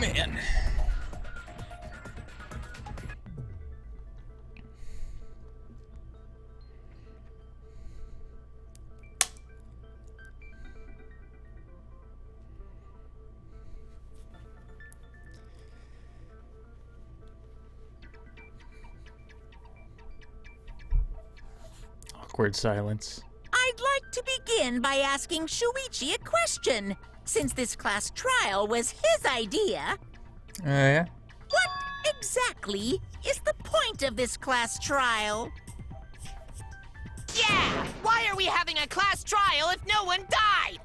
man. Awkward silence. I'd like to begin by asking Shuichi a question, since this class trial was his idea. Yeah? What exactly is the point of this class trial? Yeah! Why are we having a class trial if no one died?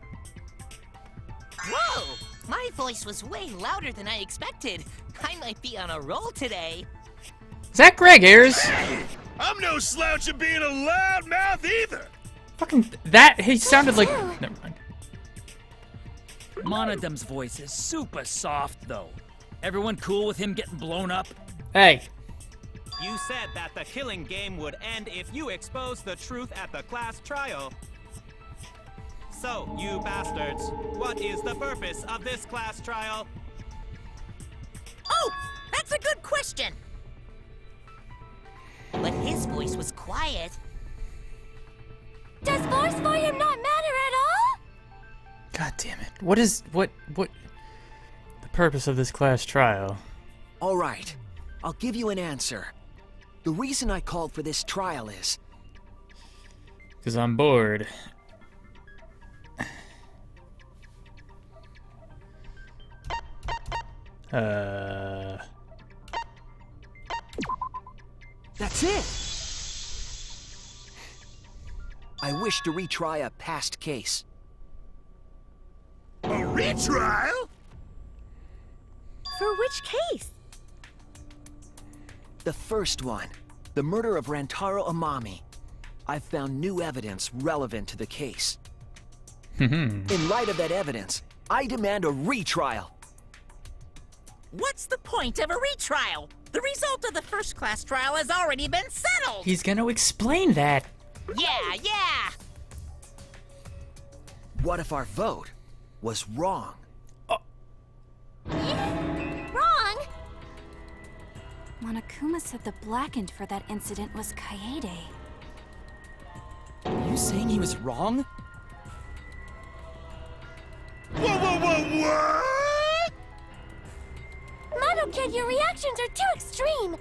Whoa! My voice was way louder than I expected. I might be on a roll today. Is that Greg Ayers? I'm no slouch at being a loudmouth either. Fucking that he sounded like. Never mind. Monodum's voice is super soft, though. Everyone cool with him getting blown up? Hey. You said that the killing game would end if you exposed the truth at the class trial. So, you bastards, what is the purpose of this class trial? Oh, that's a good question. But his voice was quiet. Does force for him not matter at all? God damn it. What the purpose of this class trial? All right, I'll give you an answer. The reason I called for this trial is... Because I'm bored. That's it! I wish to retry a past case. A retrial? For which case? The first one, the murder of Rantaro Amami. I've found new evidence relevant to the case. In light of that evidence, I demand a retrial. What's the point of a retrial? The result of the first class trial has already been settled. He's gonna explain that. Yeah! What if our vote was wrong? Wrong? Monokuma said the blackened for that incident was Kaede. Are you saying he was wrong? What? Mono Kid, your reactions are too extreme.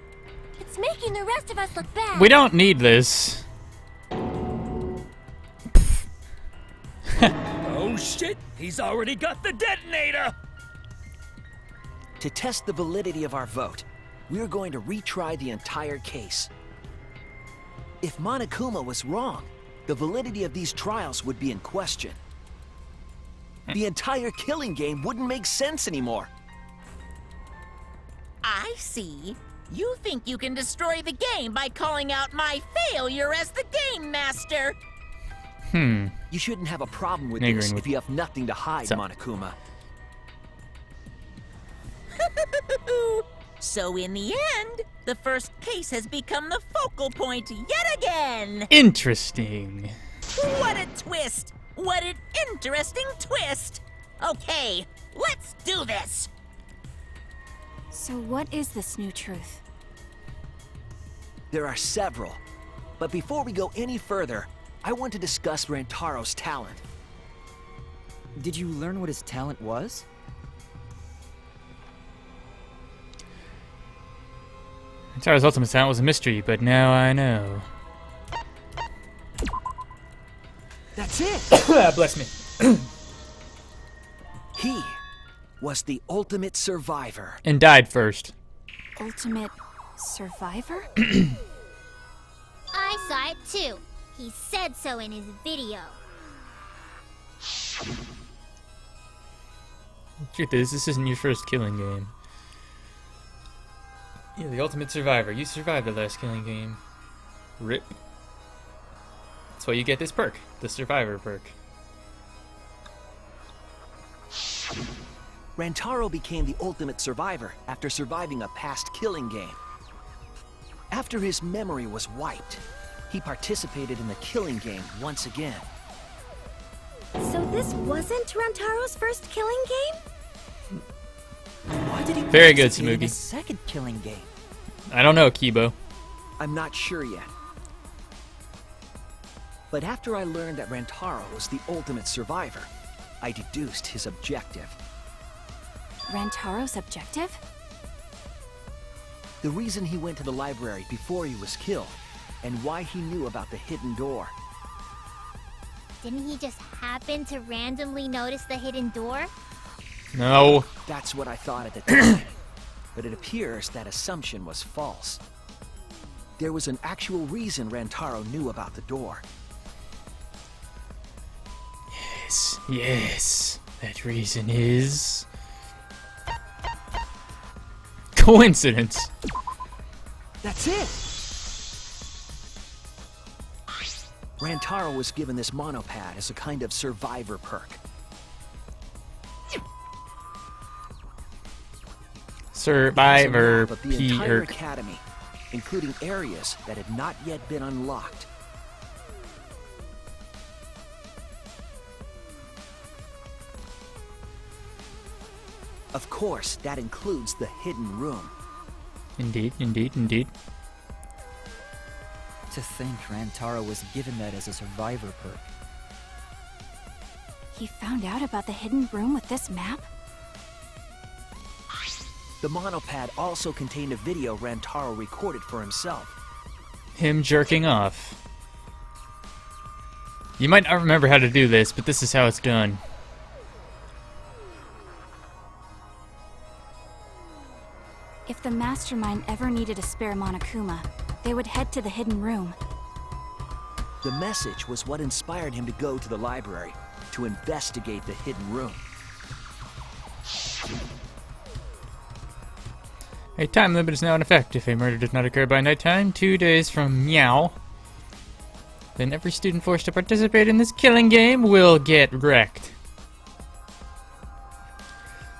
It's making the rest of us look bad. We don't need this. Oh shit, he's already got the detonator! To test the validity of our vote, we're going to retry the entire case. If Monokuma was wrong, the validity of these trials would be in question. The entire killing game wouldn't make sense anymore. I see. You think you can destroy the game by calling out my failure as the game master. You shouldn't have a problem with Agreeing this with- if you have nothing to hide, So- Monokuma. So in the end, the first case has become the focal point yet again. Interesting. What a twist! What an interesting twist! Okay, let's do this! So what is this new truth? There are several. But before we go any further, I want to discuss Rantaro's talent. Did you learn what his talent was? Rantaro's ultimate talent was a mystery, but now I know. That's it! Bless me. He was the ultimate survivor. And died first. Ultimate survivor? I saw it too. He said so in his video. Truth is, this isn't your first killing game. You're the ultimate survivor. You survived the last killing game. RIP. That's why you get this perk, the survivor perk. Rantaro became the ultimate survivor after surviving a past killing game. After his memory was wiped, he participated in the killing game once again. So this wasn't Rantaro's first killing game? What? did he Very good, participate in Samugi. a second killing game? I don't know, Kibo. I'm not sure yet. But after I learned that Rantaro was the ultimate survivor, I deduced his objective. Rantaro's objective? The reason he went to the library before he was killed, and why he knew about the hidden door. Didn't he just happen to randomly notice the hidden door? No. That's what I thought at the time. But it appears that assumption was false. There was an actual reason Rantaro knew about the door. Yes, yes. That reason is... coincidence. That's it! Rantaro was given this monopad as a kind of survivor perk. Survivor Of the entire P-erk. academy, including areas that had not yet been unlocked. Of course, that includes the hidden room. Indeed, indeed, indeed. To think Rantaro was given that as a survivor perk. He found out about the hidden room with this map? The monopad also contained a video Rantaro recorded for himself. Him jerking off. You might not remember how to do this, but this is how it's done. If the Mastermind ever needed a spare Monokuma, they would head to the hidden room. The message was what inspired him to go to the library to investigate the hidden room. A time limit is now in effect. If a murder does not occur by nighttime, 2 days from meow, then every student forced to participate in this killing game will get wrecked.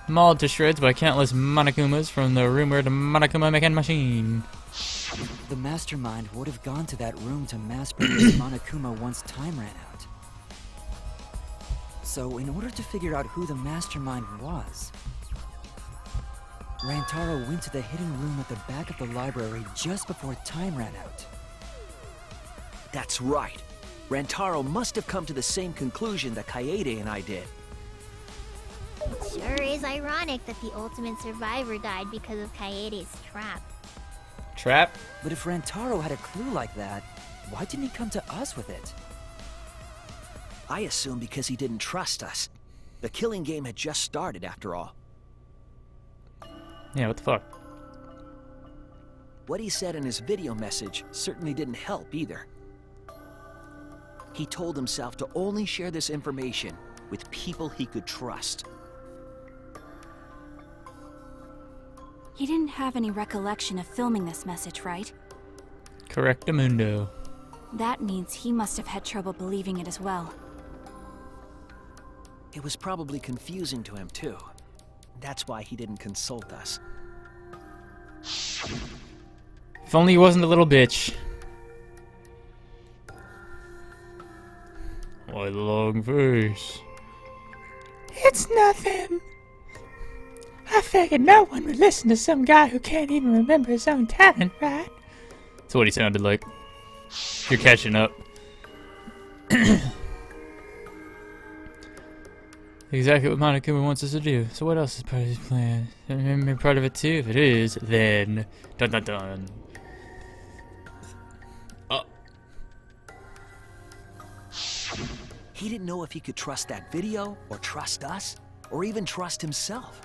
Mauled to shreds by countless Monokumas from the rumored Monokuma Mechan Machine. The Mastermind would have gone to that room to mass produce Monokuma once time ran out. So, in order to figure out who the Mastermind was, Rantaro went to the hidden room at the back of the library just before time ran out. That's right. Rantaro must have come to the same conclusion that Kaede and I did. It sure is ironic that the ultimate survivor died because of Kaede's trap. Trap? But if Rantaro had a clue like that, why didn't he come to us with it? I assume because he didn't trust us. The killing game had just started, after all. Yeah, what the fuck? What he said in his video message certainly didn't help either. He told himself to only share this information with people he could trust. He didn't have any recollection of filming this message, right? Correctamundo. That means he must have had trouble believing it as well. It was probably confusing to him, too. That's why he didn't consult us. If only he wasn't a little bitch. Why the long face? It's nothing. I figured no one would listen to some guy who can't even remember his own talent, right? That's what he sounded like. You're catching up. Exactly what Monokuma wants us to do. So what else is part of his plan? Maybe part of it too? If it is, then... Dun dun dun. He didn't know if he could trust that video, or trust us, or even trust himself.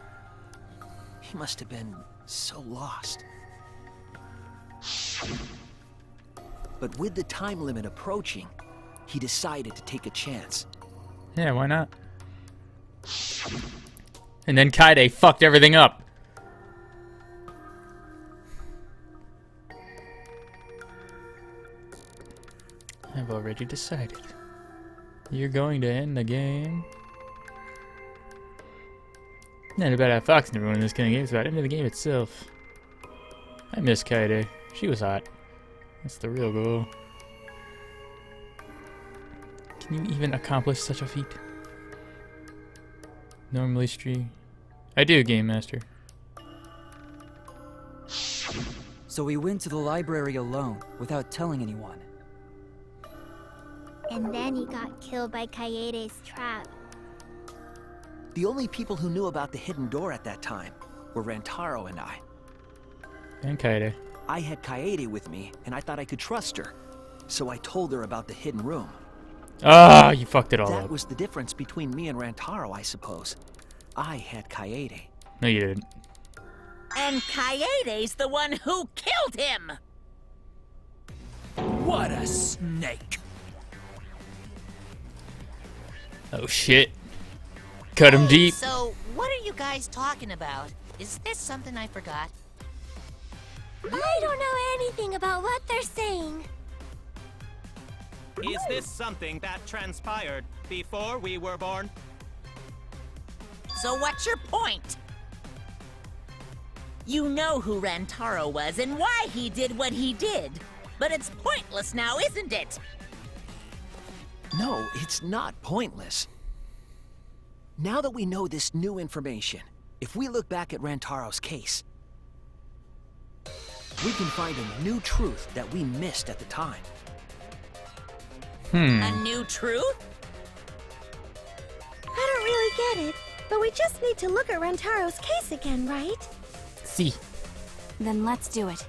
He must have been so lost. But with the time limit approaching, he decided to take a chance. Yeah, why not? And then Kaede fucked everything up. I've already decided. You're going to end the game. Not about how Fox and everyone in this kind of game, it's about ending the game itself. I miss Kaede. She was hot. That's the real goal. Can you even accomplish such a feat? Normally stream. I do, Game Master. So we went to the library alone, without telling anyone. And then he got killed by Kaede's trap. The only people who knew about the hidden door at that time were Rantaro and I. And Kaede. I had Kaede with me, and I thought I could trust her. So I told her about the hidden room. Ah, you fucked it all That up. was the difference between me and Rantaro, I suppose. I had Kaede. No, you didn't. And Kaede's the one who killed him! What a snake! Oh shit. Cut him deep. So, what are you guys talking about? Is this something I forgot? I don't know anything about what they're saying. Is this something that transpired before we were born? So what's your point? You know who Rantaro was and why he did what he did. But it's pointless now, isn't it? No, it's not pointless. Now that we know this new information, if we look back at Rantaro's case, we can find a new truth that we missed at the time. A new truth? I don't really get it, but we just need to look at Rantaro's case again, right? See. Then let's do it.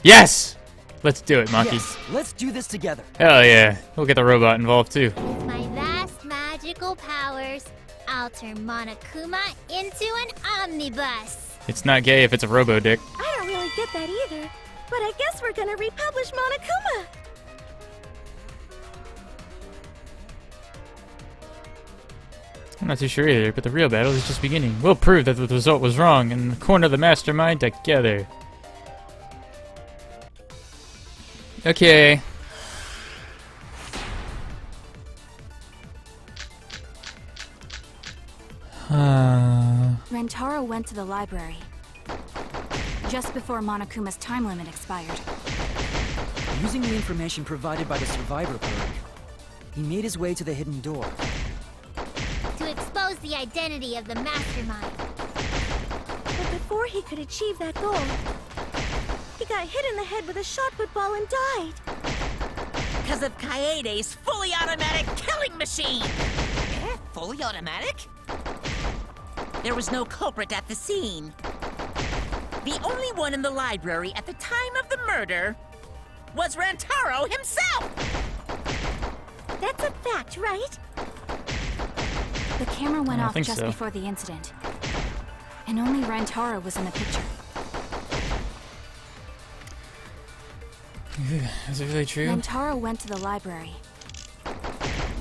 Yes! Let's do it, Monkey. Yes, let's do this together. Hell yeah. We'll get the robot involved too. With my vast magical powers, I'll turn Monokuma into an omnibus. It's not gay if it's a robo dick. I don't really get that either, but I guess we're gonna republish Monokuma. I'm not too sure either, but the real battle is just beginning. We'll prove that the result was wrong and corner the mastermind together. Okay. Rantaro went to the library just before Monokuma's time limit expired. Using the information provided by the survivor perk, he made his way to the hidden door. To expose the identity of the mastermind. But before he could achieve that goal, he got hit in the head with a shot put ball and died. Because of Kaede's fully automatic killing machine! Fully automatic? There was no culprit at the scene. The only one in the library at the time of the murder was Rantaro himself! That's a fact, right? The camera went I off think just so. before the incident, and only Rantaro was in the picture. Is it really true? Rantaro went to the library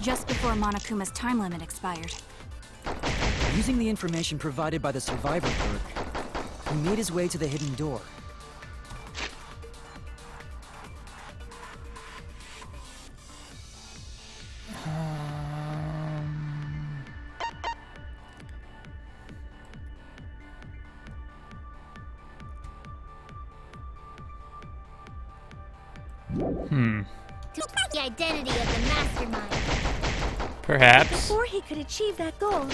just before Monokuma's time limit expired. Using the information provided by the survivor perk, he made his way to the hidden door. To the identity of the mastermind. Perhaps. Before he could achieve that goal,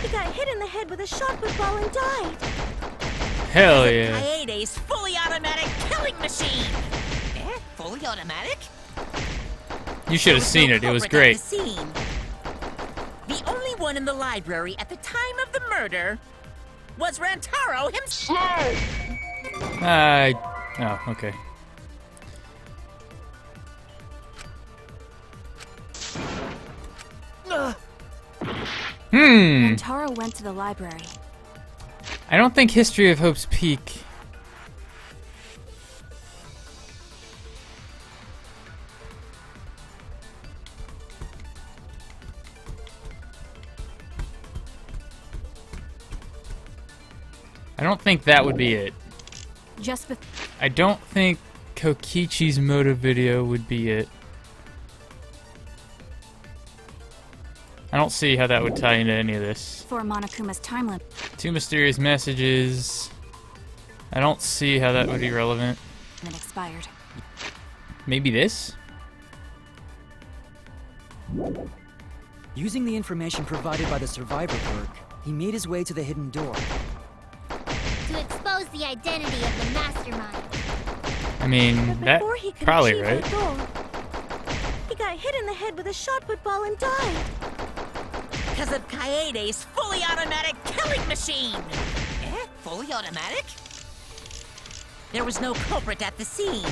he got hit in the head with a shot put ball and died. Hell yeah. Kaede's fully automatic killing machine! Fully automatic? You should have seen it. It was great. At the scene. The only one in the library at the time of the murder was Rantaro himself! Oh, okay. Rantaro went to the library. I don't think History of Hope's Peak. I don't think that would be it. Just be- I don't think Kokichi's motive video would be it. I don't see how that would tie into any of this. before Monokuma's time limit 2 mysterious messages. I don't see how that would be relevant. expired. Maybe this? Using the information provided by the survivor perk, he made his way to the hidden door. To expose the identity of the mastermind. I mean, But that before he could probably achieve right. that goal, he got hit in the head with a shot put ball and died. Because of Kaede's fully automatic killing machine. Eh? Fully automatic? There was no culprit at the scene.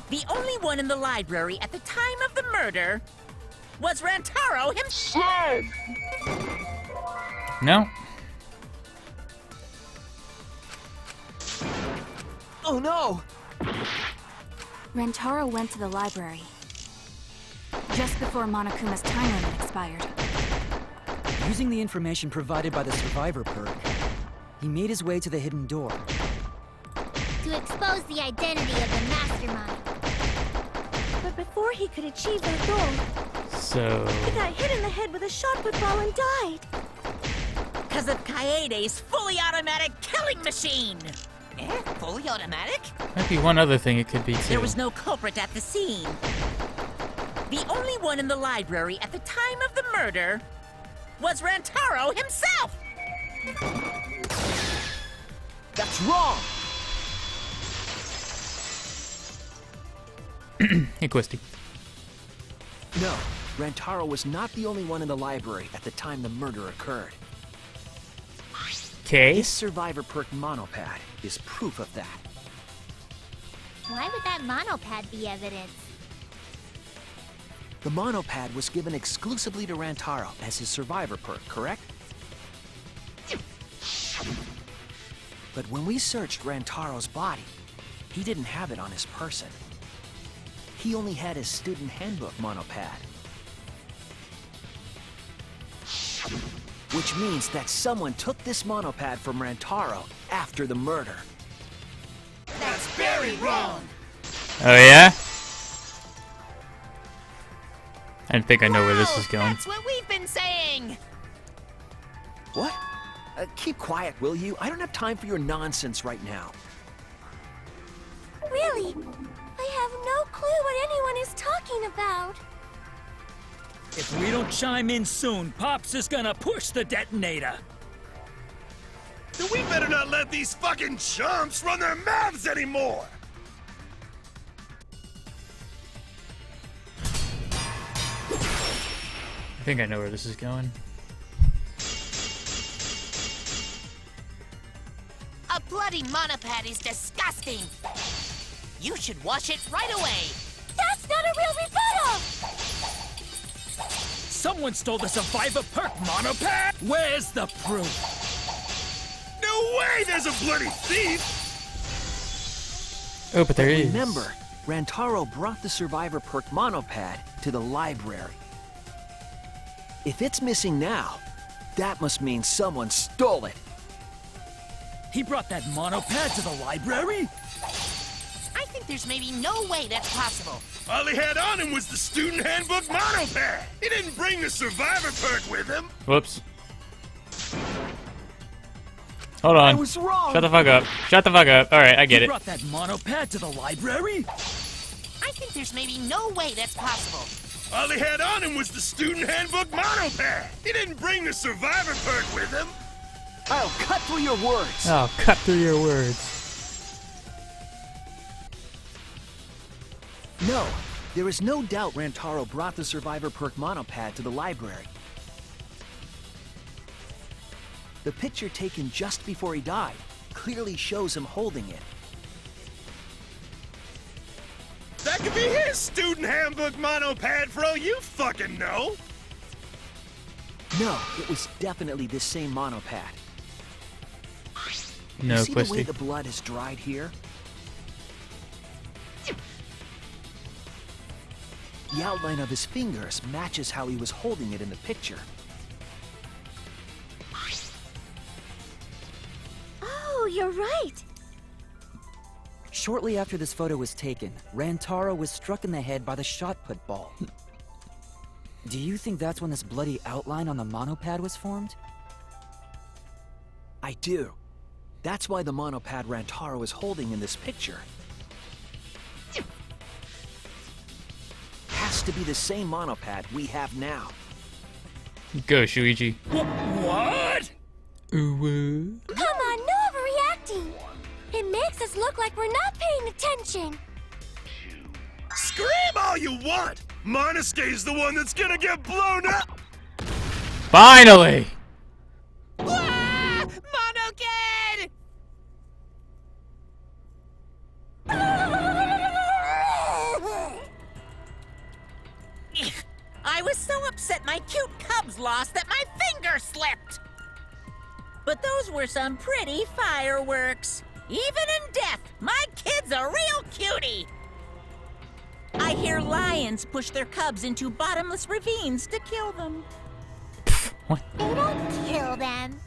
The only one in the library at the time of the murder was Rantaro himself. No. Oh no! Rentaro went to the library just before Monokuma's time limit expired. Using the information provided by the survivor perk, he made his way to the hidden door. To expose the identity of the mastermind. But before he could achieve that goal, So. he got hit in the head with a shot put ball and died. Because of Kaede's fully automatic killing machine. Eh? Fully automatic? Might be one other thing it could be too. There was no culprit at the scene. The only one in the library at the time of the murder was Rantaro himself. That's wrong! Hey, Questy. No, Rantaro was not the only one in the library at the time the murder occurred. Okay. This survivor perk monopad is proof of that. Why would that monopad be evidence? The monopad was given exclusively to Rantaro as his survivor perk, correct? But when we searched Rantaro's body, he didn't have it on his person. He only had his student handbook monopad. Which means that someone took this monopad from Rantaro after the murder. That's very wrong! Oh yeah? I think I know where this is going. That's what we've been saying! What? Keep quiet, will you? I don't have time for your nonsense right now. Really? I have no clue what anyone is talking about. If we don't chime in soon, Pops is gonna push the detonator. Then we better not let these fucking chumps run their mouths anymore! I think I know where this is going. A bloody monopad is disgusting! You should wash it right away! That's not a real rebuttal! Someone stole the survivor perk monopad? Where's the proof? No way there's a bloody thief! Oh, but there is. Remember, Rantaro brought the survivor perk monopad to the library. If it's missing now, that must mean someone stole it. He brought that monopad to the library? I think there's maybe no way that's possible. All he had on him was the student handbook monopad. He didn't bring the survivor perk with him. Whoops. Hold on. I was wrong. Shut the fuck up. Shut the fuck up. Alright, I get He it. brought that monopad to the library? I think there's maybe no way that's possible. All he had on him was the student handbook monopad. He didn't bring the survivor perk with him. I'll cut through your words. Oh, cut through your words. No, there is no doubt Rantaro brought the survivor perk monopad to the library. The picture taken just before he died clearly shows him holding it. That could be his student handbook monopad for all you fucking know. No, it was definitely this same monopad. No, You see the way Questy. the blood has dried here? The outline of his fingers matches how he was holding it in the picture. Oh, you're right. Shortly after this photo was taken, Rantaro was struck in the head by the shot put ball. Do you think that's when this bloody outline on the monopad was formed? I do. That's why the monopad Rantaro is holding in this picture has to be the same monopad we have now. Go, Shuichi. What? Ooh. Come on, no overreacting. us look like we're not paying attention. Scream all you want! Monosuke's the one that's gonna get blown up! Finally! Ah! Monokid! I was so upset my cute cubs lost that my finger slipped. But those were some pretty fireworks. Even in death, my kid's a real cutie. I hear lions push their cubs into bottomless ravines to kill them. They don't kill them.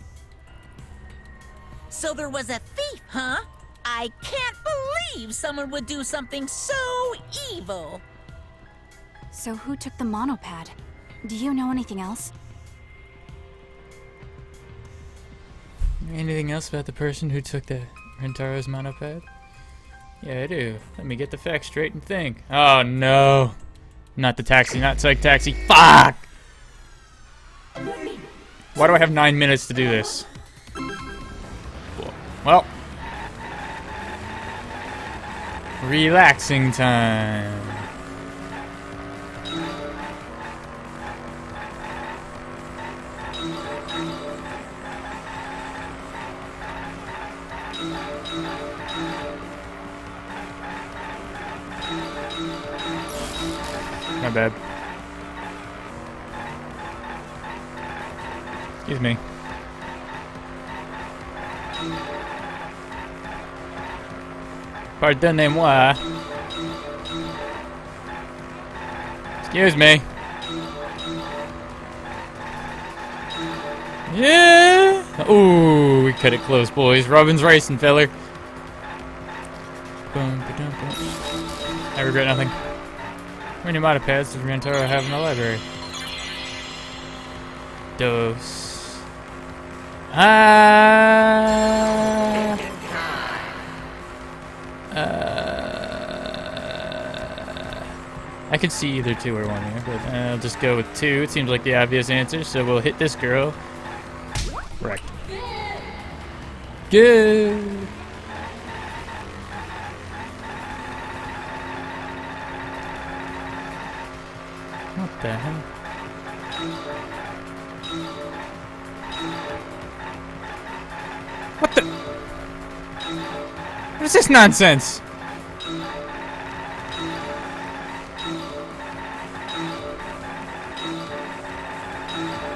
So there was a thief, huh? I can't believe someone would do something so evil. So who took the monopad? Do you know anything else? Anything else about the person who took the Rentaro's monopad? Yeah, I do. Let me get the facts straight and think. Oh no. Not the taxi, not psych taxi. Fuck! Why do I have 9 minutes to do this? Well. Relaxing time. My bad. Excuse me. Pardonnez-moi. Excuse me. Yeah. Ooh, we cut it close, boys. Robin's racing, feller. Boom, ba-dum, boom. I regret nothing. How many monopads does Rantaro have in the library? Dos. I could see either 2 or 1 here, but I'll just go with 2. It seems like the obvious answer, so we'll hit this girl. Correct. Good. What the hell? What the? What is this nonsense?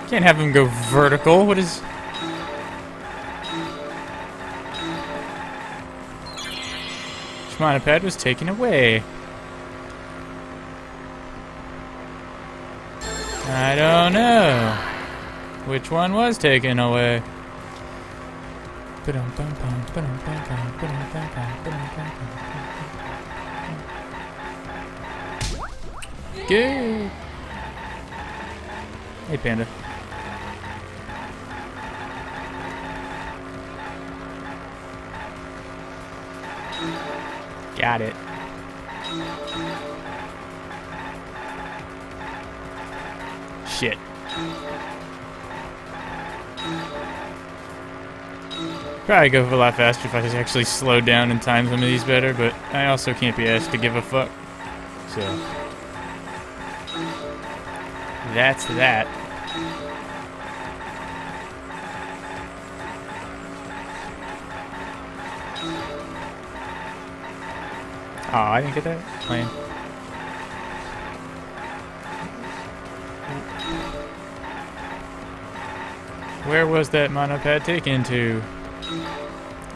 Can't have him go vertical. What is? Shmonopad was taken away. I don't know. Which one was taken away? Good. Hey, Panda. Got it. Shit. Probably go a lot faster if I just actually slowed down and timed some of these better, but I also can't be asked to give a fuck. So that's that. Oh, I didn't get that. Lame. Where was that monopad taken to?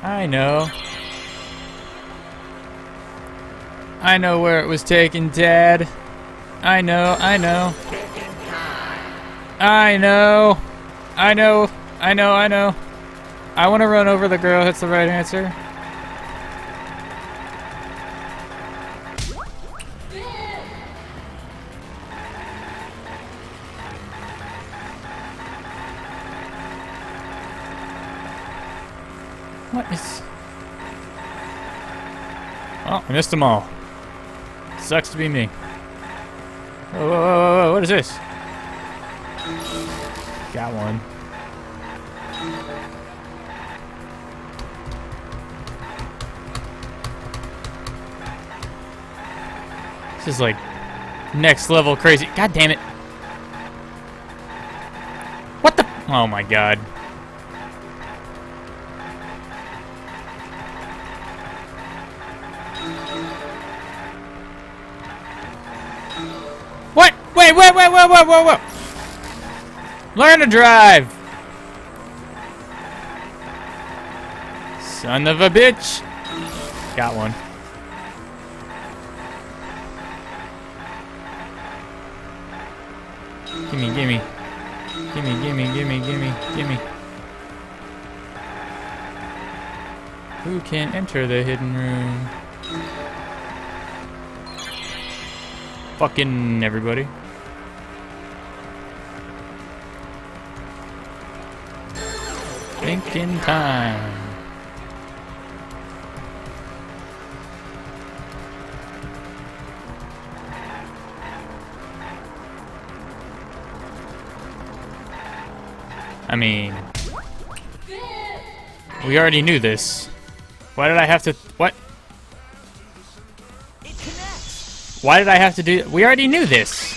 I know. I know where it was taken, Dad. I know, I know. I know. I know. I know, I know. I want to run over the girl. That's the right answer. What is... Oh, I missed them all. Sucks to be me. Whoa, whoa, whoa, whoa, whoa, what is this? Got one. This is like next level crazy. God damn it. What the? Oh my god. What? Wait. Learn to drive. Son of a bitch. Got one. Gimme. Who can enter the hidden room? Fucking everybody. Thinking time. I mean, we already knew this. Why did I have to? What? It connects. Why did I have to do? We already knew this.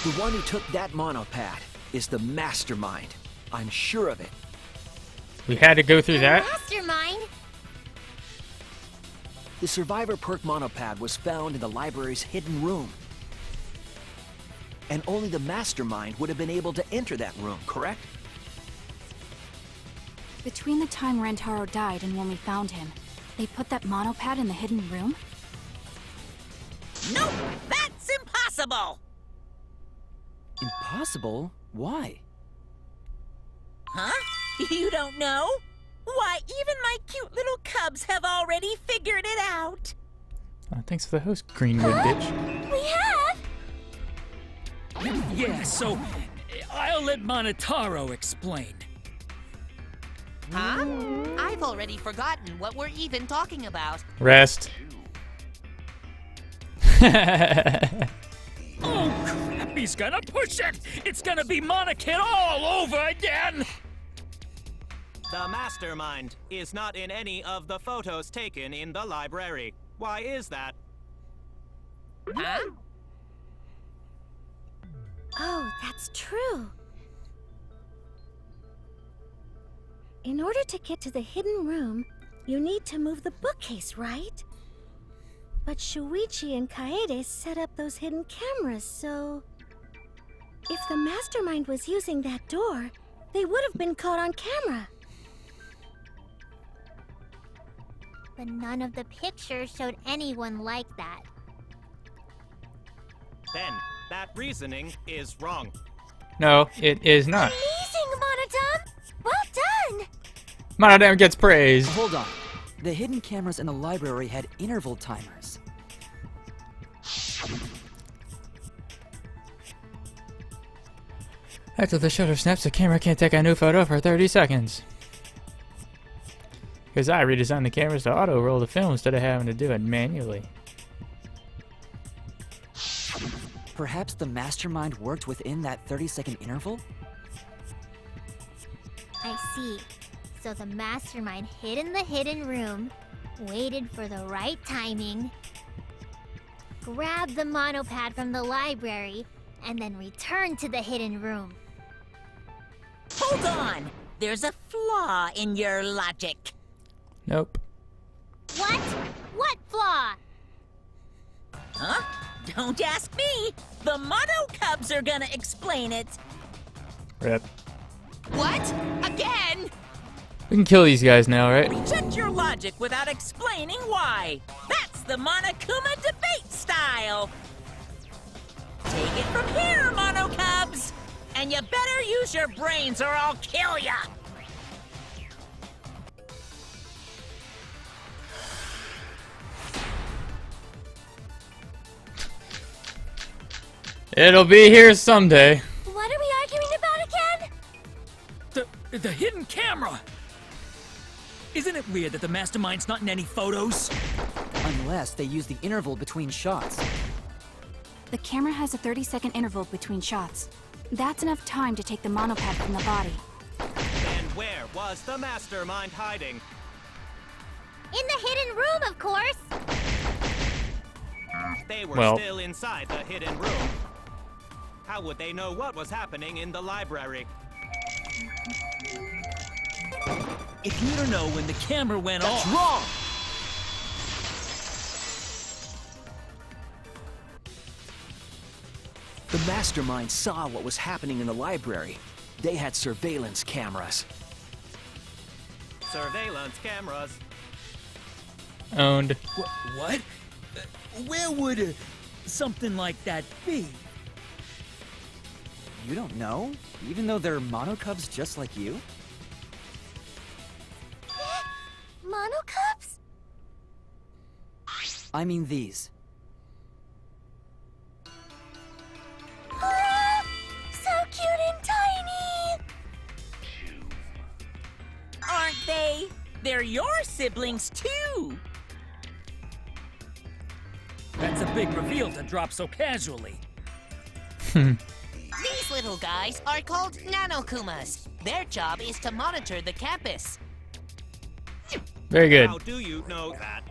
The one who took that monopad is the mastermind. I'm sure of it. We had to go through that. Mastermind? The survivor perk monopad was found in the library's hidden room. And only the mastermind would have been able to enter that room, correct? Between the time Rentaro died and when we found him, they put that monopad in the hidden room? Nope, that's impossible. Impossible? Why? Huh? You don't know? Why, even my cute little cubs have already figured it out. Thanks for the host, Greenwood bitch. We have? Yeah, so I'll let Monotaro explain. Huh? I've already forgotten what we're even talking about. Rest. Oh crap, he's gonna push it! It's gonna be Monokid all over again! The mastermind is not in any of the photos taken in the library. Why is that? Huh? Oh, that's true. In order to get to the hidden room, you need to move the bookcase, right? But Shuichi and Kaede set up those hidden cameras, so... if the mastermind was using that door, they would have been caught on camera. But none of the pictures showed anyone like that. Then, that reasoning is wrong. No, it is not. Amazing, Monodam! Well done! Monodam gets praised. Hold on. The hidden cameras in the library had interval timers. After the shutter snaps, the camera can't take a new photo for 30 seconds. Because I redesigned the cameras to auto-roll the film instead of having to do it manually. Perhaps the mastermind worked within that 30-second interval? I see. So the mastermind hid in the hidden room, waited for the right timing, grabbed the monopad from the library, and then returned to the hidden room. Hold on. There's a flaw in your logic. Nope. What? What flaw? Huh? Don't ask me. The Mono Cubs are gonna explain it. Rip. What? Again? We can kill these guys now, right? Reject your logic without explaining why. That's the Monokuma debate style. Take it from here, Mono Cubs. And you better use your brains or I'll kill ya. It'll be here someday. What are we arguing about again? The hidden camera! Isn't it weird that the mastermind's not in any photos? Unless they use the interval between shots. The camera has a 30-second interval between shots. That's enough time to take the monopad from the body. And where was the mastermind hiding? In the hidden room, of course. They were Well. still inside the hidden room. How would they know what was happening in the library? If you don't know when the camera went That's off... wrong! The mastermind saw what was happening in the library. They had surveillance cameras. Surveillance cameras. Owned. What? Where would something like that be? You don't know? Even though they're monocubs just like you? Monocubs? I mean these. So cute and tiny! Aren't they? They're your siblings, too. That's a big reveal to drop so casually. These little guys are called Nanokumas. Their job is to monitor the campus. Very good. How do you know that?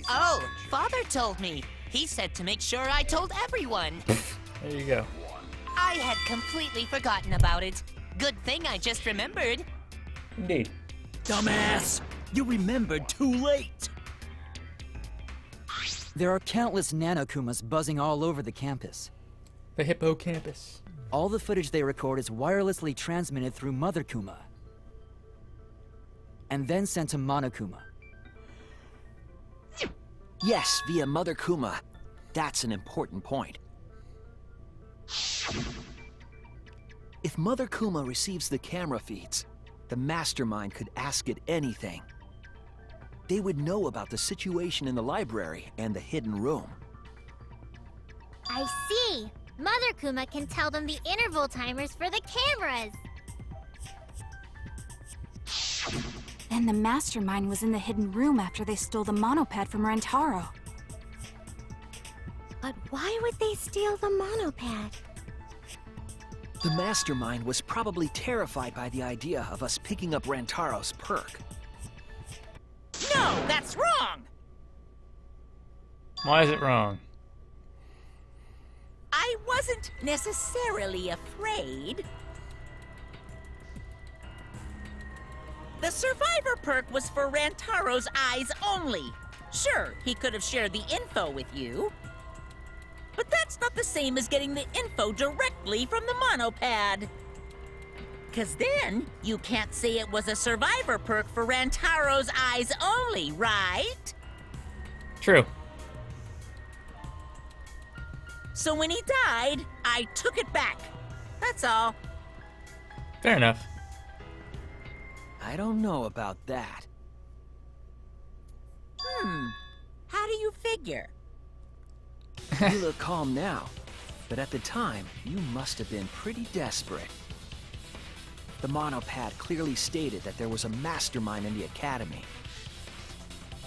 Oh, Father told me. He said to make sure I told everyone. There you go. I had completely forgotten about it. Good thing I just remembered. Indeed. Dumbass! You remembered too late! There are countless Nanokumas buzzing all over the campus. The hippocampus. All the footage they record is wirelessly transmitted through Mother Kuma. And then sent to Monokuma. Yes, via Mother Kuma. That's an important point. If Mother Kuma receives the camera feeds, the mastermind could ask it anything. They would know about the situation in the library and the hidden room. I see. Mother Kuma can tell them the interval timers for the cameras. And the mastermind was in the hidden room after they stole the monopad from Rentaro. But why would they steal the monopad? The mastermind was probably terrified by the idea of us picking up Rantaro's perk. No, that's wrong. Why is it wrong? I wasn't necessarily afraid. The survivor perk was for Rantaro's eyes only. Sure, he could have shared the info with you. But that's not the same as getting the info directly from the monopad. 'Cause then, you can't say it was a survivor perk for Rantaro's eyes only, right? True. So when he died, I took it back. That's all. Fair enough. I don't know about that. How do you figure? You look calm now, but at the time, you must have been pretty desperate. The monopad clearly stated that there was a mastermind in the academy.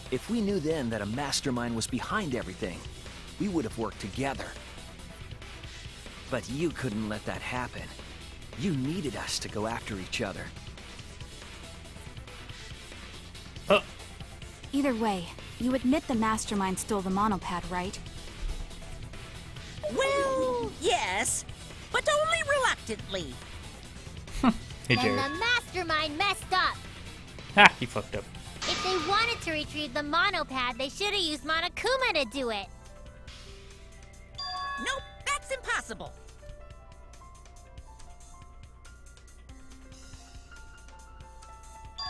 If we knew then that a mastermind was behind everything, we would have worked together. But you couldn't let that happen. You needed us to go after each other. Oh, Either way, you admit the mastermind stole the monopad, right? Well, yes, but only reluctantly. hey Then Jared. the mastermind messed up. Ha, he fucked up. If they wanted to retrieve the monopad, they should have used Monokuma to do it. Nope, that's impossible.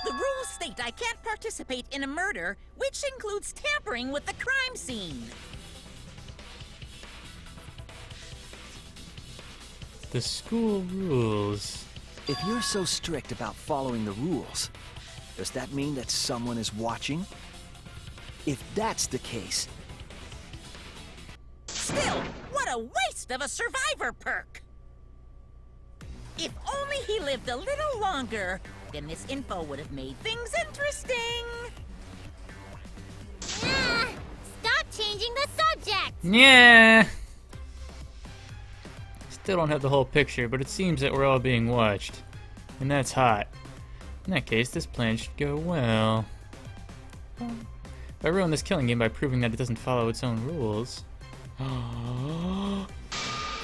The rules state I can't participate in a murder, which includes tampering with the crime scene. The school rules. If you're so strict about following the rules, does that mean that someone is watching? If that's the case, Still, what a waste of a survivor perk! If only he lived a little longer, then this info would have made things interesting. Ah, stop changing the subject! Yeah. Still don't have the whole picture, but it seems that we're all being watched. And that's hot. In that case, this plan should go well. If I ruin this killing game by proving that it doesn't follow its own rules,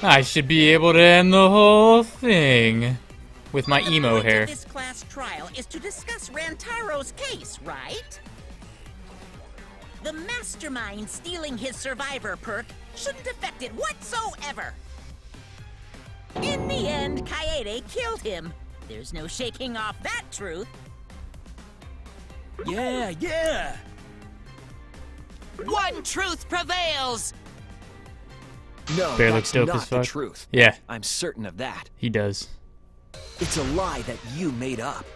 I should be able to end the whole thing with my emo The hair. point of this class trial is to discuss Rantaro's case, right? The mastermind stealing his survivor perk shouldn't affect it whatsoever. In the end, Kaede killed him. There's no shaking off that truth. Yeah! One truth prevails! No, Bear that's looks dope not as the fuck. truth. Yeah, I'm certain of that. he does. It's a lie that you made up.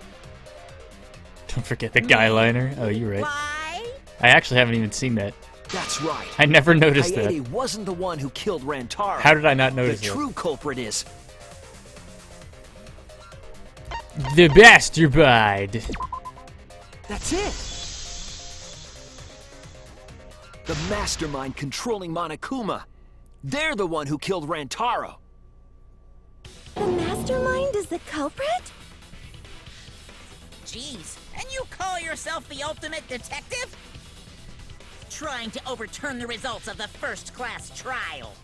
Don't forget the guy liner. Oh, you're right. Why? I actually haven't even seen that. That's right. I never noticed that. Kaede wasn't the one who killed Rantaro. How did I not The notice that? true culprit is... The bastard. That's it! The mastermind controlling Monokuma. They're the one who killed Rantaro. The mastermind is the culprit? Jeez, and you call yourself the ultimate detective? Trying to overturn the results of the first class trial.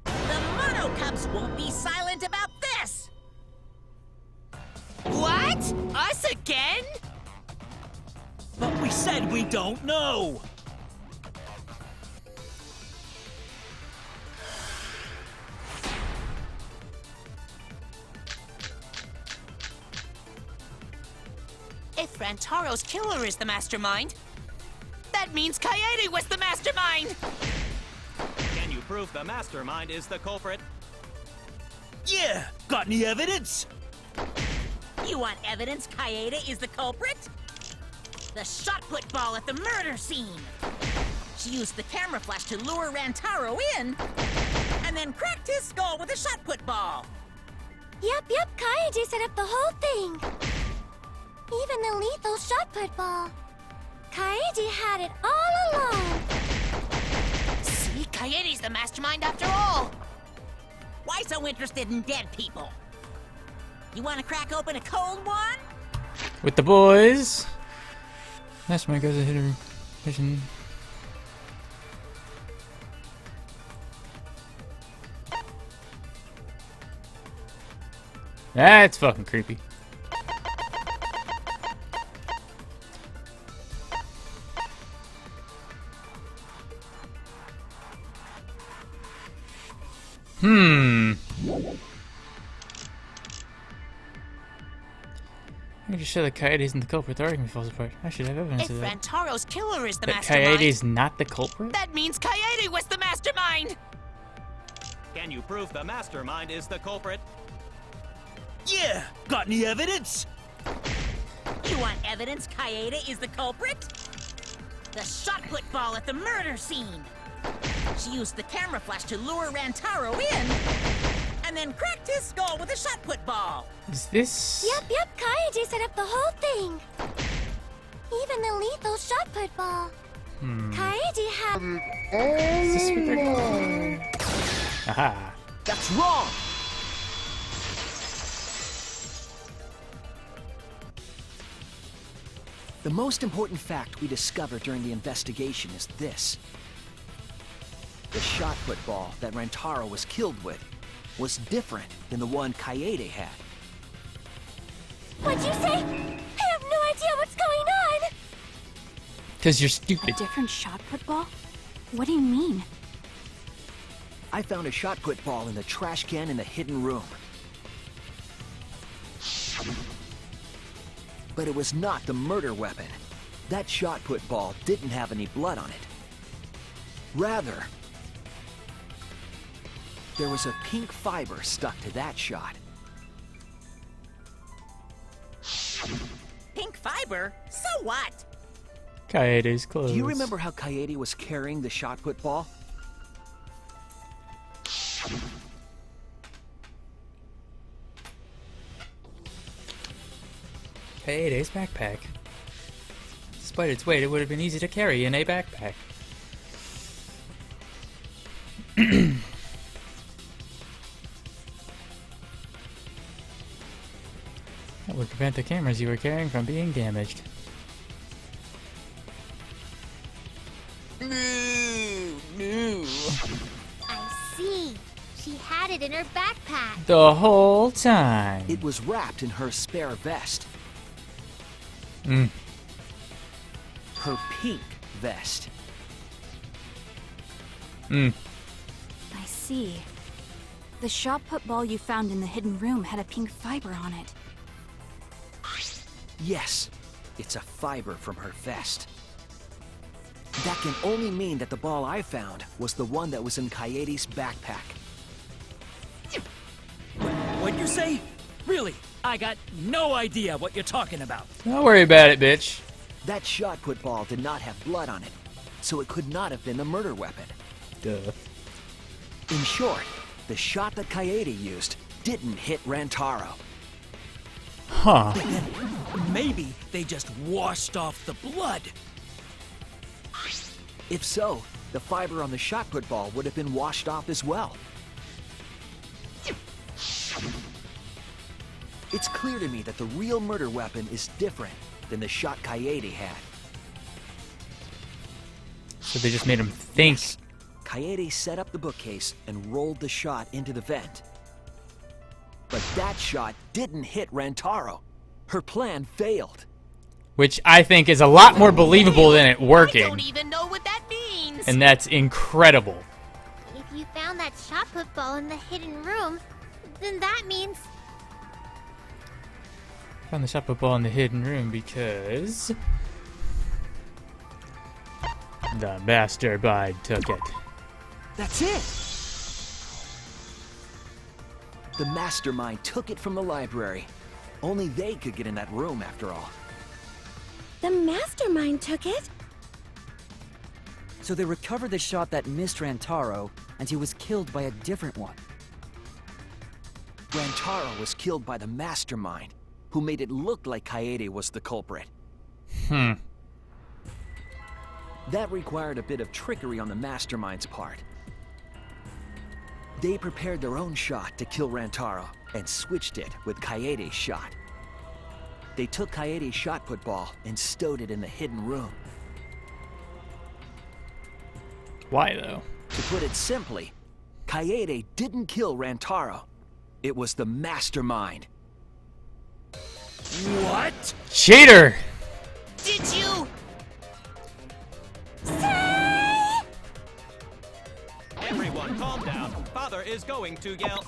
The Mono Cubs won't be silent about this! What? Us again? But we said we don't know! If Rantaro's killer is the mastermind, that means Kaede was the mastermind! Can you prove the mastermind is the culprit? Yeah! Got any evidence? You want evidence Kaede is the culprit? The shot put ball at the murder scene. She used the camera flash to lure Rantaro in, and then cracked his skull with a shot put ball. Yep, Kaede set up the whole thing. Even the lethal shot put ball. Kaede had it all along. See, Kaede's the mastermind after all! Why so interested in dead people? You want to crack open a cold one? With the boys. That's my goes ahead of mission. That's fucking creepy. I just show that Kaede isn't the culprit. The argument falls apart. I should have evidence If of that. Rantaro's killer is the That mastermind, Kaede is not the culprit? that means Kaede was the mastermind! Can you prove the mastermind is the culprit? Yeah! Got any evidence? You want evidence Kaede is the culprit? The shot put ball at the murder scene. She used the camera flash to lure Rantaro in, and then cracked his skull with a shot put ball. Is this... Yep, Kaede set up the whole thing. Even the lethal shot put ball. Kaede had... Is this what they're... Aha. That's wrong! The most important fact we discovered during the investigation is this. The shot put ball that Rantaro was killed with was different than the one Kaede had. What'd you say? I have no idea what's going on! Because you're stupid. Different shot put ball? What do you mean? I found a shot put ball in the trash can in the hidden room. But it was not the murder weapon. That shot put ball didn't have any blood on it. Rather, there was a pink fiber stuck to that shot. Pink fiber? So what? Kaede's clothes. Do you remember how Kaede was carrying the shot put ball? Kaede's backpack. Despite its weight, it would have been easy to carry in a backpack. That would prevent the cameras you were carrying from being damaged. She had it in her backpack. The whole time. It was wrapped in her spare vest. Mm. Her pink vest. Mm. I see. The shot put ball you found in the hidden room had a pink fiber on it. Yes, it's a fiber from her vest. That can only mean that the ball I found was the one that was in Kaede's backpack. What'd you say? Really? I got no idea what you're talking about. Don't worry about it, bitch. That shot put ball did not have blood on it, so it could not have been the murder weapon. Duh. In short, the shot that Kaede used didn't hit Rantaro. Huh. Then maybe they just washed off the blood. If so, the fiber on the shot put ball would have been washed off as well. It's clear to me that the real murder weapon is different than the shot Kaede had. So they just made him think. Kaede set up the bookcase and rolled the shot into the vent. But that shot didn't hit Rantaro. Her plan failed. Which I think is a lot more believable than it I working. don't even know what that means. And that's incredible. If you found that shot put ball in the hidden room, then that means... Found the shot put ball in the hidden room because the mastermind took it. That's it! The mastermind took it from the library. Only they could get in that room after all. The mastermind took it? So they recovered the shot that missed Rantaro, and he was killed by a different one. Rantaro was killed by the mastermind, who made it look like Kaede was the culprit. Hmm. That required a bit of trickery on the mastermind's part. They prepared their own shot to kill Rantaro and switched it with Kaede's shot. They took Kaede's shot put ball and stowed it in the hidden room. Why though? To put it simply, Kaede didn't kill Rantaro. It was the mastermind. What? Cheater! Did you? Everyone, calm down. Father is going to yell.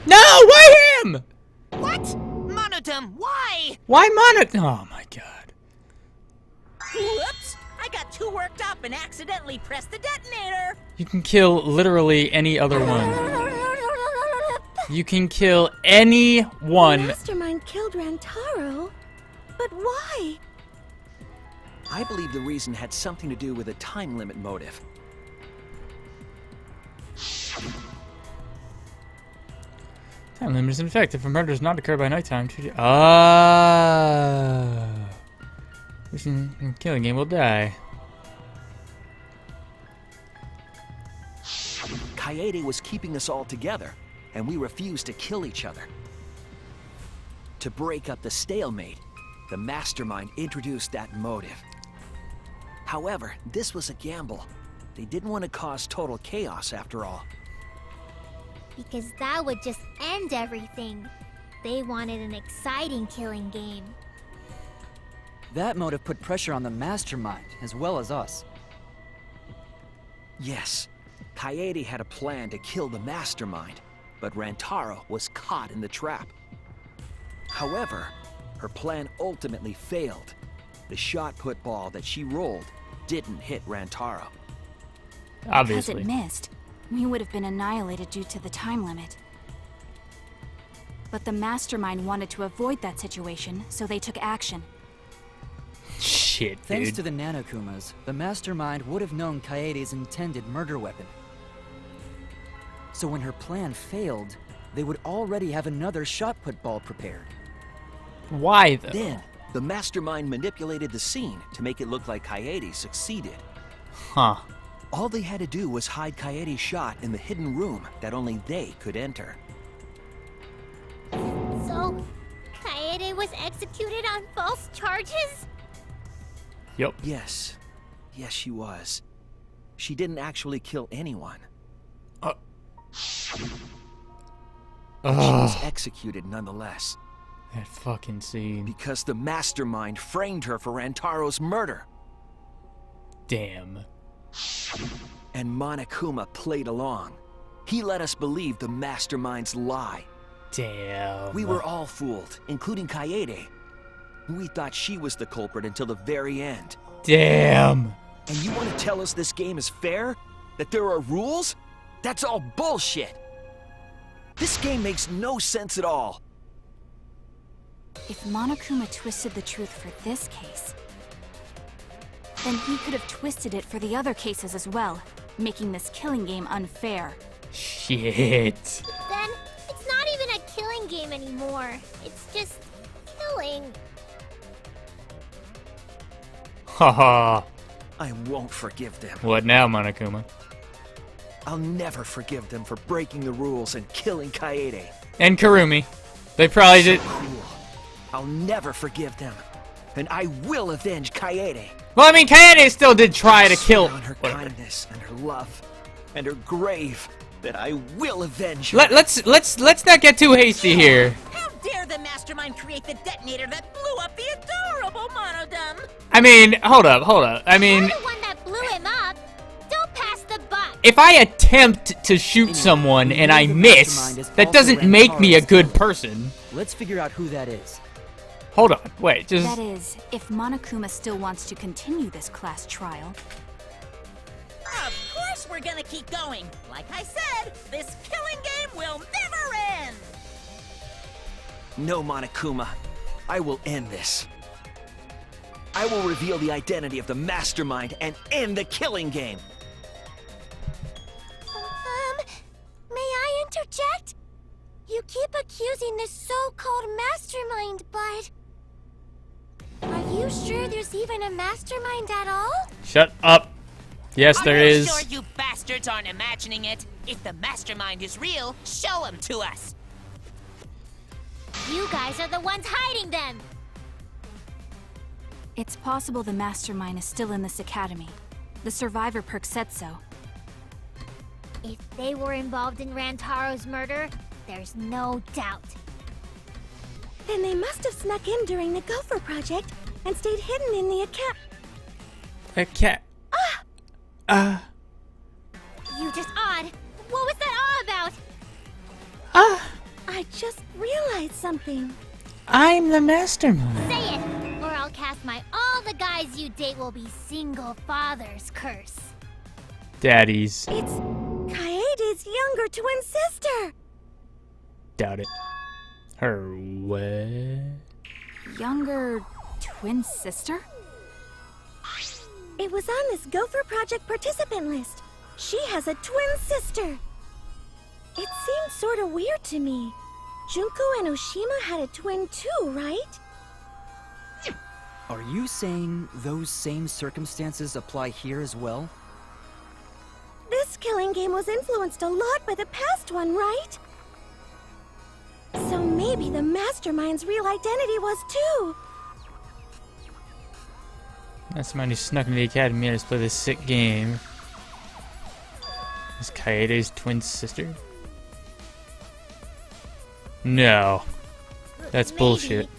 No! Why him? What? Monodum, why? Why Mono? Oh my god. Whoops! I got too worked up and accidentally pressed the detonator. You can kill literally any other one. You can kill any The one. mastermind killed Rantaro? But why? I believe the reason had something to do with a time limit motive. Time limit is in effect if a murder does not occur by nighttime. Ah. Person in the killing game will die. Kaede was keeping us all together, and we refused to kill each other. To break up the stalemate, the mastermind introduced that motive. However, this was a gamble. They didn't want to cause total chaos after all. Because that would just end everything. They wanted an exciting killing game. That motive put pressure on the mastermind, as well as us. Yes, Kaede had a plan to kill the mastermind, but Rantaro was caught in the trap. However, her plan ultimately failed. The shot put ball that she rolled didn't hit Rantaro. Obviously. Because it missed, we would have been annihilated due to the time limit. But the mastermind wanted to avoid that situation, so they took action. Shit, Thanks dude. to the Nanokumas, the mastermind would have known Kaede's intended murder weapon. So when her plan failed, they would already have another shot put ball prepared. Why though? Then, the mastermind manipulated the scene to make it look like Kaede succeeded. Huh. All they had to do was hide Kaede's shot in the hidden room that only they could enter. So, Kaede was executed on false charges? Yep. Yes. Yes, she was. She didn't actually kill anyone. She was Ugh, executed nonetheless, that fucking scene. because the mastermind framed her for Rantaro's murder. Damn. And Monokuma played along. He let us believe the mastermind's lie. Damn. We were all fooled, including Kaede. We thought she was the culprit until the very end. Damn. And you want to tell us this game is fair? That there are rules? That's all bullshit! This game makes no sense at all. If Monokuma twisted the truth for this case, then he could have twisted it for the other cases as well, making this killing game unfair. Shit. Then it's not even a killing game anymore. It's just killing. Haha. I won't forgive them. What now, Monokuma? I'll never forgive them for breaking the rules and killing Kaede. And Karumi. They probably So did. cruel. I'll never forgive them. And I will avenge Kaede. Well, I mean, Kaede still did try to Swear kill. on her Whatever. kindness and her love and her grave that I will avenge her. Let's not get too hasty here. How dare the mastermind create the detonator that blew up the adorable Monodum? I mean, hold up. I mean, You're the one that blew him up. Don't pass the buck. if I attempt to shoot someone and I miss, that doesn't make me a good person. Let's figure out who that is. Hold on, wait, just... That is, if Monokuma still wants to continue this class trial. Of course we're gonna keep going. Like I said, this killing game will never end. No, Monokuma. I will end this. I will reveal the identity of the mastermind and end the killing game. May I interject? You keep accusing this so-called mastermind, but... Are you sure there's even a mastermind at all? Shut up. Yes, there Are you is. sure you bastards aren't imagining it? If the mastermind is real, show him to us. You guys are the ones hiding them! It's possible the mastermind is still in this academy. The survivor perk said so. If they were involved in Rantaro's murder, there's no doubt. Then they must have snuck in during the Gopher Project and stayed hidden in the account. A cat. You just odd. What was that all about? I just realized something. I'm the mastermind. Say it, or I'll cast my all the guys you date will be single fathers curse. Daddies. It's Kaede's younger twin sister. Doubt it. Her what? Younger twin sister? It was on this Gopher Project participant list. She has a twin sister. It seemed sort of weird to me. Junko and Oshima had a twin too, right? Are you saying those same circumstances apply here as well? This killing game was influenced a lot by the past one, right? So maybe the mastermind's real identity was too. Mastermind who snuck into the academy and has played this sick game. Is Kaede's twin sister? No. That's Maybe. bullshit.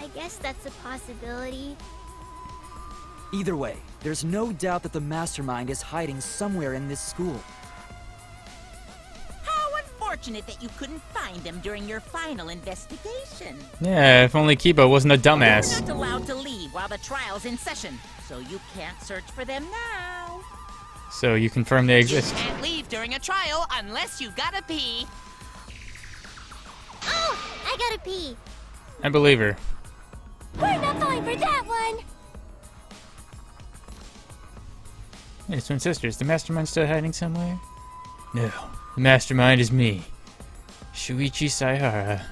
I guess that's a possibility. Either way, there's no doubt that the mastermind is hiding somewhere in this school. How unfortunate that you couldn't find them during your final investigation. Yeah, if only Kiba wasn't a dumbass. You're not allowed to leave while the trial's in session, so you can't search for them now. So you confirm they exist. Can't leave during a trial unless you've got to pee. Oh, I gotta pee. I believe her. We're not falling for that one. Hey, twin sisters. The mastermind still hiding somewhere? No. The mastermind is me. Shuichi Saihara.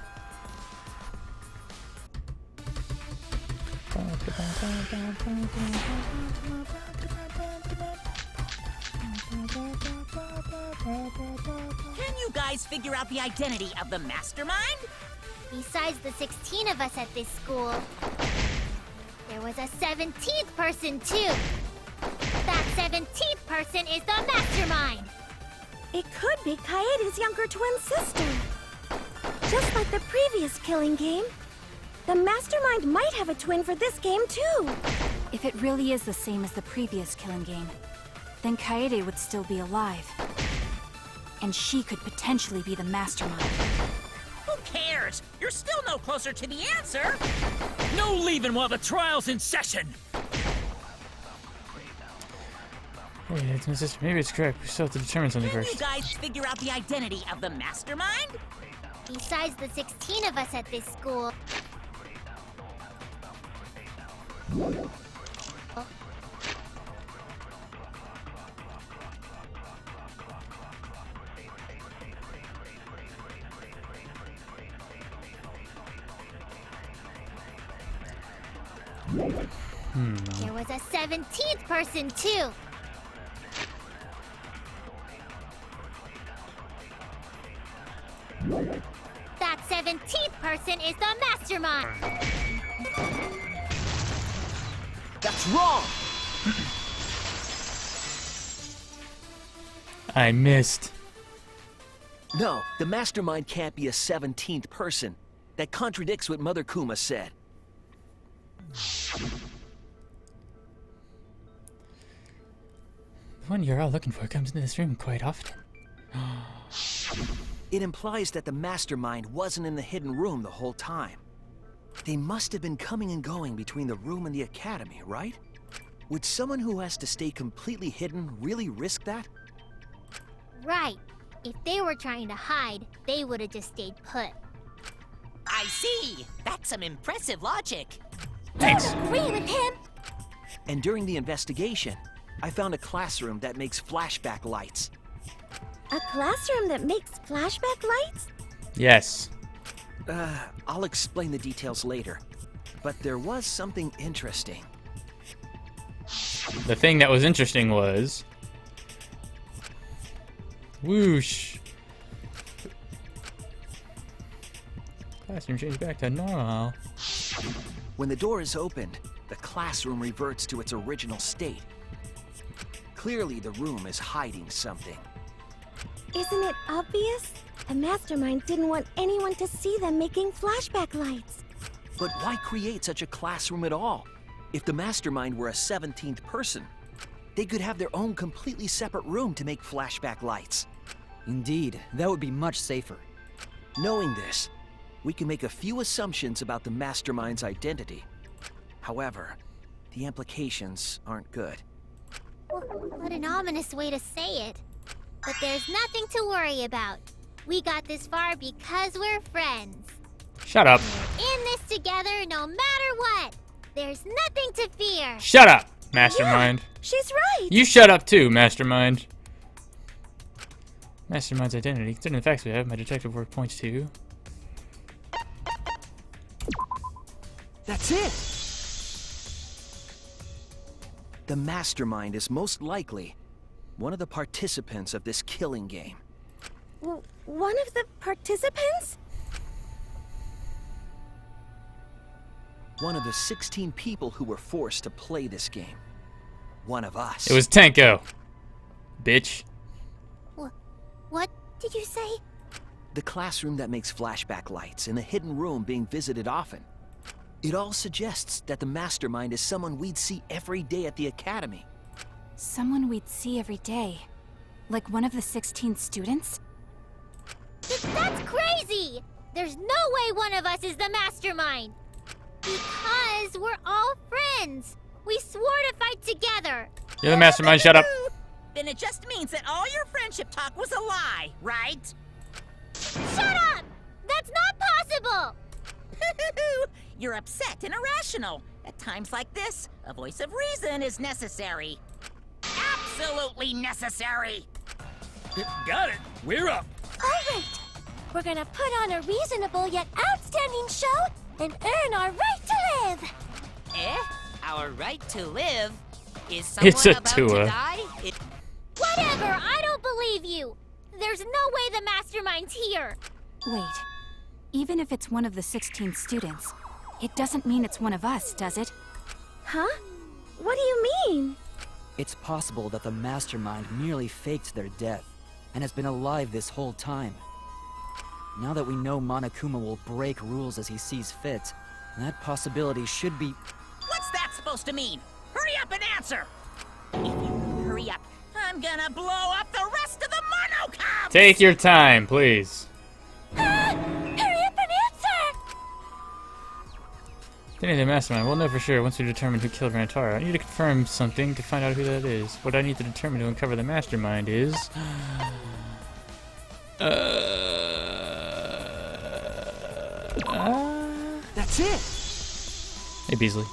Can you guys figure out the identity of the mastermind? Besides the 16 of us at this school, there was a 17th person too. That 17th person is the mastermind. It could be Kaede's younger twin sister. Just like the previous killing game, the mastermind might have a twin for this game too. If it really is the same as the previous killing game, then Kaede would still be alive. And she could potentially be the mastermind. Who cares? You're still no closer to the answer. No leaving while the trial's in session! Wait, it's my sister. Maybe it's correct. We still have to determine something Can you first. guys figure out the identity of the mastermind? Besides the 16 of us at this school. There was a 17th person, too. That 17th person is the mastermind. That's wrong! I missed. No, the mastermind can't be a 17th person. That contradicts what Mother Kuma said. The one you're all looking for comes into this room quite often. It implies that the mastermind wasn't in the hidden room the whole time. They must have been coming and going between the room and the academy, right? Would someone who has to stay completely hidden really risk that? Right. If they were trying to hide, they would have just stayed put. I see. That's some impressive logic. Thanks. Agree with him. And during the investigation, I found a classroom that makes flashback lights. A classroom that makes flashback lights? Yes. I'll explain the details later. But there was something interesting. The thing that was interesting was... Whoosh. Classroom changed back to normal. When the door is opened, the classroom reverts to its original state. Clearly, the room is hiding something. Isn't it obvious? The mastermind didn't want anyone to see them making flashback lights. But why create such a classroom at all? If the mastermind were a 17th person, they could have their own completely separate room to make flashback lights. Indeed, that would be much safer. Knowing this, we can make a few assumptions about the mastermind's identity. However, the implications aren't good. What an ominous way to say it. But there's nothing to worry about. We got this far because we're friends. Shut up. We're in this together no matter what. There's nothing to fear. Shut up, Mastermind. Yeah, she's right. You shut up too, Mastermind. Mastermind's identity. Considering the facts we have, my detective work points to... That's it! The mastermind is most likely one of the participants of this killing game. One of the participants? One of the 16 people who were forced to play this game. One of us. It was Tenko. Bitch. What did you say? The classroom that makes flashback lights and a hidden room being visited often. It all suggests that the mastermind is someone we'd see every day at the academy. Someone we'd see every day. Like one of the 16 students? That's crazy! There's no way one of us is the mastermind! Because we're all friends! We swore to fight together! You're the mastermind, shut up. Then it just means that all your friendship talk was a lie, right? Shut up! That's not possible! You're upset and irrational. At times like this, a voice of reason is necessary. Absolutely necessary! Got it. We're up. All right. We're gonna put on a reasonable yet outstanding show and earn our right to live! Our right to live? Is someone It's a about tour. to die? Whatever! I don't believe you! There's no way the mastermind's here! Wait. Even if it's one of the 16 students, it doesn't mean it's one of us, does it? Huh? What do you mean? It's possible that the mastermind merely faked their death. and has been alive this whole time. Now that we know Monokuma will break rules as he sees fit, that possibility should be... What's that supposed to mean? Hurry up and answer! If you don't hurry up, I'm gonna blow up the rest of the Monocubs! Take your time, please. Hurry up and answer! Danny the Mastermind. We'll know for sure once we determine who killed Rantaro. I need to confirm something to find out who that is. What I need to determine to uncover the Mastermind is... That's it! Hey, Beasley.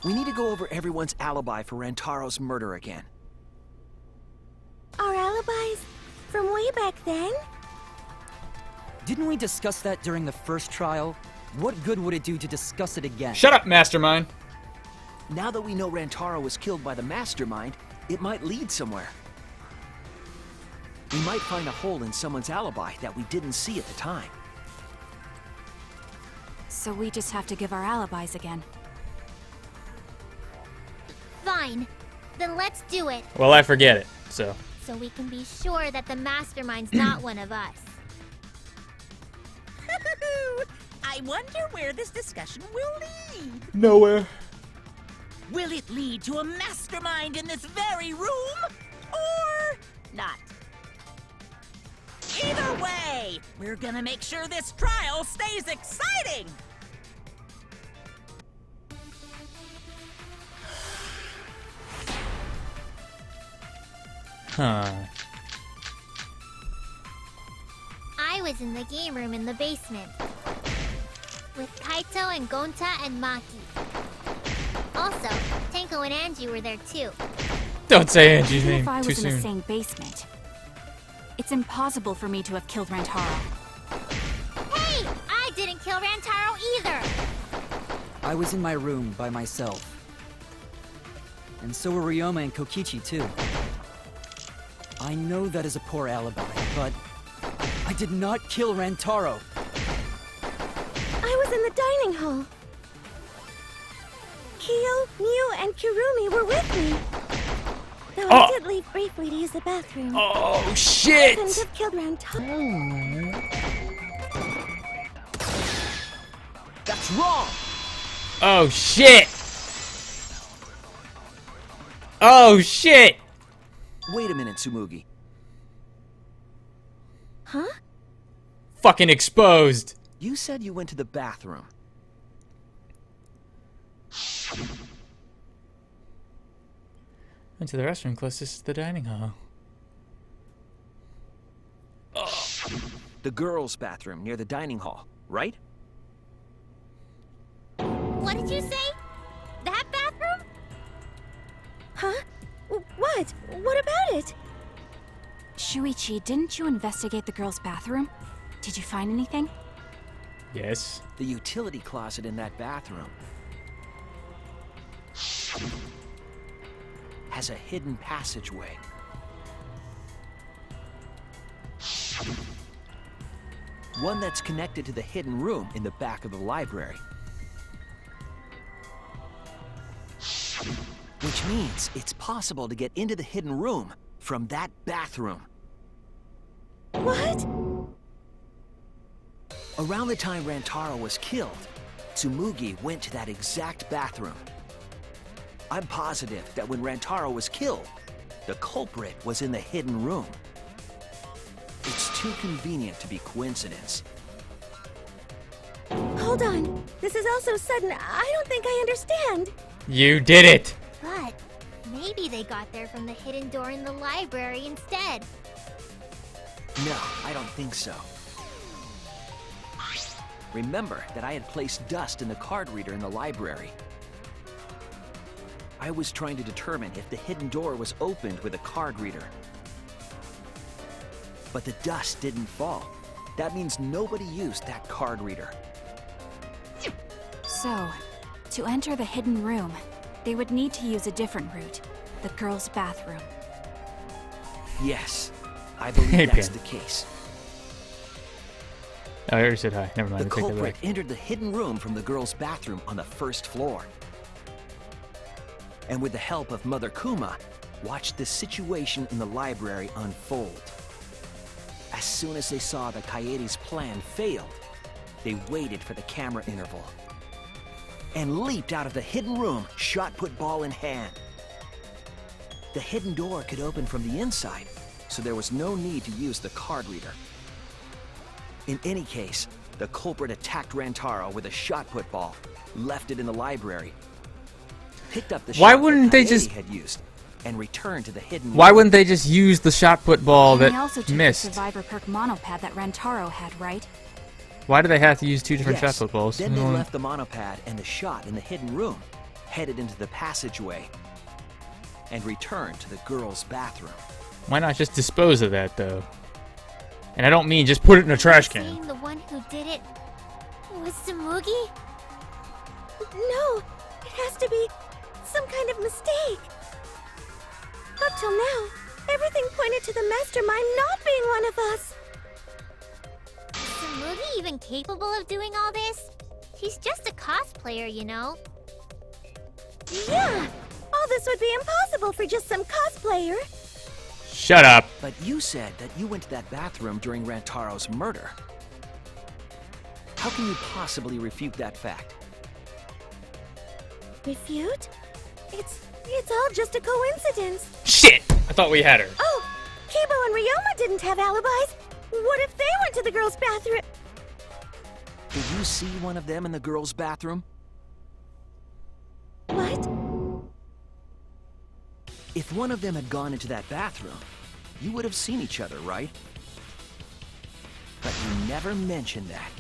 We need to go over everyone's alibi for Rantaro's murder again. Our alibis from way back then? Didn't we discuss that during the first trial? What good would it do to discuss it again? Shut up, Mastermind! Now that we know Rantaro was killed by the Mastermind, it might lead somewhere. We might find a hole in someone's alibi that we didn't see at the time. So we just have to give our alibis again. Fine. Then let's do it, Well, I forget it, so... so we can be sure that the Mastermind's not one of us. I wonder where this discussion will lead. Nowhere. Will it lead to a mastermind in this very room? Or not? Either way, we're gonna make sure this trial stays exciting! Huh. I was in the game room in the basement with Kaito and Gonta and Maki. Also, Tenko and Angie were there too. Don't say Angie's Even name if I too was in the soon. same basement, it's impossible for me to have killed Rantaro. Hey! I didn't kill Rantaro either! I was in my room by myself. And so were Ryoma and Kokichi too. I know that is a poor alibi, but I did not kill Rantaro. I was in the dining hall. Kyo, Miu, and Kirumi were with me. Though I did leave briefly to use the bathroom. Oh, I shit! couldn't have killed Rantaro. That's wrong! Oh, shit! Oh, shit! Wait a minute, Tsumugi. Huh? Fucking exposed. You said you went to the bathroom. Went to the restroom closest to the dining hall. The girls' bathroom near the dining hall, right? What did you say? That bathroom? Huh? What? What about it? Shuichi, didn't you investigate the girls' bathroom? Did you find anything? Yes. The utility closet in that bathroom has a hidden passageway. One that's connected to the hidden room in the back of the library. Which means it's possible to get into the hidden room from that bathroom. What? Around the time Rantaro was killed, Tsumugi went to that exact bathroom. I'm positive that when Rantaro was killed, the culprit was in the hidden room. It's too convenient to be coincidence. Hold on. This is all so sudden. I don't think I understand. You did it! But maybe they got there from the hidden door in the library instead. No, I don't think so. Remember that I had placed dust in the card reader in the library. I was trying to determine if the hidden door was opened with a card reader. But the dust didn't fall. That means nobody used that card reader. So, to enter the hidden room, they would need to use a different route, the girls' bathroom. Yes, I believe Hey, that's Ben. the case. Oh, I already said hi. Never mind. The I take that culprit back. entered the hidden room from the girls' bathroom on the first floor. And with the help of Mother Kuma, watched the situation in the library unfold. As soon as they saw that Kaede's plan failed, they waited for the camera interval and leaped out of the hidden room, shot put ball in hand. The hidden door could open from the inside, so there was no need to use the card reader. In any case, the culprit attacked Rantaro with a shot put ball, left it in the library, picked up the Why shot wouldn't that they Kaede just- had used, and returned to the hidden Why room. wouldn't they just use the shot put ball And that they also took missed? the survivor perk monopad that Rantaro had, right? Why do they have to use two different Yes, shot put balls? then they left the monopad and the shot in the hidden room, headed into the passageway, and returned to the girls' bathroom. Why not just dispose of that, though? And I don't mean just put it in a trash can. Saying the one who did it was Tsumugi? No, it has to be some kind of mistake. Up till now, everything pointed to the mastermind not being one of us. Is Tsumugi even capable of doing all this? He's just a cosplayer, you know. Yeah, all this would be impossible for just some cosplayer. Shut up. But you said that you went to that bathroom during Rantaro's murder. How can you possibly refute that fact? Refute? It's all just a coincidence. Shit! I thought we had her. Oh, Kibo and Ryoma didn't have alibis. What if they went to the girls' bathroom? Did you see one of them in the girls' bathroom? What? If one of them had gone into that bathroom, you would have seen each other, right? But you never mentioned that.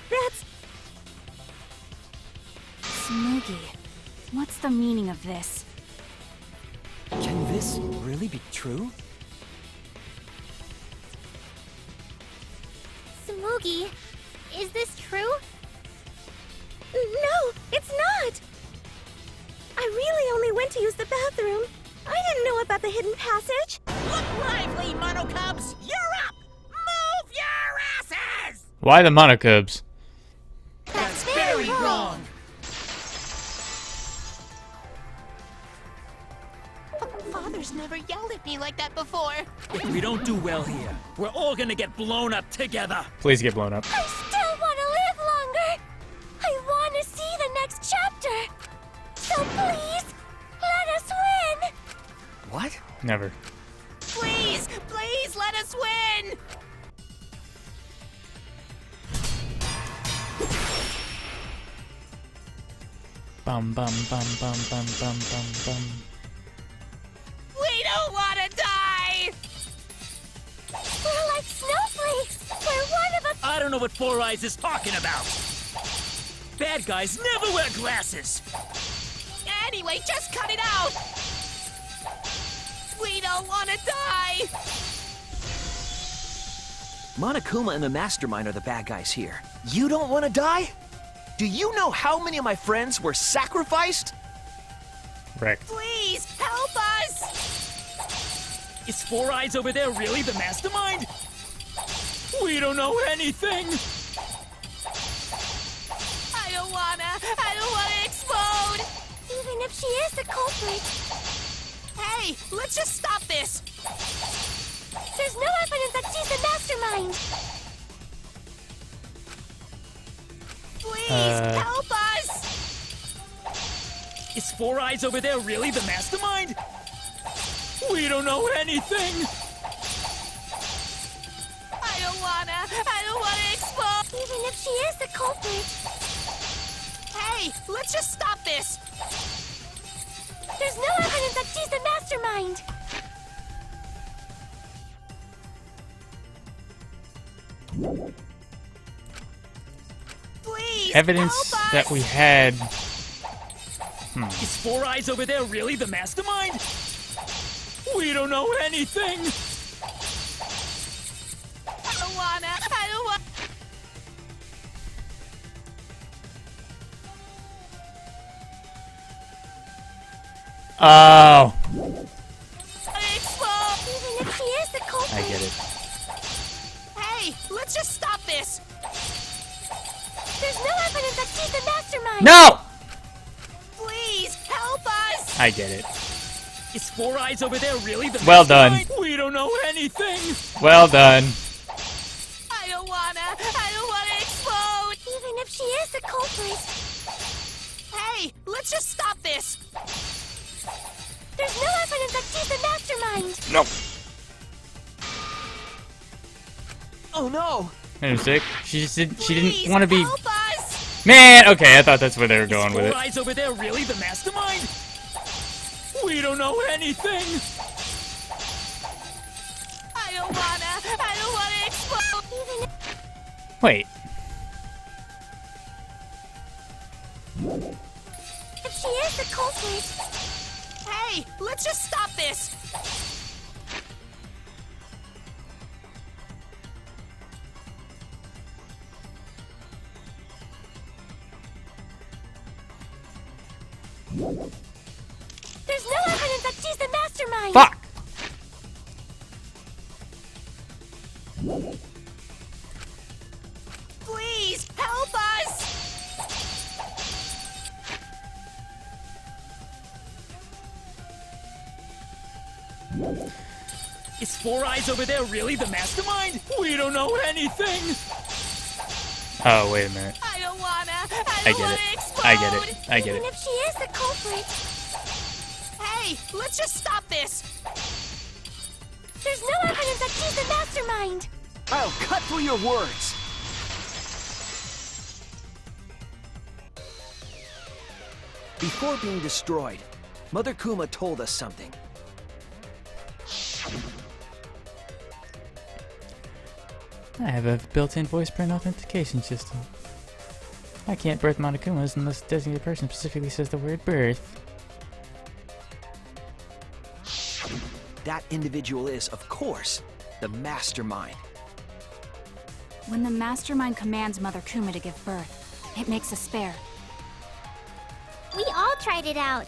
That's... Tsumugi, what's the meaning of this? Can this really be true? Tsumugi, is this true? No, it's not. I really only went to use the bathroom. I didn't know about the hidden passage. Look lively, Mono Cubs! You're up! Move your asses! Why the monocubs? That's very wrong. Father's never yelled at me like that before. If we don't do well here, we're all gonna get blown up together. Please get blown up. I still want to live longer. I want to see the next chapter. So please, let us win. What? Never. Please, please let us win! Bum bum bum bum bum bum bum bum. We don't want to die! We're like snowflakes. We're one of a... I don't know what Four Eyes is talking about. Bad guys never wear glasses. Anyway, just cut it out! We don't want to die! Monokuma and the Mastermind are the bad guys here. You don't want to die? Do you know how many of my friends were sacrificed? Wreck. Please, help us! Is Four Eyes over there really the mastermind? We don't know anything. I don't wanna explode! Even if she is the culprit, Hey, let's just stop this! there's no evidence that she's the mastermind. Please, help us! Is Four Eyes over there really the mastermind? We don't know anything. I don't wanna explode! Even if she is the culprit, Hey, let's just stop this! there's no evidence that she's the mastermind. Please, Evidence help us! that we had. Is Four Eyes over there really the mastermind? We don't know anything. I don't wanna. Oh, Explode! Even if she is the culprit, I get it. Hey, let's just stop this! there's no evidence that she's the mastermind. No! Please, help us! I get it. Is Four Eyes over there really the Well done. mastermind? We don't know anything. Well done. I don't wanna explode! Even if she is the culprit, Hey, let's just stop this! there's no evidence that she's the mastermind. Nope. Oh no! And sick. She just didn't. She Please, didn't want to be. help us! Man. Okay, I thought that's where they were going Is with Four it. Eyes over there really the mastermind? We don't know anything. I don't wanna explode! Even Wait. if she is the culprit, Hey, let's just stop this! there's no evidence that she's the mastermind. Fuck. Please, help us! Is Four Eyes over there really the mastermind? We don't know anything. Oh, wait a minute. I don't wanna I get it. explode! I get it. I get Even it. if she is the culprit, Hey, let's just stop this! there's no evidence that she's the mastermind. I'll cut through your words! Before being destroyed, Mother Kuma told us something. I have a built-in voice print authentication system. I can't birth Monokumas unless the designated person specifically says the word birth. That individual is, of course, the mastermind. When the mastermind commands Mother Kuma to give birth, it makes a spare. We all tried it out.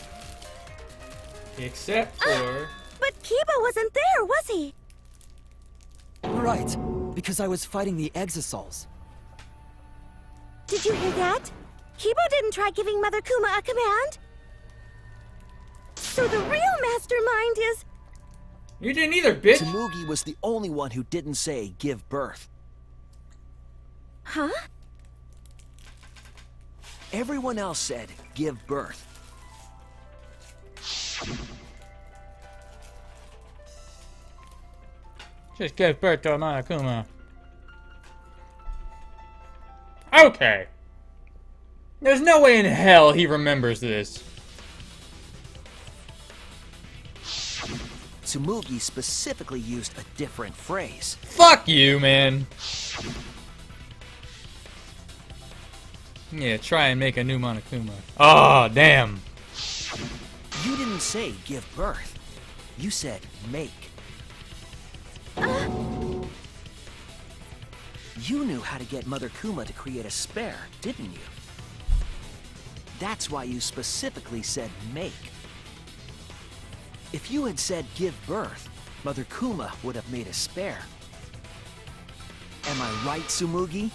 Except for... But Kiba wasn't there, was he? Right, because I was fighting the Exosols. Did you hear that? Kiba didn't try giving Mother Kuma a command. So the real mastermind is... You didn't either, bitch! Tsumugi was the only one who didn't say give birth. Huh? Everyone else said give birth. Just give birth to a Monokuma. Okay. There's no way in hell he remembers this. Tsumugi specifically used a different phrase. Fuck you, man. Yeah, try and make a new Monokuma. Oh, damn. You didn't say give birth. You said make. You knew how to get Mother Kuma to create a spare, didn't you? That's why you specifically said make. If you had said give birth, Mother Kuma would have made a spare. Am I right, Tsumugi?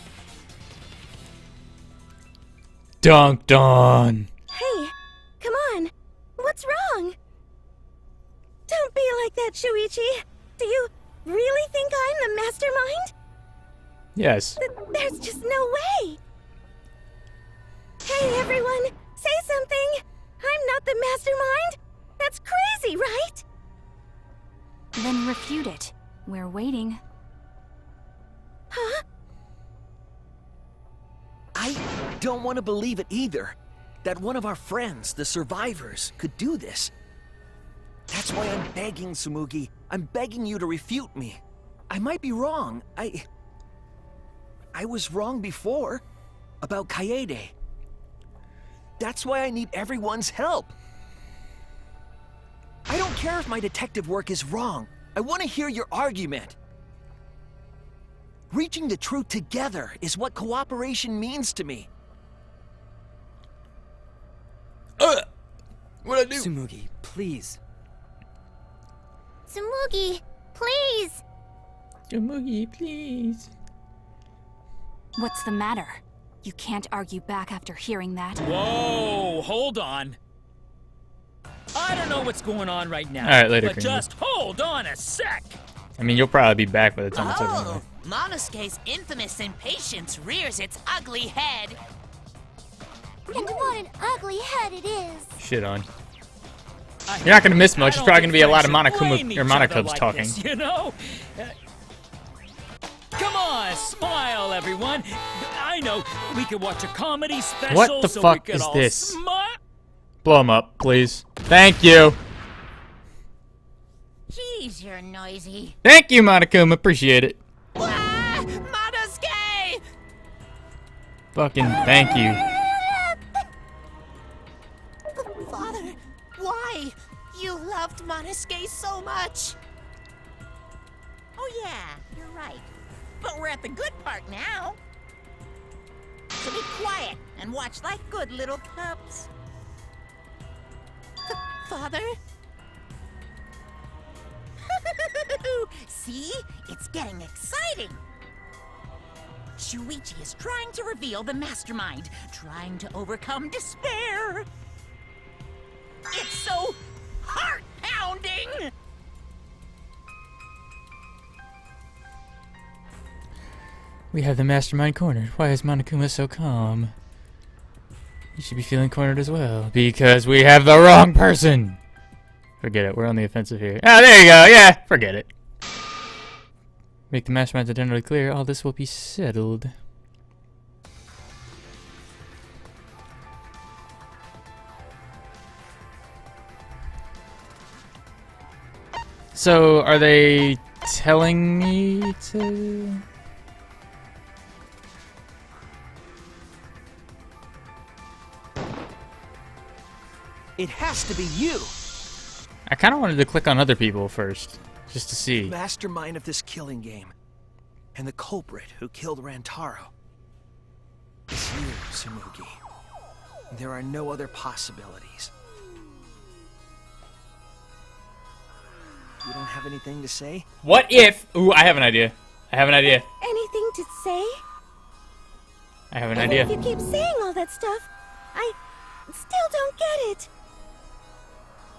Dunked on. Hey, come on. What's wrong? Don't be like that, Shuichi. Do you really think I'm the mastermind? Yes. There's just no way. Hey, everyone, say something. I'm not the mastermind. That's crazy, right? Then refute it. We're waiting. Huh? I don't want to believe it either. That one of our friends, the survivors, could do this. That's why I'm begging, Tsumugi. I'm begging you to refute me. I might be wrong. I was wrong before. About Kaede. That's why I need everyone's help. I don't care if my detective work is wrong. I want to hear your argument. Reaching the truth together is what cooperation means to me. What'd I do? Tsumugi, please. Tsumugi, please. Tsumugi, please. What's the matter? You can't argue back after hearing that. Whoa, hold on. I don't know what's going on right now. All right, later, but Kringle. just hold on a sec. I mean, you'll probably be back by the time it's over. Oh, Anyway. Monosuke's infamous impatience rears its ugly head. And what an ugly head it is. Shit on. You're not gonna miss much. I It's don't probably think gonna be a lot of friends should Monokuma blame or each other Monokubs like talking. this, you know? Come on, smile, everyone. I know we could watch a comedy special. What the so fuck we could is all this? smile. Blow him up, please. Thank you. Jeez, you're noisy. Thank you, Monokuma. Appreciate it. Ah, Monosuke! Fucking thank you. Father, why? You loved Monosuke so much. Oh yeah, you're right. But we're at the good part now. So be quiet and watch like good little cubs. Father? See? It's getting exciting. Shuichi is trying to reveal the mastermind, trying to overcome despair. It's so heart-pounding! We have the mastermind cornered. Why is Monokuma so calm? You should be feeling cornered as well. Because we have the wrong person! Forget it. We're on the offensive here. Ah, there you go. Yeah, forget it. Make the masterminds identically clear. All this will be settled. So, are they telling me to... It has to be you! I kind of wanted to click on other people first, just to see. Mastermind of this killing game. And the culprit who killed Rantaro. It's you, Tsumugi. There are no other possibilities. You don't have anything to say? What if... Ooh, I have an idea. I have an idea. Anything to say? I have an Even idea. if you keep saying all that stuff, I still don't get it.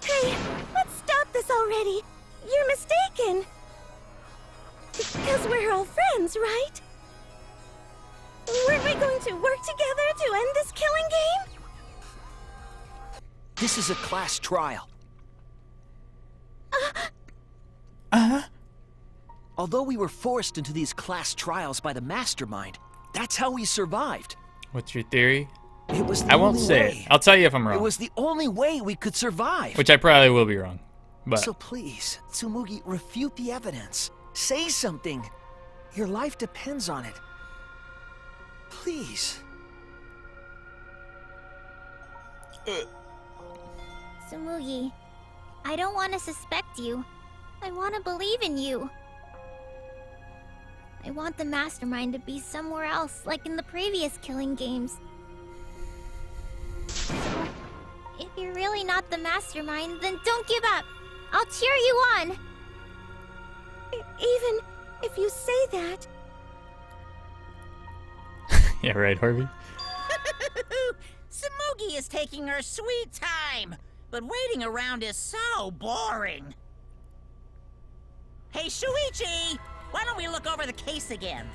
Hey, let's stop this already. You're mistaken. Because we're all friends, right? Weren't we going to work together to end this killing game? This is a class trial. Although we were forced into these class trials by the mastermind, that's how we survived. What's your theory? It was the I won't only say way. it. I'll tell you if I'm wrong. It was the only way we could survive. Which I probably will be wrong. But So please, Tsumugi, refute the evidence. Say something. Your life depends on it. Please. Tsumugi, I don't want to suspect you. I want to believe in you. I want the mastermind to be somewhere else, like in the previous killing games. So, if you're really not the mastermind, then don't give up. I'll cheer you on. Even if you say that, yeah, right, Harvey. Tsumugi is taking her sweet time, but waiting around is so boring. Hey, Shuichi! Why don't we look over the case again?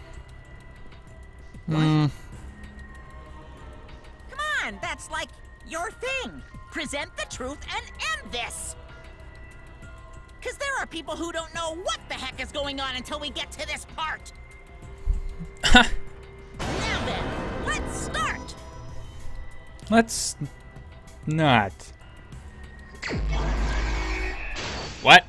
Come on, that's like your thing. Present the truth and end this. Because there are people who don't know what the heck is going on until we get to this part. Now then, let's start. Let's not. What?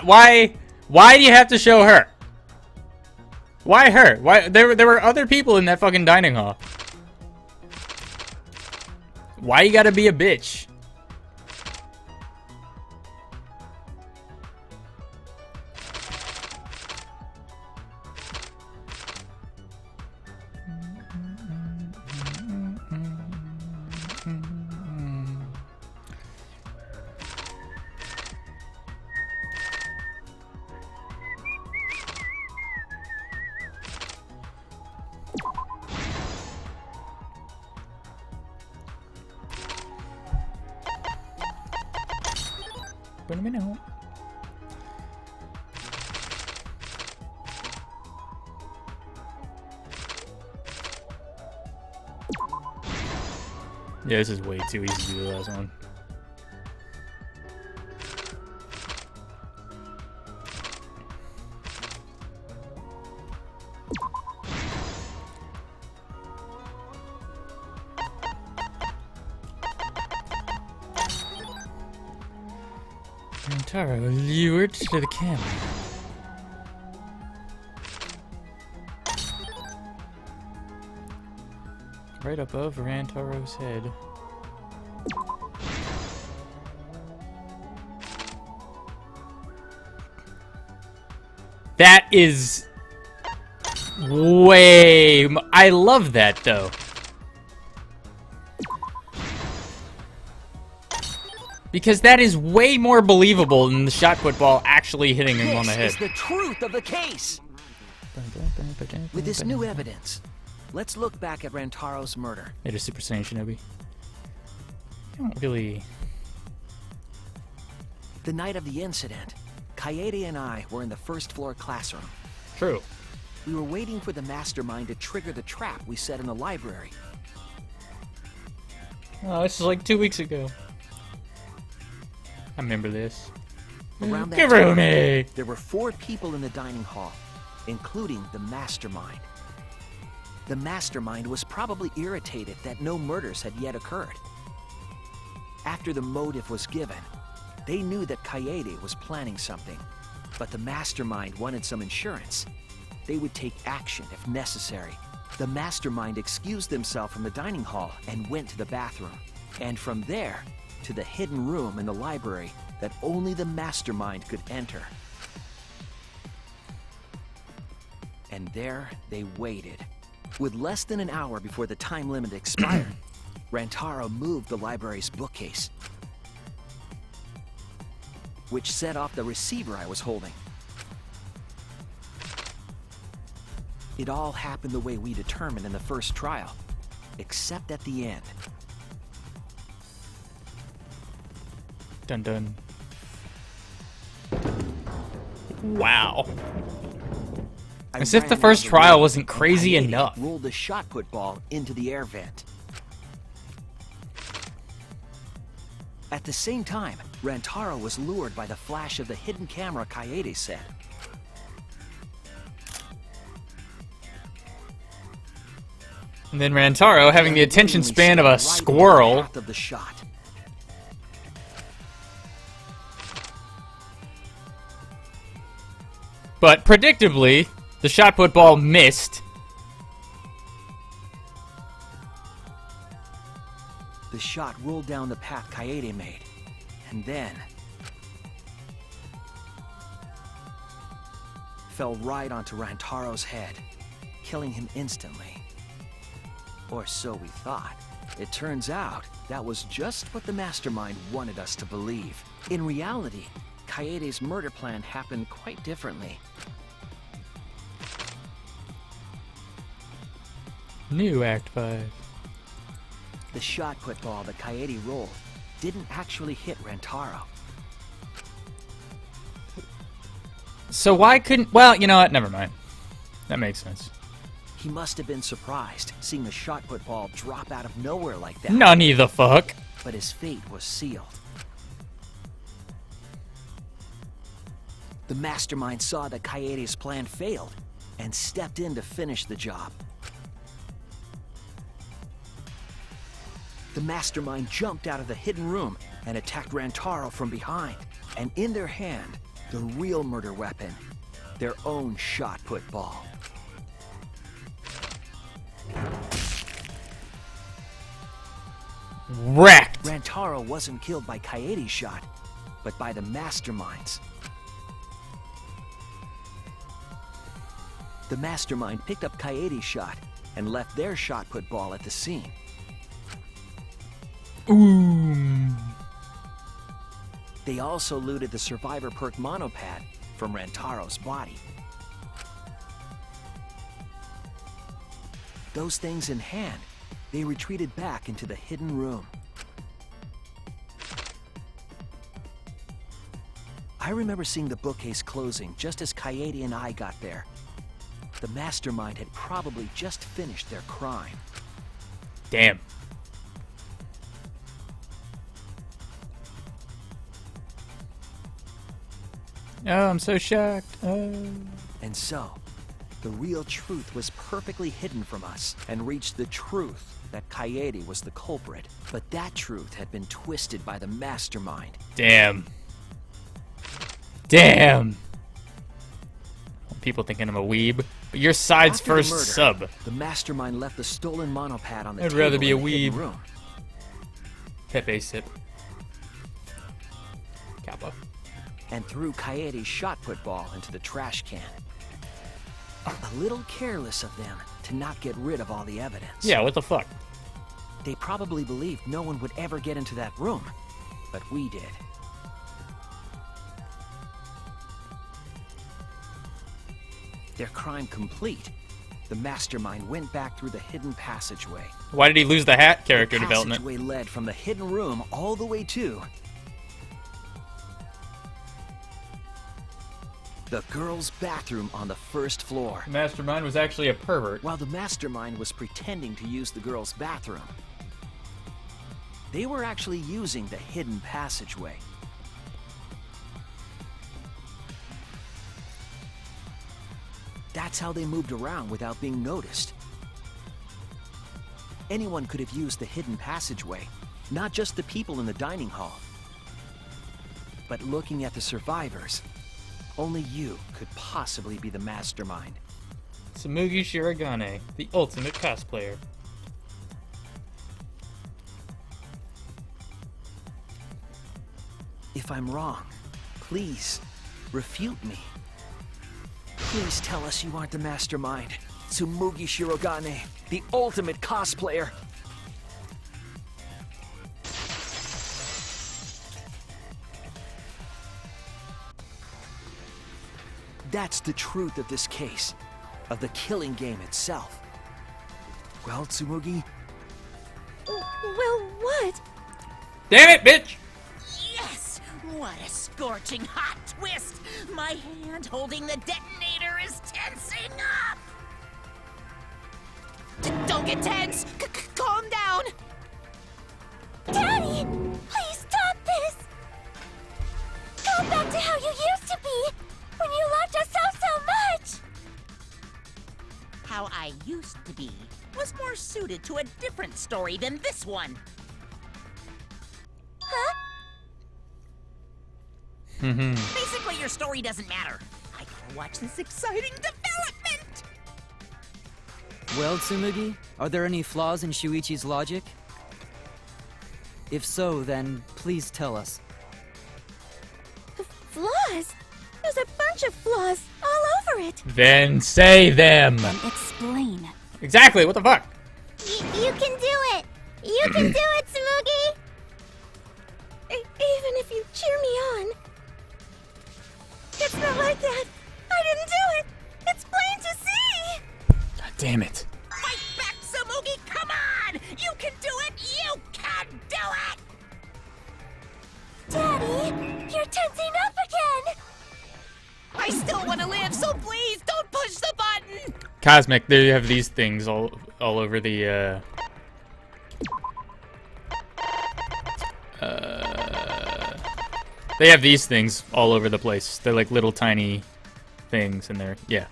Why? Why do you have to show her? Why her? Why there were other people in that fucking dining hall. Why you gotta be a bitch? in a minute. Yeah, this is way too easy to do the last one. Rantaro lured to the camera. Right above Rantaro's head. That is way... I love that, though. Because that is way more believable than the shot put ball actually hitting him on the head. This is the truth of the case. With this new evidence, let's look back at Rantaro's murder. It is Super Saiyan Shinobi. I don't really... The night of the incident, Kaede and I were in the first floor classroom. True. We were waiting for the mastermind to trigger the trap we set in the library. Oh, this is like 2 weeks ago. I remember this. Around that Kirumi! time, there were 4 people in the dining hall, including the mastermind. The mastermind was probably irritated that no murders had yet occurred. After the motive was given, they knew that Kaede was planning something, but the mastermind wanted some insurance. They would take action if necessary. The mastermind excused himself from the dining hall and went to the bathroom, and from there to the hidden room in the library that only the mastermind could enter. And there they waited. With less than an hour before the time limit expired, Rantaro moved the library's bookcase, which set off the receiver I was holding. It all happened the way we determined in the first trial, except at the end. Dun dun. Wow. As if the first trial wasn't crazy enough. Rolled the shot put ball into the air vent. At the same time, Rantaro was lured by the flash of the hidden camera Kaede said. And then Rantaro, having the attention span of a squirrel, Of the shot. but predictably, the shot put ball missed. The shot rolled down the path Kaede made, and then fell right onto Rantaro's head, killing him instantly. Or so we thought. It turns out that was just what the mastermind wanted us to believe. In reality, Kaede's murder plan happened quite differently. New Act 5. The shot put ball that Kaede rolled didn't actually hit Rantaro. So why couldn't... Well, you know what? Never mind. That makes sense. He must have been surprised seeing the shot put ball drop out of nowhere like that. None the fuck. But his fate was sealed. The mastermind saw that Kaede's plan failed and stepped in to finish the job. The mastermind jumped out of the hidden room and attacked Rantaro from behind. And in their hand, the real murder weapon, their own shot put ball. Wrecked. Rantaro wasn't killed by Kaede's shot, but by the mastermind's. The mastermind picked up Kaede's shot and left their shot put ball at the scene. Ooh. They also looted the survivor perk monopad from Rantaro's body. Those things in hand, they retreated back into the hidden room. I remember seeing the bookcase closing just as Kaede and I got there. The mastermind had probably just finished their crime. Damn. Oh, I'm so shocked. Oh. And so, the real truth was perfectly hidden from us and reached the truth that Kaede was the culprit. But that truth had been twisted by the mastermind. Damn. Damn. People thinking I'm a weeb. But your side's After the first murder, sub. The mastermind left the stolen monopad on the I'd table rather be a in the hidden weeb. room. Pepe sip. Kappa. And threw Kaede's shot put ball into the trash can. A little careless of them to not get rid of all the evidence. Yeah, what the fuck? They probably believed no one would ever get into that room, but we did. Their crime complete, the mastermind went back through the hidden passageway. Why did he lose the hat character The development? passageway led from the hidden room all the way to the girls' bathroom on the first floor. Mastermind was actually a pervert. While the mastermind was pretending to use the girls' bathroom, they were actually using the hidden passageway. That's how they moved around without being noticed. Anyone could have used the hidden passageway, not just the people in the dining hall. But looking at the survivors, only you could possibly be the mastermind. Tsumugi Shirogane, the ultimate cosplayer. If I'm wrong, please, refute me. Please tell us you aren't the mastermind. Tsumugi Shirogane, the ultimate cosplayer. That's the truth of this case, of the killing game itself. Well, Tsumugi, Well, what? Damn it, bitch! Yes! What a scorching hot twist! My hand holding the detonator is tensing up! Don't get tense! Calm down! Daddy! Please stop this! Go back to how you used to be! When you loved us so much! How I used to be was more suited to a different story than this one. Huh? Basically, your story doesn't matter. I gotta watch this exciting development! Well, Tsumugi, are there any flaws in Shuichi's logic? If so, then please tell us. Flaws? There's a bunch of flaws all over it. Then say them! Then explain. Exactly, what the fuck? You can do it! You can do it, Tsumugi! Even if you cheer me on. It's not like that. I didn't do it. It's plain to see. God damn it. Fight back, Tsumugi! Come on! You can do it! You can do it! Daddy, you're tensing up again! I still want to live, so please don't push the button! Cosmic, they have these things all over the, they have these things all over the place. They're like little tiny things in there. Yeah.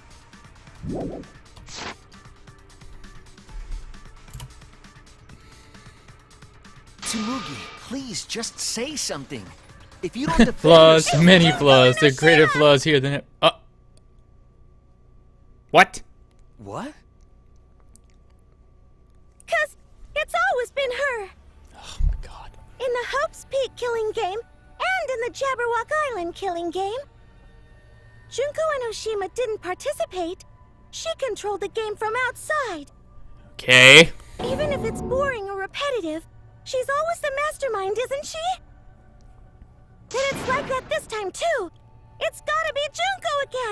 Tsumugi, please just say something. If you don't defend Flaws, yourself- many flaws. There are greater flaws here than... What? What? 'Cause it's always been her. Oh my god. In the Hope's Peak killing game, and in the Jabberwock Island killing game. Junko and Oshima didn't participate. She controlled the game from outside. Okay. Even if it's boring or repetitive, she's always the mastermind, isn't she? Then it's like that this time, too. It's gotta be Junko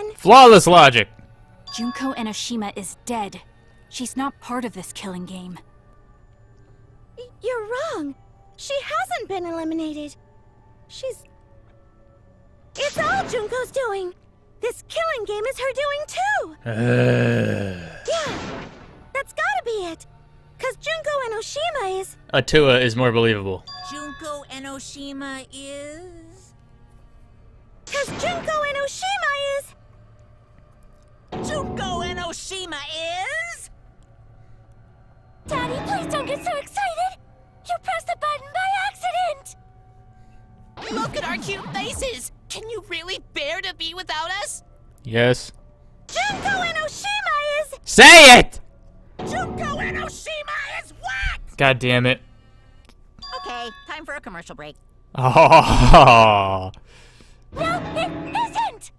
again. Flawless logic. Junko Enoshima is dead. She's not part of this killing game. You're wrong. She hasn't been eliminated. She's It's all Junko's doing. This killing game is her doing too. Yeah, that's gotta be it. Cause Junko and Oshima is... Atua is more believable. Junko and Oshima is... Cause Junko and Oshima is... Junko and Oshima is... Daddy, please don't get so excited! You pressed the button by accident! Look at our cute faces! Can you really bear to be without us? Yes. Junko and Oshima is... Say it! Junko and Oshima is what? God damn it. Okay, time for a commercial break. Oh. No, it isn't!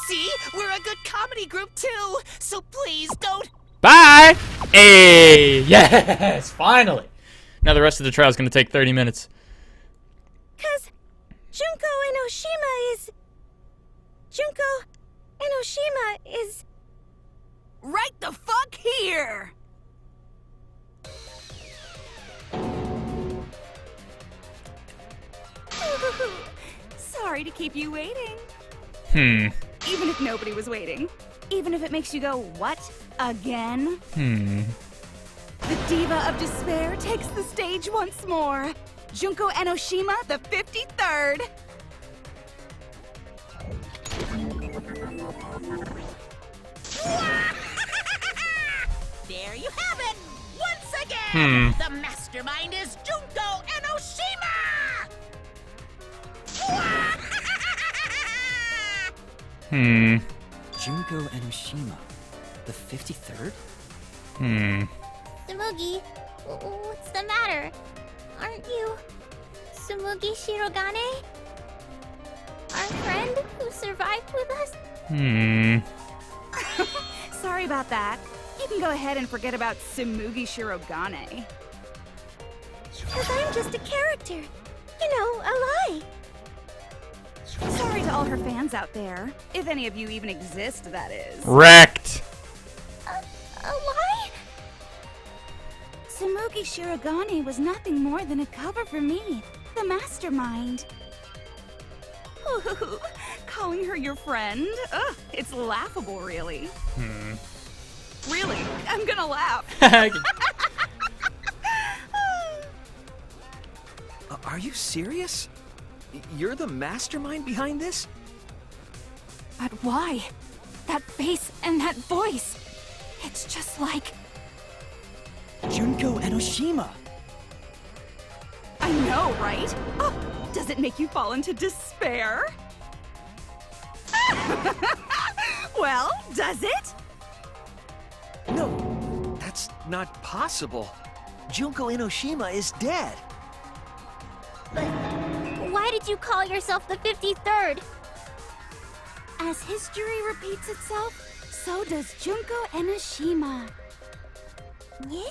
See? We're a good comedy group too! So please don't... Bye! Hey! Yes! Finally! Now the rest of the trial is going to take 30 minutes. Cause Junko and Oshima is... Junko and Oshima is... Right the fuck here! Sorry to keep you waiting. Hmm. Even if nobody was waiting. Even if it makes you go, what? Again? Hmm. The Diva of Despair takes the stage once more. Junko and Oshima, the 53rd. There you have it! Once again, the mastermind is Junko and Oshima! Junko and Oshima, the 53rd? Tsumugi, what's the matter? Aren't you Tsumugi Shirogane? Our friend who survived with us? Sorry about that. You can go ahead and forget about Tsumugi Shirogane. Cause I'm just a character. You know, a lie. Sorry to all her fans out there. If any of you even exist, that is. Wrecked! A lie? Tsumugi Shirogane was nothing more than a cover for me, the mastermind. Ooh, calling her your friend? Ugh, it's laughable, really. Really, I'm gonna laugh. Are you serious? You're the mastermind behind this? But why? That face and that voice. It's just like... Junko and Oshima! I know, right? Oh, does it make you fall into despair? Well, does it? No, that's not possible. Junko Enoshima is dead. But why did you call yourself the 53rd? As history repeats itself, so does Junko Enoshima. Yeah?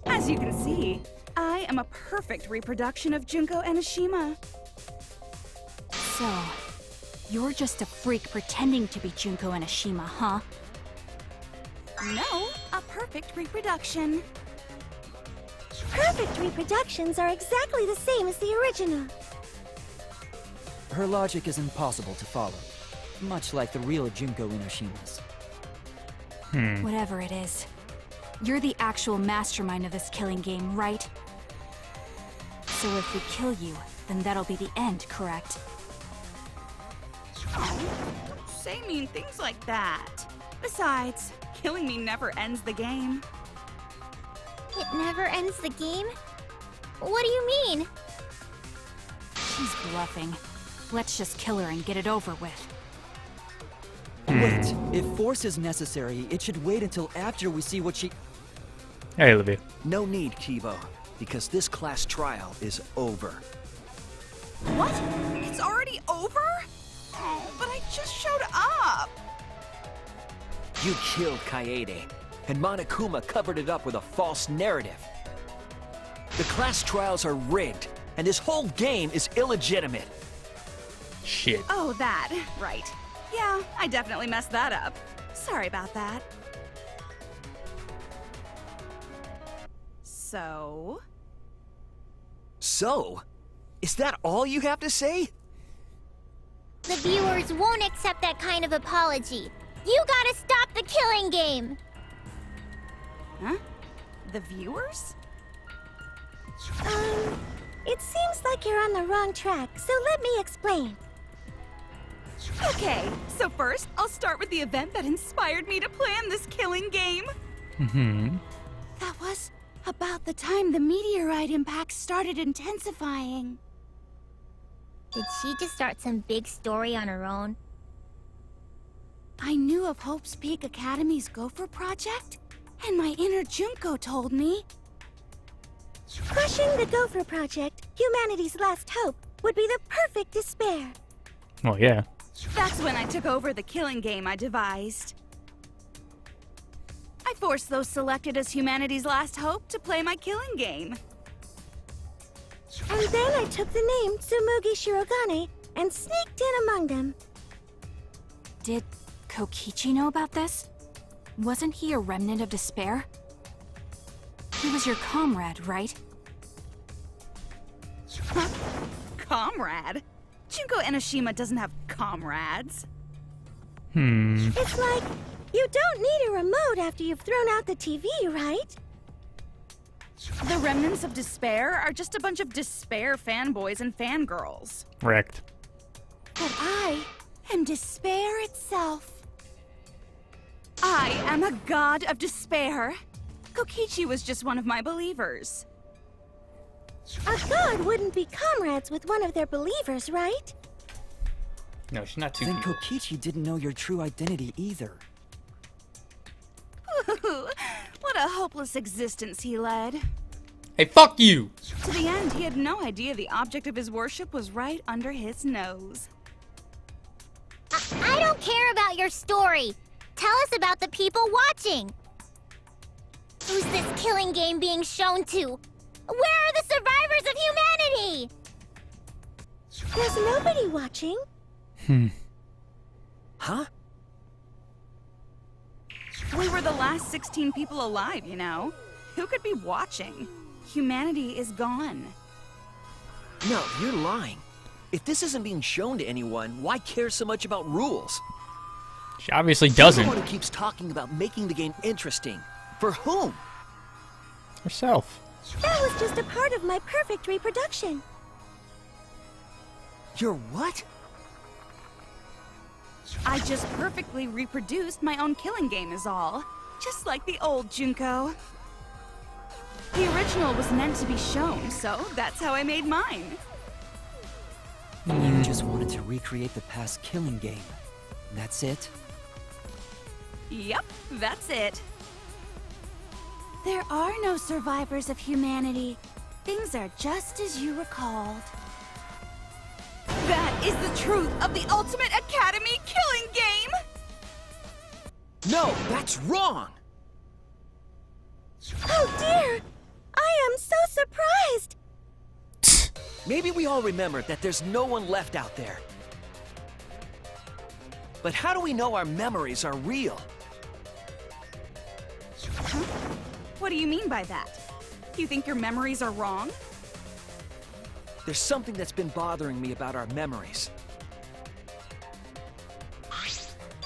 As you can see, I am a perfect reproduction of Junko Enoshima. So, you're just a freak pretending to be Junko Enoshima, huh? No, a perfect reproduction. Perfect reproductions are exactly the same as the original. Her logic is impossible to follow, much like the real Junko Enoshima's. Whatever it is, you're the actual mastermind of this killing game, right? So if we kill you, then that'll be the end, correct? Don't say mean things like that. Besides, killing me never ends the game. It never ends the game? What do you mean? She's bluffing. Let's just kill her and get it over with. Wait, if force is necessary, it should wait until after we see what she... Hey, Olivia. No need, Kibo, because this class trial is over. What? It's already over? Oh, but I just showed up. You killed Kaede, and Monokuma covered it up with a false narrative. The class trials are rigged, and this whole game is illegitimate. Shit. Oh, that. Right. Yeah, I definitely messed that up. Sorry about that. So? So? Is that all you have to say? The viewers won't accept that kind of apology. You gotta stop the killing game. Huh? The viewers? It seems like you're on the wrong track, so let me explain. Okay, so first, I'll start with the event that inspired me to plan this killing game. That was about the time the meteorite impact started intensifying. Did she just start some big story on her own? I knew of Hope's Peak Academy's Gopher Project, and my inner Junko told me. Crushing the Gopher Project, humanity's last hope, would be the perfect despair. Well, yeah. That's when I took over the killing game I devised. I forced those selected as humanity's last hope to play my killing game. And then I took the name Tsumugi Shirogane and sneaked in among them. Did Kokichi know about this? Wasn't he a remnant of despair? He was your comrade, right? Comrade? Junko Enoshima doesn't have comrades. It's like, you don't need a remote after you've thrown out the TV, right? The remnants of despair are just a bunch of despair fanboys and fangirls. Wrecked. But I am despair itself. I am a god of despair. Kokichi was just one of my believers. A god wouldn't be comrades with one of their believers, right? No, she's not too Then cute. Kokichi didn't know your true identity either. What a hopeless existence he led. Hey, fuck you! To the end, he had no idea the object of his worship was right under his nose. I don't care about your story. Tell us about the people watching. Who's this killing game being shown to? Where are the survivors of humanity? There's nobody watching. Huh? We were the last 16 people alive, you know. Who could be watching? Humanity is gone. No, you're lying. If this isn't being shown to anyone, why care so much about rules? She obviously You're doesn't. the one who keeps talking about making the game interesting. For whom? Herself. That was just a part of my perfect reproduction. Your what? I just perfectly reproduced my own killing game is all. Just like the old Junko. The original was meant to be shown, so that's how I made mine. You just wanted to recreate the past killing game. That's it? Yep, that's it. There are no survivors of humanity. Things are just as you recalled. That is the truth of the Ultimate Academy killing game! No, that's wrong! Oh dear! I am so surprised! Maybe we all remember that there's no one left out there. But how do we know our memories are real? What do you mean by that? You think your memories are wrong? There's something that's been bothering me about our memories.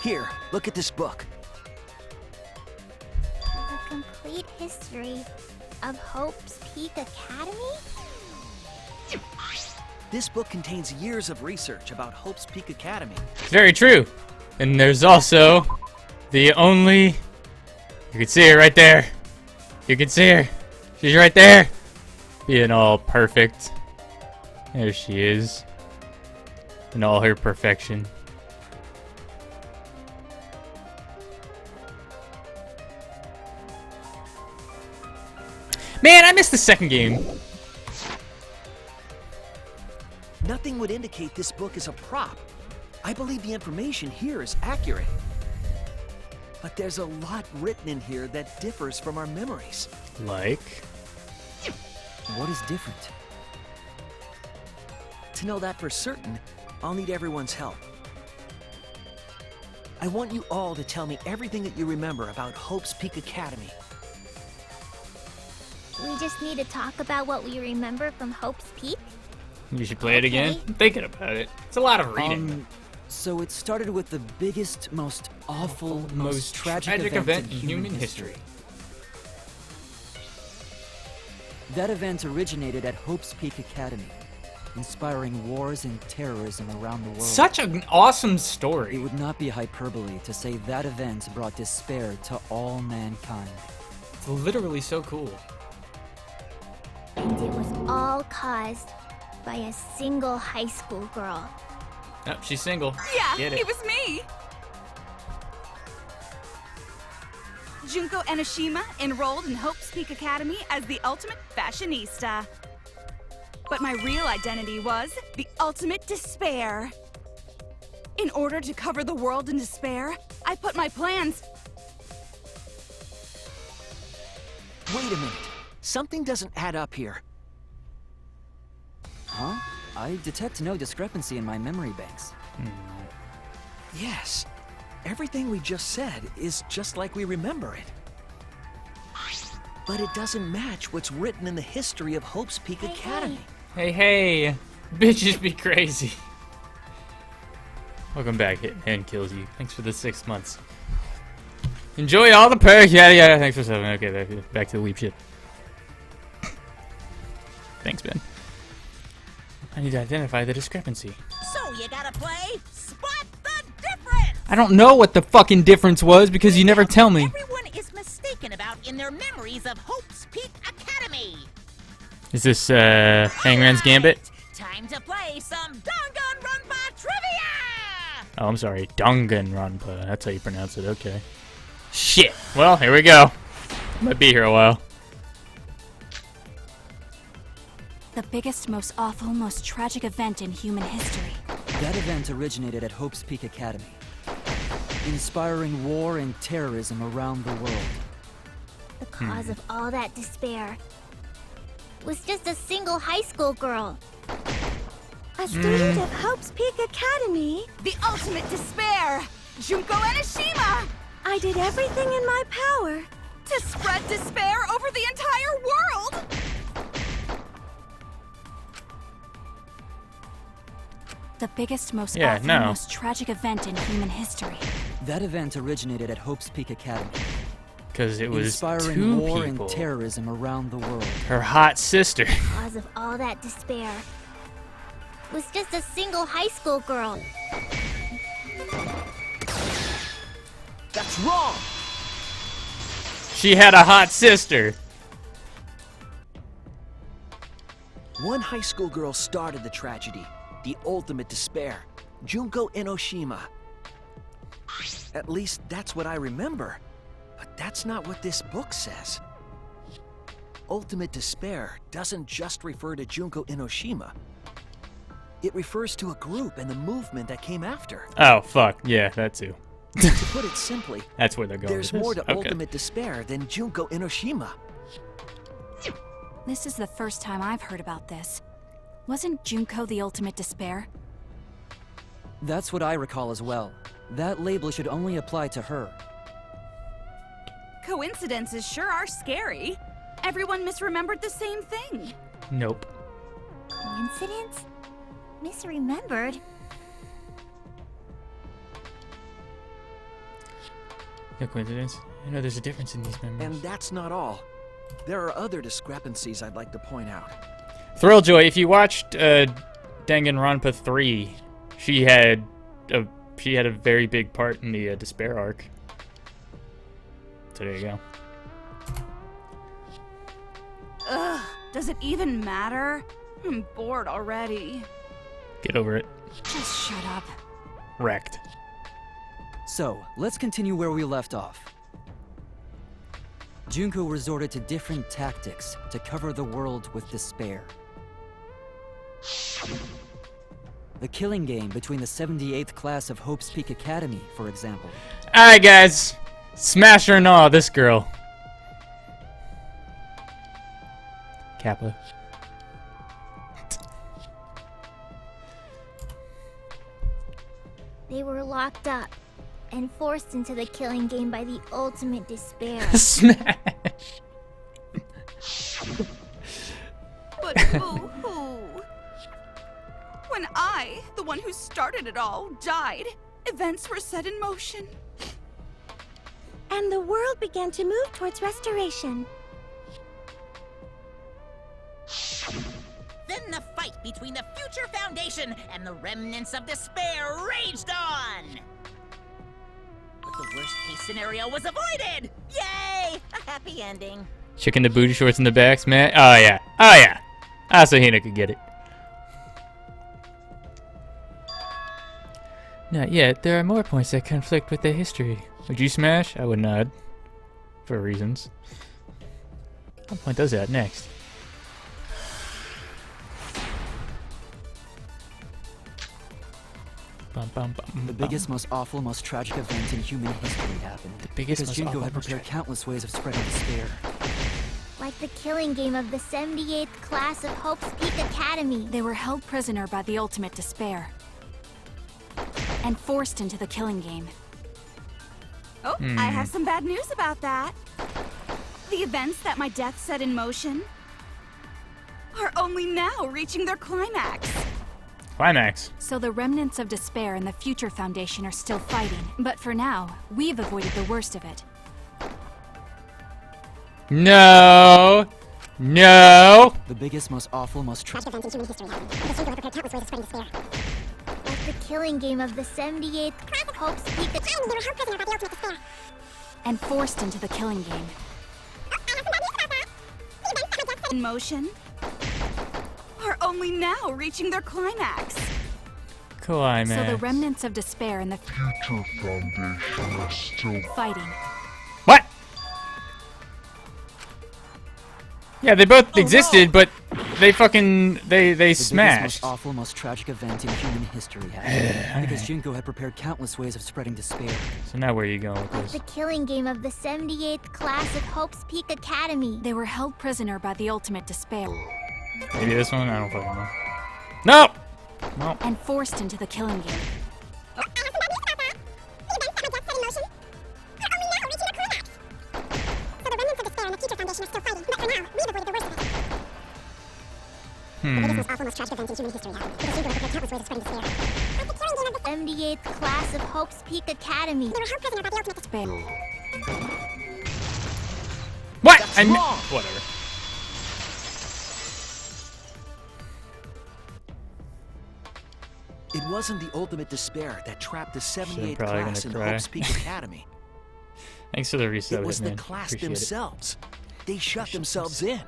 Here, look at this book. The complete history of Hope's Peak Academy? This book contains years of research about Hope's Peak Academy. It's very true. And there's also the only... You can see her right there. You can see her. She's right there. Being all perfect. There she is. In all her perfection. Man, I missed the second game. Nothing would indicate this book is a prop. I believe the information here is accurate. But there's a lot written in here that differs from our memories. Like? What is different? To know that for certain, I'll need everyone's help. I want you all to tell me everything that you remember about Hope's Peak Academy. We just need to talk about what we remember from Hope's Peak? You should play it again. I'm thinking about it. It's a lot of reading. So it started with the biggest, most awful, most tragic event in human history. That event originated at Hope's Peak Academy, inspiring wars and terrorism around the world. Such an awesome story. It would not be hyperbole to say that event brought despair to all mankind. It's literally so cool. And it was all caused by a single high school girl. Oh, she's single. Yeah, Get it was me. Junko Enoshima enrolled in Hope's Peak Academy as the ultimate fashionista. But my real identity was the ultimate despair. In order to cover the world in despair, I put my plans... Wait a minute. Something doesn't add up here. Huh? I detect no discrepancy in my memory banks. Yes. Everything we just said is just like we remember it. But it doesn't match what's written in the history of Hope's Peak Academy. Hey, bitches be crazy. Welcome back, Hitman Kills You. Thanks for the 6 months. Enjoy all the perks. Yeah. Thanks for 7. Okay, back to the weep shit. Thanks, Ben. I need to identify the discrepancy. So you gotta play Spot the Difference! I don't know what the fucking difference was because you never tell me. Everyone is mistaken about in their memories of Hope's Peak Academy. Is this, Hangman's Gambit? Time to play some Danganronpa trivia! Oh, I'm sorry. Danganronpa. That's how you pronounce it. Okay. Shit. Well, here we go. Might be here a while. The biggest, most awful, most tragic event in human history. That event originated at Hope's Peak Academy, inspiring war and terrorism around the world. The cause of all that despair was just a single high school girl. A student of Hope's Peak Academy. The ultimate despair! Junko Enoshima! I did everything in my power to spread despair over the entire world! The biggest, most awful, most tragic event in human history. That event originated at Hope's Peak Academy. Because it was inspiring two war people. And terrorism around the world. Her hot sister. The cause of all that despair was just a single high school girl. That's wrong! She had a hot sister. One high school girl started the tragedy. The ultimate despair. Junko Enoshima. At least that's what I remember. But that's not what this book says. Ultimate despair doesn't just refer to Junko Enoshima. It refers to a group and the movement that came after. Oh, fuck. Yeah, that too. To put it simply, that's where they're going. There's more to ultimate despair than Junko Enoshima. This is the first time I've heard about this. Wasn't Junko the ultimate despair? That's what I recall as well. That label should only apply to her. Coincidences sure are scary. Everyone misremembered the same thing. Nope. Coincidence? Misremembered? No coincidence. I know there's a difference in these memories. And that's not all. There are other discrepancies I'd like to point out. Thrilljoy, if you watched Danganronpa 3, she had a very big part in the despair arc. So there you go. Ugh, does it even matter? I'm bored already. Get over it. Just shut up. Wrecked. So, let's continue where we left off. Junko resorted to different tactics to cover the world with despair. The killing game between the 78th class of Hope's Peak Academy, for example. Alright, guys. Smash or no, this girl. Kappa. They were locked up and forced into the killing game by the ultimate despair. Smash! But boo-hoo. I, the one who started it all, died, events were set in motion. And the world began to move towards restoration. Then the fight between the Future Foundation and the remnants of despair raged on! But the worst-case scenario was avoided! Yay! A happy ending. Checking the booty shorts in the backs, man. Oh yeah. Oh yeah. Asahina could get it. Not yet. There are more points that conflict with the history. Would you smash? I would not. For reasons. What point does that next? Bum, bum, bum, The biggest, most awful, most tragic event in human history happened. The biggest, because most Junko awful, had most prepared tragic. countless ways of spreading despair. Like the killing game of the 78th class of Hope's Peak Academy. They were held prisoner by the ultimate despair and forced into the killing game. Oh, I have some bad news about that. The events that my death set in motion are only now reaching their climax. Climax. So the remnants of despair and the Future Foundation are still fighting. But for now, we've avoided the worst of it. No. No. The biggest, most awful, most tragic Event in human history happened. Because Junko had prepared countless ways of spreading despair. Like the killing game of the 78th class of Hope's Peak Academy. They were held prisoner by the ultimate despair. And forced into the killing game. In motion are only now reaching their climax. Climax. So the remnants of despair and the Future Foundation are still fighting. What? Yeah, they both existed, but they fucking they The biggest, smashed. most awful, most tragic event in human history happened. Because Junko had prepared countless ways of spreading despair. So now where are you going with Like this? the killing game of the 78th class of Hope's Peak Academy. They were held prisoner by the ultimate despair Maybe this one? I don't fucking know. No! No. and forced into the killing game. Almost tragic event in human history happened. Because Junko had prepared countless ways of spreading despair. Like the killing game of the 78th class of Hope's Peak Academy. They were held prisoner by the ultimate Despair. What? That's I kn- wrong. Whatever. It wasn't the ultimate despair that trapped the 78th probably class gonna in cry. Hope's Peak Academy. Thanks for the reset, It was the man. class Appreciate it. themselves. They shut themselves in.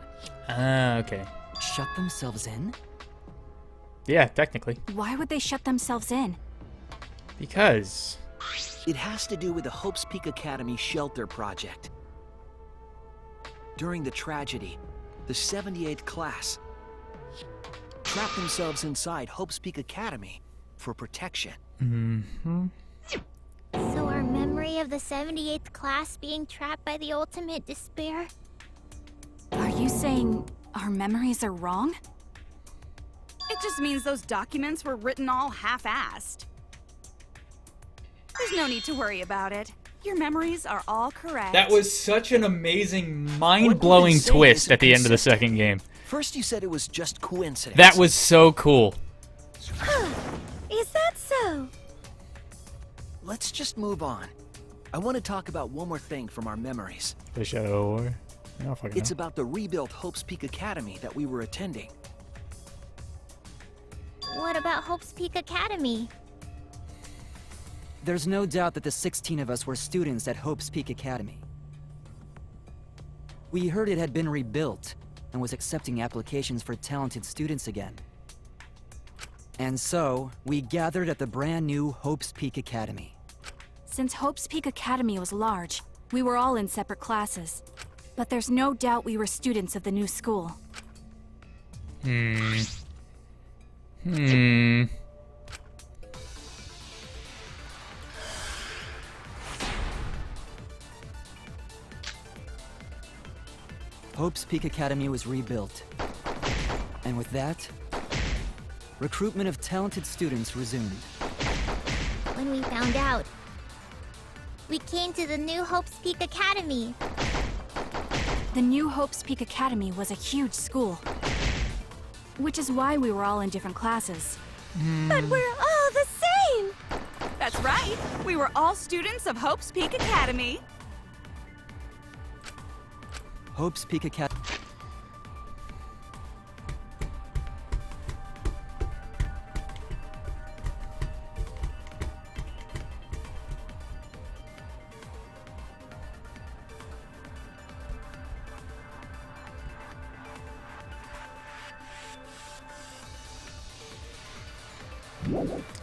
Ah, okay. Shut themselves in? Yeah, technically. Why would they shut themselves in? Because It has to do with the Hope's Peak Academy shelter project. During the tragedy, the 78th class trapped themselves inside Hope's Peak Academy for protection. So our memory of the 78th class being trapped by the ultimate despair? Are you saying our memories are wrong? It just means those documents were written all half-assed. There's no need to worry about it. Your memories are all correct. that was such an amazing, What mind-blowing you've been saying twist isn't at the end of the consistent. second game. First you said it was just coincidence. That was so cool. Is that so? Let's just move on. I want to talk about one more thing from our memories. The Shadow War. I don't fucking It's know. about the rebuilt Hope's Peak Academy that we were attending. What about Hope's Peak Academy? There's no doubt that the 16 of us were students at Hope's Peak Academy. We heard it had been rebuilt and was accepting applications for talented students again. And so, we gathered at the brand new Hope's Peak Academy. Since Hope's Peak Academy was large, we were all in separate classes. But there's no doubt we were students of the new school. Hope's Peak Academy was rebuilt. And with that, recruitment of talented students resumed. When we found out, we came to the new Hope's Peak Academy. The new Hope's Peak Academy was a huge school. Which is why we were all in different classes. But we're all the same! That's right. We were all students of Hope's Peak Academy. Hope's Peak Academy.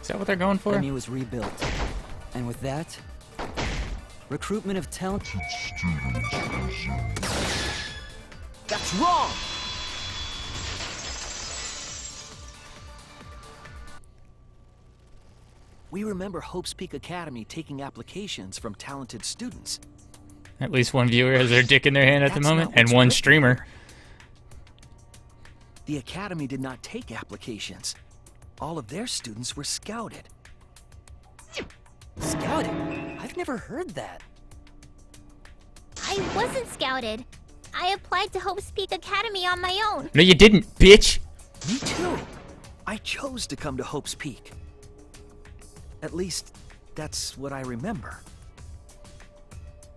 Is that what they're going for? Academy was rebuilt. And with that, recruitment of talented students. That's wrong! We remember Hope's Peak Academy taking applications from talented students. At least one viewer has their dick in their hand at the That's moment, not and what's one written. streamer. The Academy did not take applications. All of their students were scouted. Scouted? I've never heard that. I wasn't scouted. I applied to Hope's Peak Academy on my own. No, you didn't, bitch! Me too. I chose to come to Hope's Peak. At least, that's what I remember.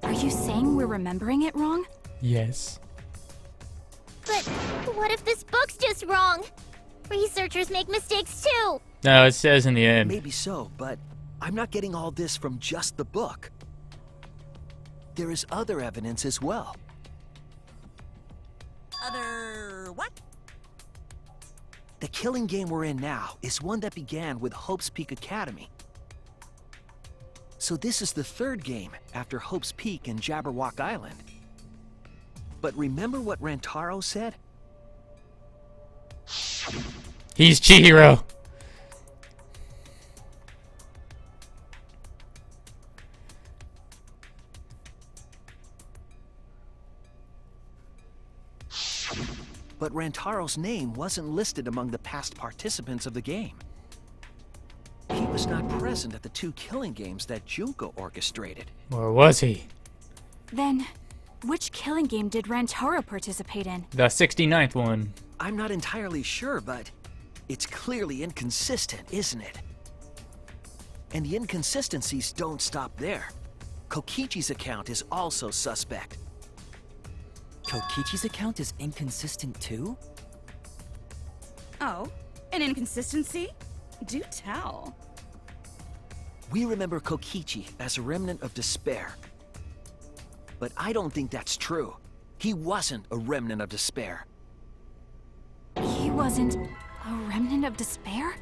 Are you saying we're remembering it wrong? Yes. But what if this book's just wrong? Researchers make mistakes too. No, it says in the end. Maybe so, but I'm not getting all this from just the book. There is other evidence as well. Other what? The killing game we're in now is one that began with Hope's Peak Academy. So this is the third game after Hope's Peak and Jabberwock Island. But remember what Rantaro said? He's Chihiro. But Rantaro's name wasn't listed among the past participants of the game. He was not present at the two killing games that Junko orchestrated. Or was he? Then, which killing game did Rantaro participate in? The 69th one. I'm not entirely sure, but it's clearly inconsistent, isn't it? And the inconsistencies don't stop there. Kokichi's account is also suspect. Kokichi's account is inconsistent too? Oh, an inconsistency? Do tell. We remember Kokichi as a remnant of despair. But I don't think that's true. He wasn't a remnant of despair. He wasn't a remnant of despair?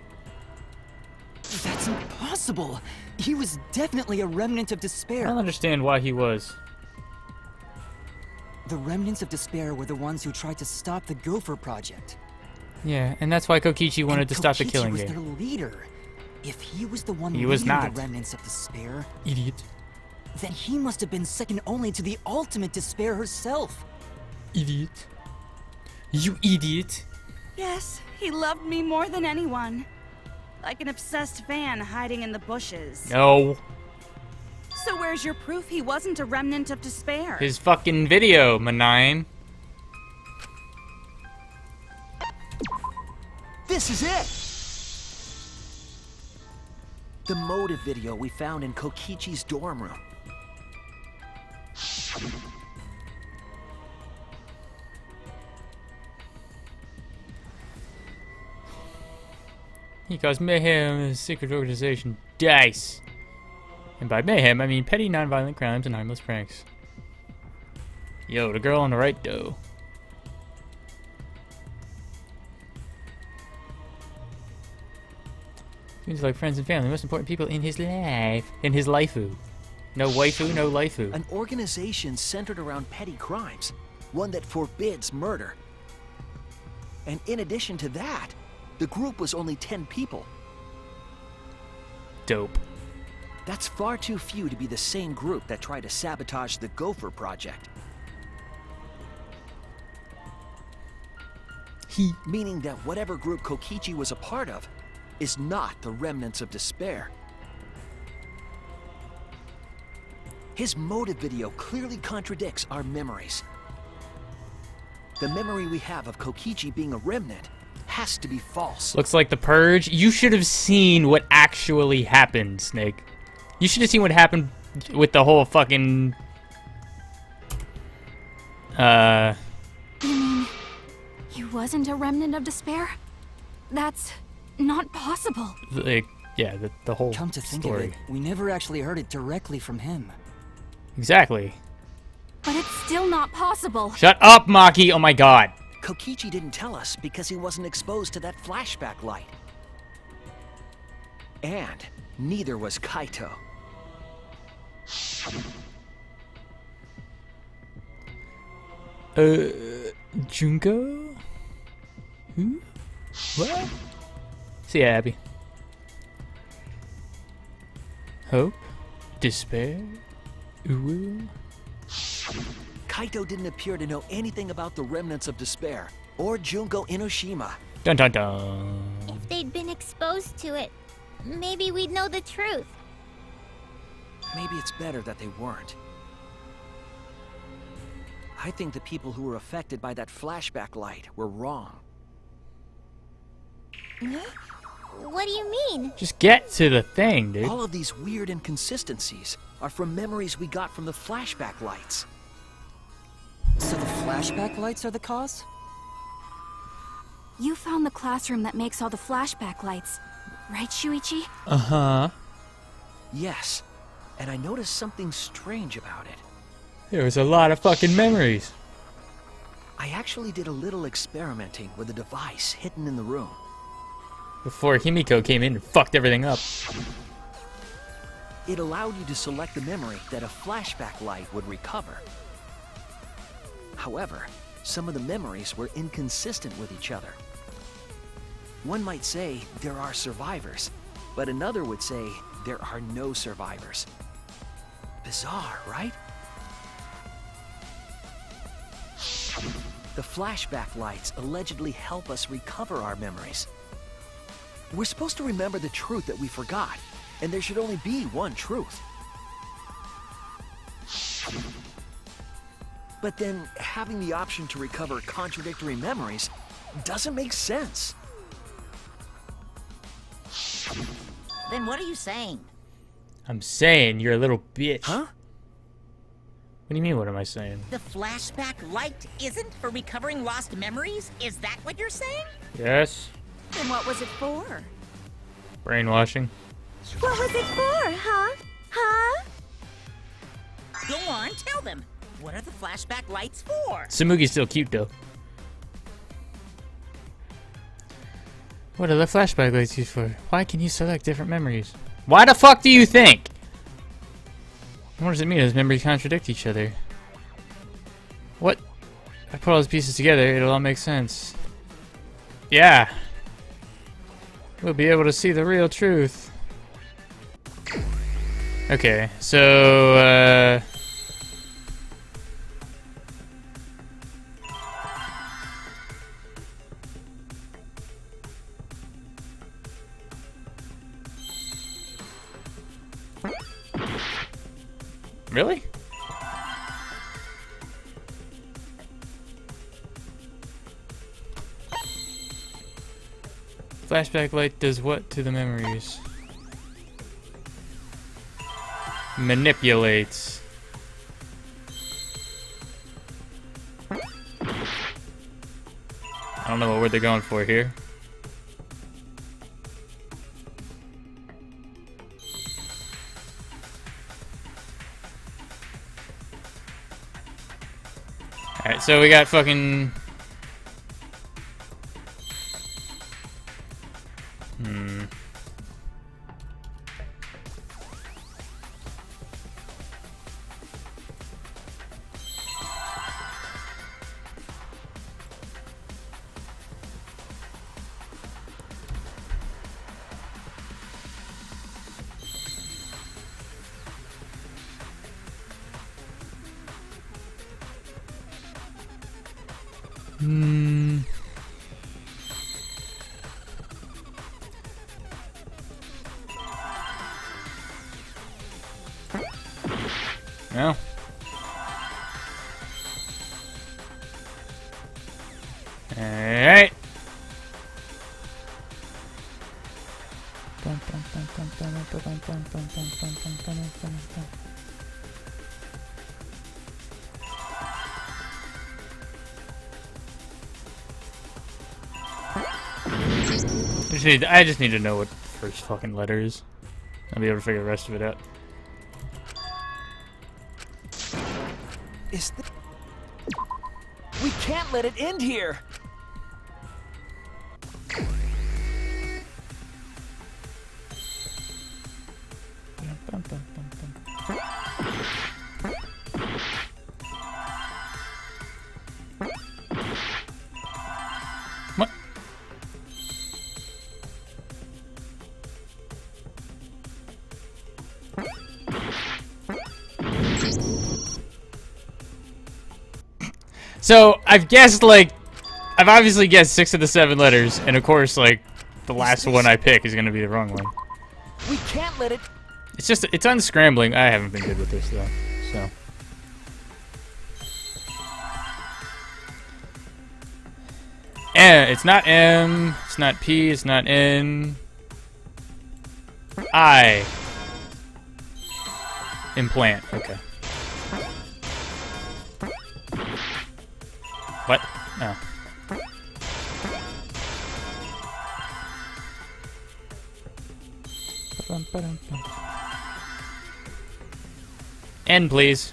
That's impossible! He was definitely a remnant of I despair. don't understand why he was. The remnants of despair were the ones who tried to stop the Gopher Project. Yeah, and that's why Kokichi wanted And to stop the Kokichi killing was game. their leader. If he was the one He was leading not. the remnants of despair, Idiot. then he must have been second only to the ultimate despair herself. Idiot. You idiot. Yes, he loved me more than anyone. Like an obsessed fan hiding in the bushes. No. So where's your proof he wasn't a remnant of despair? His fucking video, Manine. This is it! The motive video we found in Kokichi's dorm room. He caused mayhem in his secret organization, DICE. And by mayhem, I mean petty nonviolent crimes and harmless pranks. Yo, the girl on the right, though. Seems like friends and family, most important people in his life. In his lifeu. No waifu, no lifeu. An organization centered around petty crimes. One that forbids murder. And in addition to that, the group was only 10 people. Dope. That's far too few to be the same group that tried to sabotage the Gopher Project. Meaning that whatever group Kokichi was a part of is not the remnants of despair. His motive video clearly contradicts our memories. The memory we have of Kokichi being a remnant has to be false. Looks like the purge. You should have seen what actually happened, Snake. You should have seen what happened with the whole fucking... You mean, he wasn't a remnant of despair? That's not possible. Like, yeah, the whole Come to think story. of it, we never actually heard it directly from him. Exactly. But it's still not possible. Shut up, Maki! Oh my god. Kokichi didn't tell us because he wasn't exposed to that flashback light. And neither was Kaito. Junko? Who? What? See ya, Abby. Hope? Despair? Uwu? Kaito didn't appear to know anything about the remnants of despair, or Junko Inoshima. Dun dun dun. If they'd been exposed to it, maybe we'd know the truth. Maybe it's better that they weren't. I think the people who were affected by that flashback light were wrong. What do you mean? Just get to the thing, dude. All of these weird inconsistencies are from memories we got from the flashback lights. So the flashback lights are the cause? You found the classroom that makes all the flashback lights, right, Shuichi? Uh-huh. Yes, and I noticed something strange about it. There was a lot of fucking memories. I actually did a little experimenting with a device hidden in the room. Before Himiko came in and fucked everything up. It allowed you to select the memory that a flashback light would recover. However, some of the memories were inconsistent with each other. One might say there are survivors, but another would say there are no survivors. Bizarre, right? The flashback lights allegedly help us recover our memories. We're supposed to remember the truth that we forgot, and there should only be one truth. But then, having the option to recover contradictory memories doesn't make sense. Then what are you saying? I'm saying you're a little bitch. Huh? What do you mean, what am I saying? The flashback light isn't for recovering lost memories? Is that what you're saying? Yes. Then what was it for? Brainwashing. What was it for, huh? Huh? Go on, tell them. What are the flashback lights for? Samugi's still cute, though. What are the flashback lights used for? Why can you select different memories? Why the fuck do you think? What does it mean? Does memories contradict each other? What? If I put all these pieces together, it'll all make sense. Yeah. We'll be able to see the real truth. Okay, so, Really? Flashback light does what to the memories? Manipulates. I don't know what word they're going for here. Alright, so we got fucking... No. Alright. I just need to know what the first fucking letter is. I'll be able to figure the rest of it out. We can't let it end here! What? So, I've guessed, like, I've obviously guessed 6 of the 7 letters, and of course, like, the last one I pick is gonna be the wrong one. We can't let it... It's just, it's unscrambling. I haven't been good with this, though, so. It's not M, it's not P, it's not N. I. Implant, okay. What? No. N, please.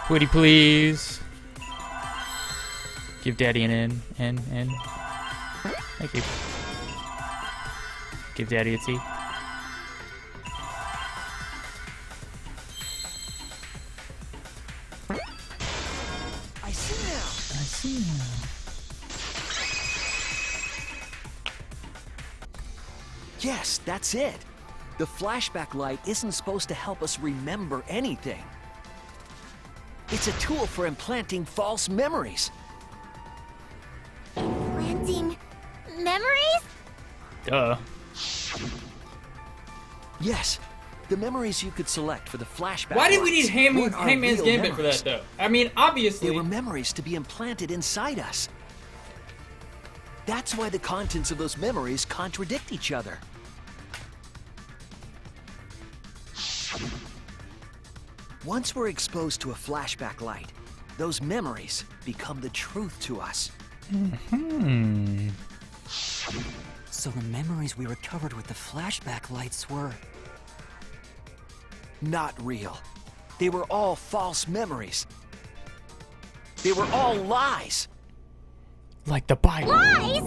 Woody, please. Give Daddy an N. N. Thank you. Give Daddy a T. I see now. Yes, that's it. The flashback light isn't supposed to help us remember anything. It's a tool for implanting false memories. Implanting memories? Duh. Yes, the memories you could select for the flashback. Why did we lights need weren't our Hangman's real Gambit for memories. that, though? I mean, obviously. They were memories to be implanted inside us. That's why the contents of those memories contradict each other. Once we're exposed to a flashback light, those memories become the truth to us. So the memories we recovered with the flashback lights were... Not real. They were all false memories. They were all lies. Like the Bible. Lies?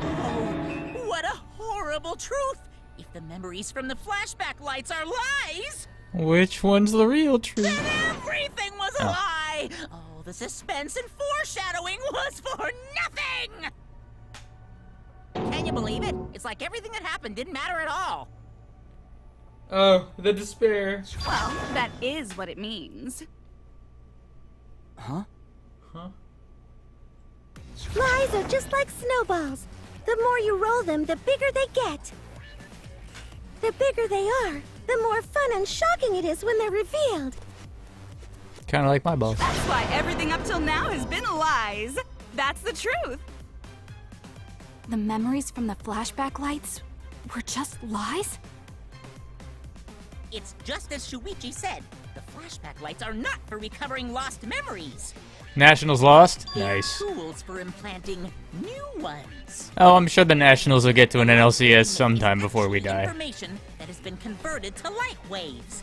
Oh, what a horrible truth! If the memories from the flashback lights are lies, Which one's the real truth? then everything was a lie! All the suspense and foreshadowing was for nothing! Can you believe it? It's like everything that happened didn't matter at all. Oh, the despair. Well, that is what it means. Huh? Lies are just like snowballs. The more you roll them, the bigger they get. The bigger they are, the more fun and shocking it is when they're revealed. Kind of like my balls. That's why everything up till now has been lies. That's the truth. The memories from the flashback lights were just lies? It's just as Shuichi said. The flashback lights are not for recovering lost memories. Nationals lost? They're Nice. tools for implanting new ones. Oh, I'm sure the Nationals will get to an NLCS sometime before we die. Information that has been converted to light waves.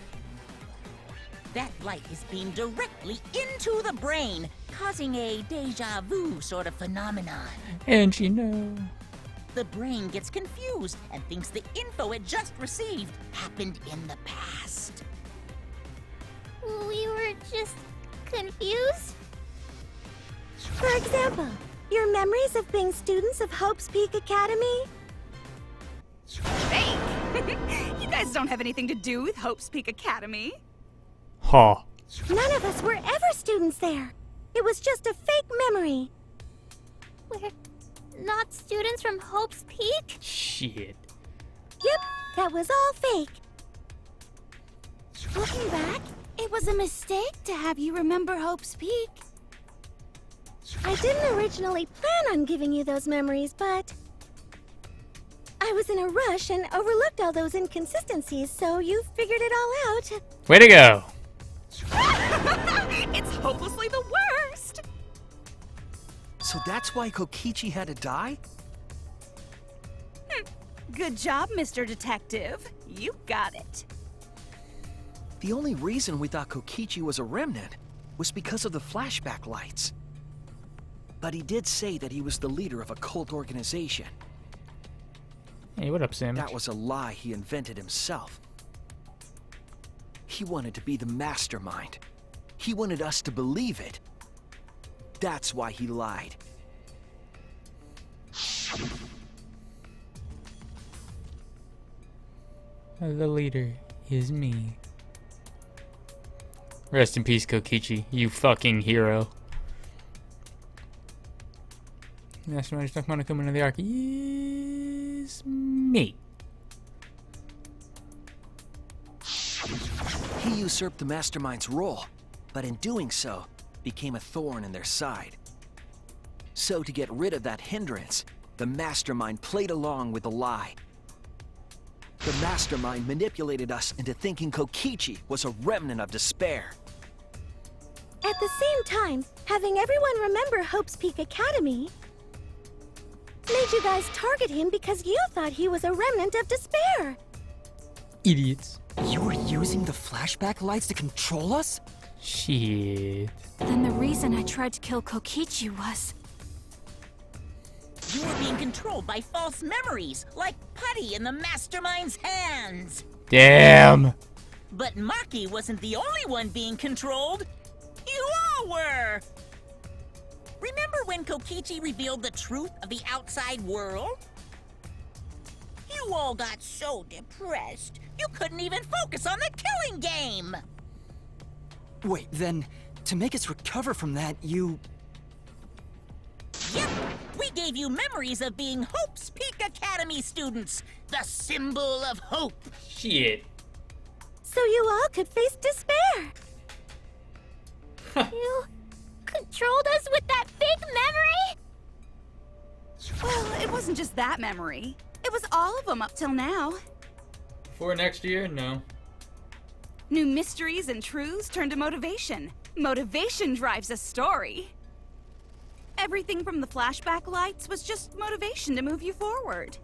That light is beamed directly into the brain, causing a deja vu sort of phenomenon. And you know. The brain gets confused and thinks the info it just received happened in the past. We were just confused? For example, your memories of being students of Hope's Peak Academy? Fake! You guys don't have anything to do with Hope's Peak Academy. Huh. None of us were ever students there. It was just a fake memory. We're not students from Hope's Peak? Shit. Yep, that was all fake. Looking back, it was a mistake to have you remember Hope's Peak. I didn't originally plan on giving you those memories, but I was in a rush and overlooked all those inconsistencies, so you figured it all out. Way to go. It's hopelessly the worst. So that's why Kokichi had to die? Good job, Mr. Detective. You got it. The only reason we thought Kokichi was a remnant was because of the flashback lights. But he did say that he was the leader of a cult organization. Hey, what up, Sam? That was a lie he invented himself. He wanted to be the mastermind. He wanted us to believe it. That's why he lied. The leader is me. Rest in peace, Kokichi. You fucking hero. Mastermind stuck Monokuma into the Ark is me. He usurped the mastermind's role, but in doing so, became a thorn in their side. So to get rid of that hindrance, the mastermind played along with the lie. The mastermind manipulated us into thinking Kokichi was a remnant of despair. At the same time, having everyone remember Hope's Peak Academy made you guys target him because you thought he was a remnant of despair. Idiots. You were using the flashback lights to control us? Shit. Then the reason I tried to kill Kokichi was... You were being controlled by false memories, like putty in the mastermind's hands. Damn. But Maki wasn't the only one being controlled. You all were. Remember when Kokichi revealed the truth of the outside world? You all got so depressed, you couldn't even focus on the killing game. Wait, then, to make us recover from that, you... Yep, we gave you memories of being Hope's Peak Academy students, the symbol of hope. Shit. So you all could face despair. You controlled us with that big memory? Well, it wasn't just that memory. It was all of them up till now. For next year? No. New mysteries and truths turn to motivation. Motivation drives a story. Everything from the flashback lights was just motivation to move you forward.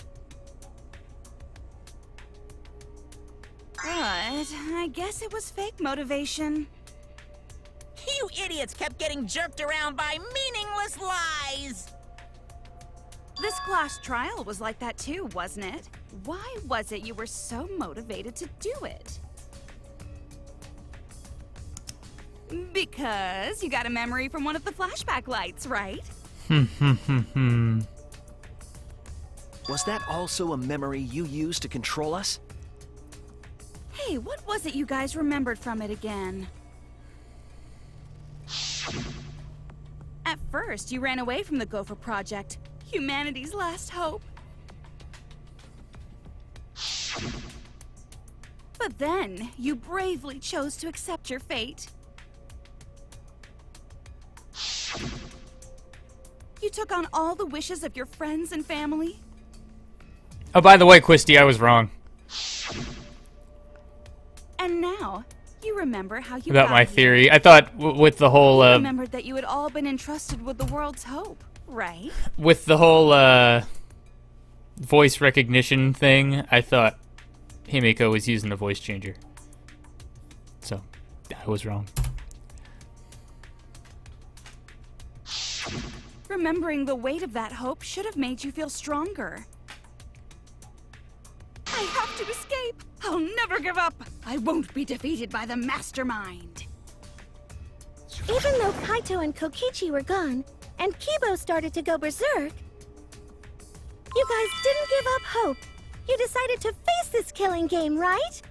But I guess it was fake motivation. You idiots kept getting jerked around by meaningless lies. This class trial was like that too, wasn't it? Why was it you were so motivated to do it? Because you got a memory from one of the flashback lights, right? Was that also a memory you used to control us? Hey, what was it you guys remembered from it again? At first, you ran away from the Gopher Project, humanity's last hope. But then, you bravely chose to accept your fate. You took on all the wishes of your friends and family. Oh, by the way, Quisty, I was wrong. And now, you remember how you About got my here. theory. I thought with the whole, You remembered that you had all been entrusted with the world's hope, right? with the whole, voice recognition thing, I thought Himiko was using the voice changer. So, I was wrong. Remembering the weight of that hope should have made you feel stronger. I have to escape! I'll never give up! I won't be defeated by the mastermind! Even though Kaito and Kokichi were gone, and Kibo started to go berserk, you guys didn't give up hope. You decided to face this killing game, right?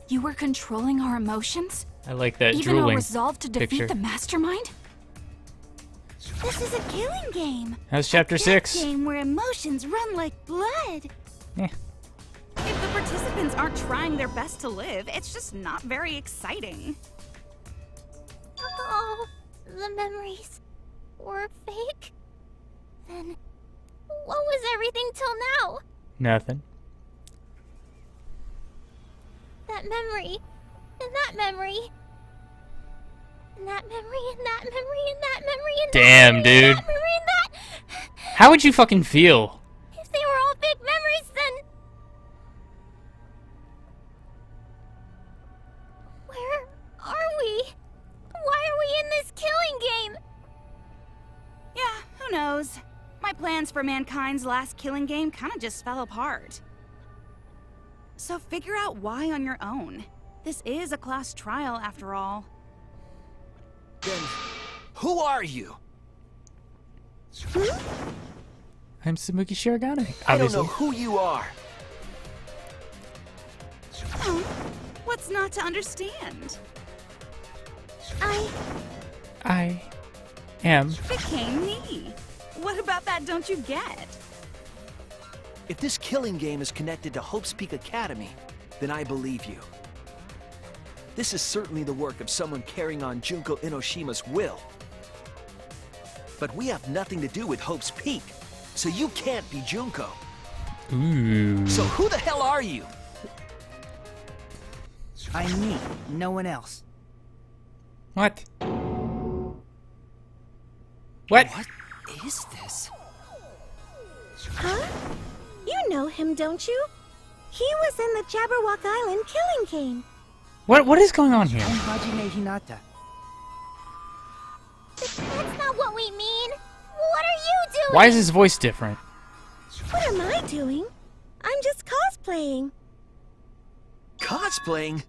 You were controlling our emotions? I like that Even our drooling resolve to defeat picture. the mastermind? This is a killing game. How's chapter A death 6? game where emotions run like blood. If the participants aren't trying their best to live, it's just not very exciting. Oh, the memories were fake? Then what was everything till now? Nothing. That memory, and that memory. and that memory and that memory and that memory and Damn, that memory dude. and that memory and that. How would you fucking feel? If they were all big memories, then where are we? Why are we in this killing game? Yeah, who knows? My plans for mankind's last killing game kinda just fell apart. So figure out why on your own. This is a class trial after all. Then, who are you? I'm Samuki Shirogane. I don't know Obviously. who you are. Oh, what's not to understand? I am. Became me. What about that don't you get? If this killing game is connected to Hope's Peak Academy, then I believe you. This is certainly the work of someone carrying on Junko Enoshima's will. But we have nothing to do with Hope's Peak, so you can't be Junko. Ooh. So who the hell are you? I'm me, no one else. What? What? What is this? Huh? You know him, don't you? He was in the Jabberwock Island killing game. What is going on here? I'm Hajime Hinata. That's not what we mean. What are you doing? Why is his voice different? What am I doing? I'm just cosplaying. Cosplaying?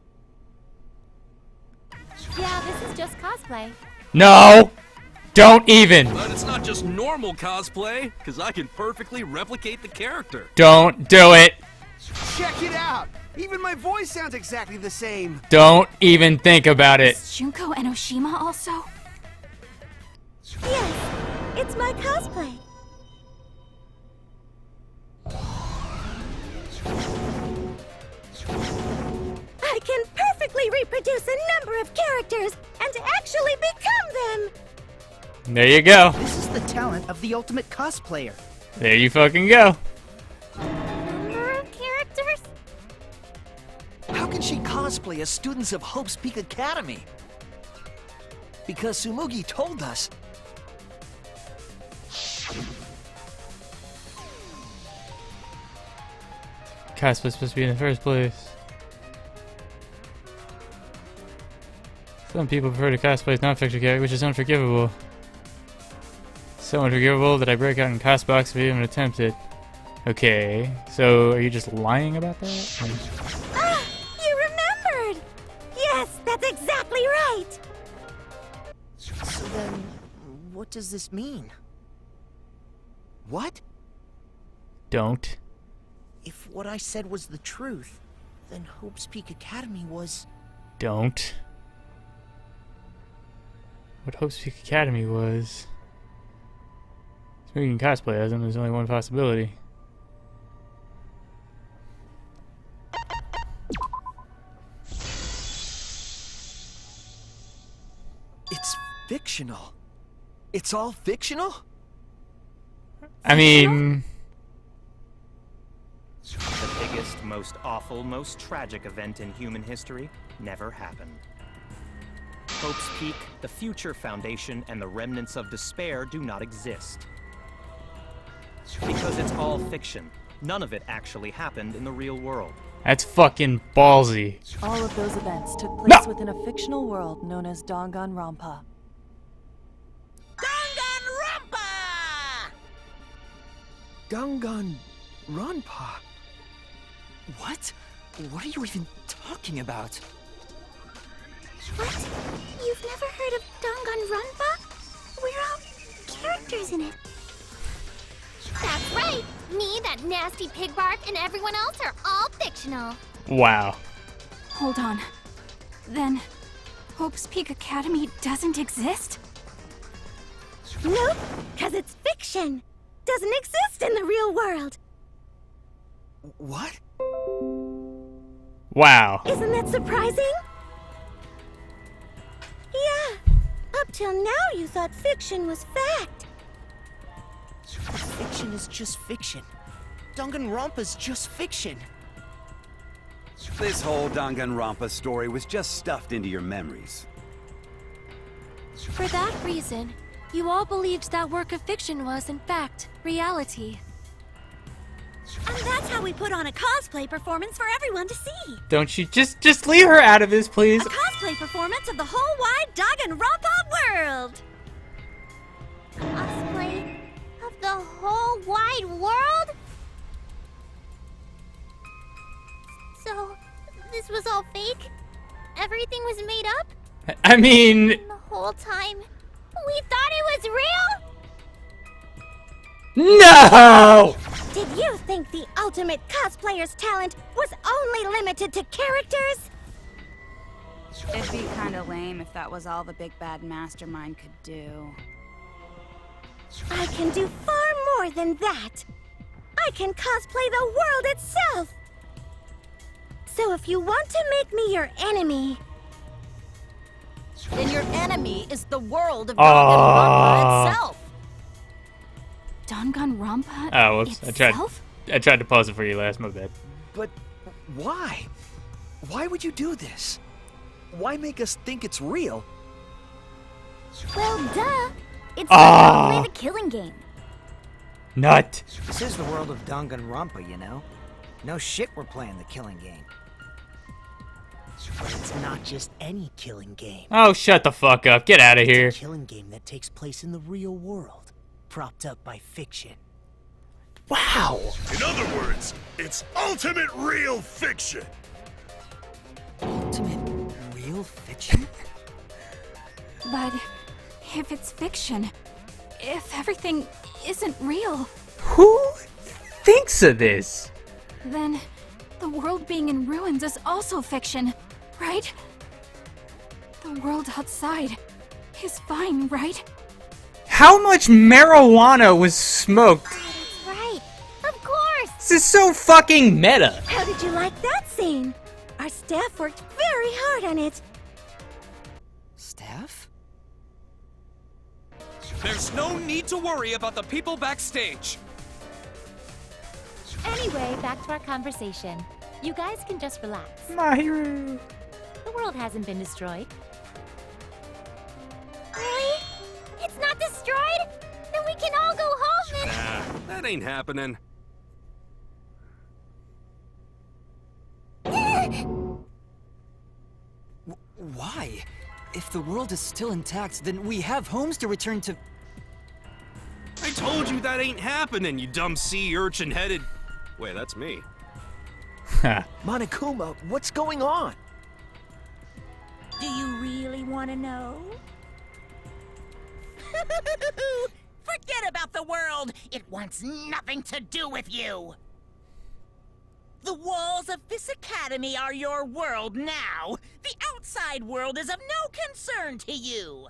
Yeah, this is just cosplay. No! Don't even! But it's not just normal cosplay, because I can perfectly replicate the character. Don't do it! Check it out! Even my voice sounds exactly the same. Don't even think about it. Is Junko Enoshima also? Yes, it's my cosplay. I can perfectly reproduce a number of characters and actually become them. There you go. This is the talent of the ultimate cosplayer. There you fucking go. Number of characters? How can she cosplay as students of Hope's Peak Academy? Because Tsumugi told us. Cosplay's supposed to be in the first place. Some people prefer to cosplay as non-fiction characters, which is unforgivable. So unforgivable that I break out in Cosbox if I even attempt it. Okay, so are you just lying about that? Ah, you remembered! Yes, that's exactly right! So then, what does this mean? What? Don't. If what I said was the truth, then Hope's Peak Academy was... Don't. What Hope's Peak Academy was... So we can cosplay as them, there's only one possibility. It's fictional. It's all fictional? I mean... The biggest, most awful, most tragic event in human history never happened. Hope's Peak, the Future Foundation, and the remnants of despair do not exist. Because it's all fiction. None of it actually happened in the real world. That's fucking ballsy. All of those events took place within a fictional world known as Danganronpa. Danganronpa? What? What are you even talking about? What? You've never heard of Danganronpa? We're all characters in it. That's right. Me, that nasty pig bark, and everyone else are all fictional. Wow. Hold on. Then, Hope's Peak Academy doesn't exist? Nope, because it's fiction. Doesn't exist in the real world. What? Wow. Isn't that surprising? Yeah. Up till now, you thought fiction was fact. Fiction is just fiction. Danganronpa's just fiction. This whole Danganronpa story was just stuffed into your memories. For that reason, you all believed that work of fiction was, in fact, reality. And that's how we put on a cosplay performance for everyone to see. Don't you just leave her out of this, please? A cosplay performance of the whole wide Danganronpa world. Cosplay of the whole wide world? So, this was all fake? Everything was made up? I mean, The whole time, we thought it was real? no! Did you think the ultimate cosplayer's talent was only limited to characters? It'd be kinda lame if that was all the big bad mastermind could do. I can do far more than that. I can cosplay the world itself. So if you want to make me your enemy, Then your enemy is the world of Danganronpa itself. Danganronpa Oh, whoops. itself? I tried to pause it for you last, my bad. But why? Why would you do this? Why make us think it's real? Well, duh. It's Ah. play the killing game. Nut. This is the world of Danganronpa, you know? No shit we're playing the killing game. But it's not just any killing game. Oh, shut the fuck up. Get out of here. It's a killing game that takes place in the real world, propped up by fiction. Wow. In other words, it's ultimate real fiction. Ultimate real fiction? But if it's fiction, if everything isn't real, Who thinks of this? then the world being in ruins is also fiction, right? The world outside is fine, right? How much marijuana was smoked? That's right. Of course. This is so fucking meta. how did you like that scene? Our staff worked very hard on it. Staff? There's no need to worry about the people backstage. Anyway, back to our conversation. You guys can just relax. My hero. The world hasn't been destroyed. Really? It's not destroyed? Then we can all go home and... Nah, that ain't happening. Why? If the world is still intact, then we have homes to return to. I told you that ain't happening, you dumb sea urchin-headed... Wait, that's me. Monokuma, what's going on? Do you really want to know? Forget about the world! It wants nothing to do with you! The walls of this academy are your world now! The outside world is of no concern to you!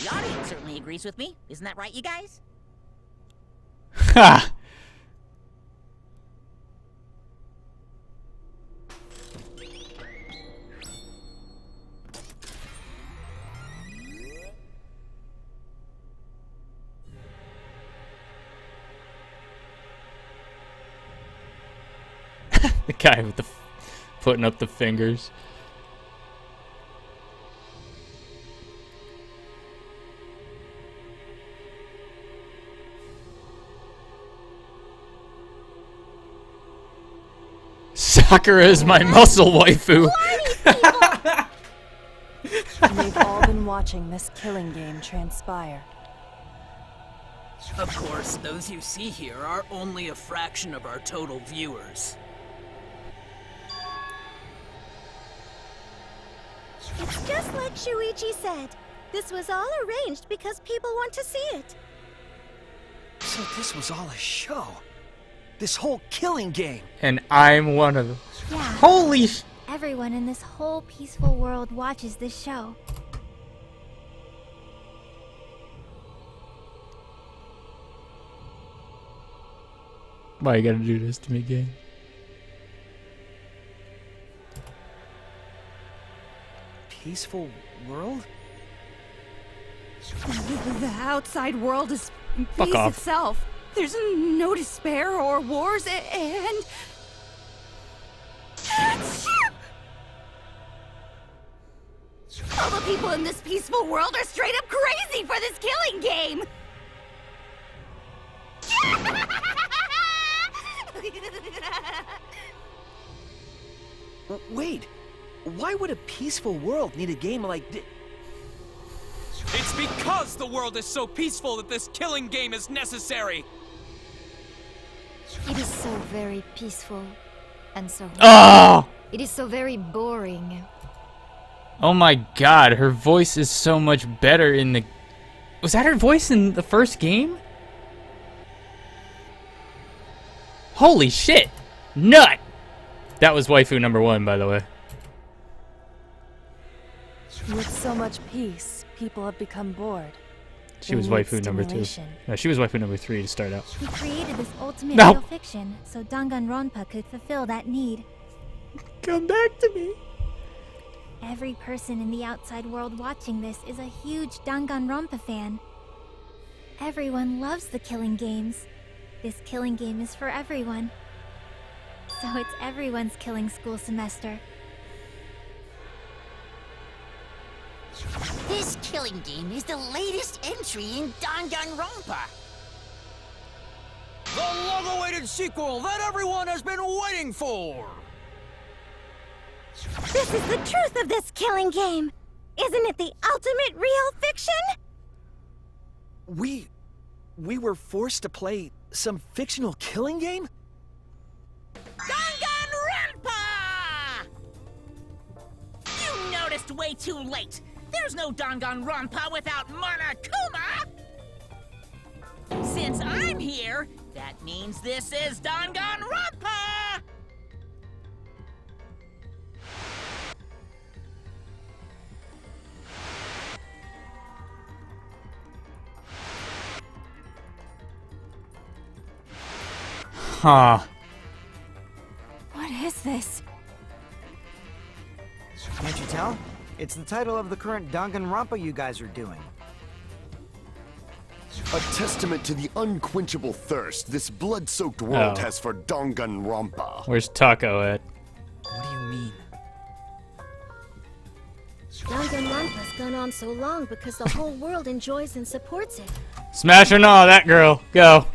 The audience certainly agrees with me. Isn't that right, you guys? Ha! The guy with the putting up the fingers. Sakura is my muscle waifu. They've all been watching this killing game transpire. Of course, those you see here are only a fraction of our total viewers. It's just like Shuichi said. This was all arranged because people want to see it. So this was all a show. This whole killing game. And I'm one of them. Yeah. Holy sh... Everyone in this whole peaceful world watches this show. Why you gotta do this to me, gang? Peaceful world? The outside world is Fuck peace off. itself. There's no despair or wars, and... All the people in this peaceful world are straight up crazy for this killing game! Wait, why would a peaceful world need a game like this? It's because the world is so peaceful that this killing game is necessary! It is so very peaceful. And so... Oh! It is so very boring. Oh my god, her voice is so much better in the... Was that her voice in the first game? Holy shit! Nut! That was waifu number 1, by the way. With so much peace, people have become bored. She was waifu number 2. No, she was waifu number 3 to start out. We created this ultimate No. real fiction so Danganronpa could fulfill that need. Come back to me. Every person in the outside world watching this is a huge Danganronpa fan. Everyone loves the killing games. This killing game is for everyone. So it's everyone's killing school semester. This killing game is the latest entry in Danganronpa. The long-awaited sequel that everyone has been waiting for! This is the truth of this killing game! Isn't it the ultimate real fiction? We were forced to play some fictional killing game? Danganronpa! You noticed way too late. There's no Danganronpa without Monokuma! Since I'm here, that means this is Danganronpa! Huh. What is this? Can't you tell? It's the title of the current Danganronpa you guys are doing. A testament to the unquenchable thirst this blood-soaked world Oh. has for Danganronpa. Where's Taco at? What do you mean? Danganronpa's gone on so long because the whole world enjoys and supports it. Smash or no, that girl. Go.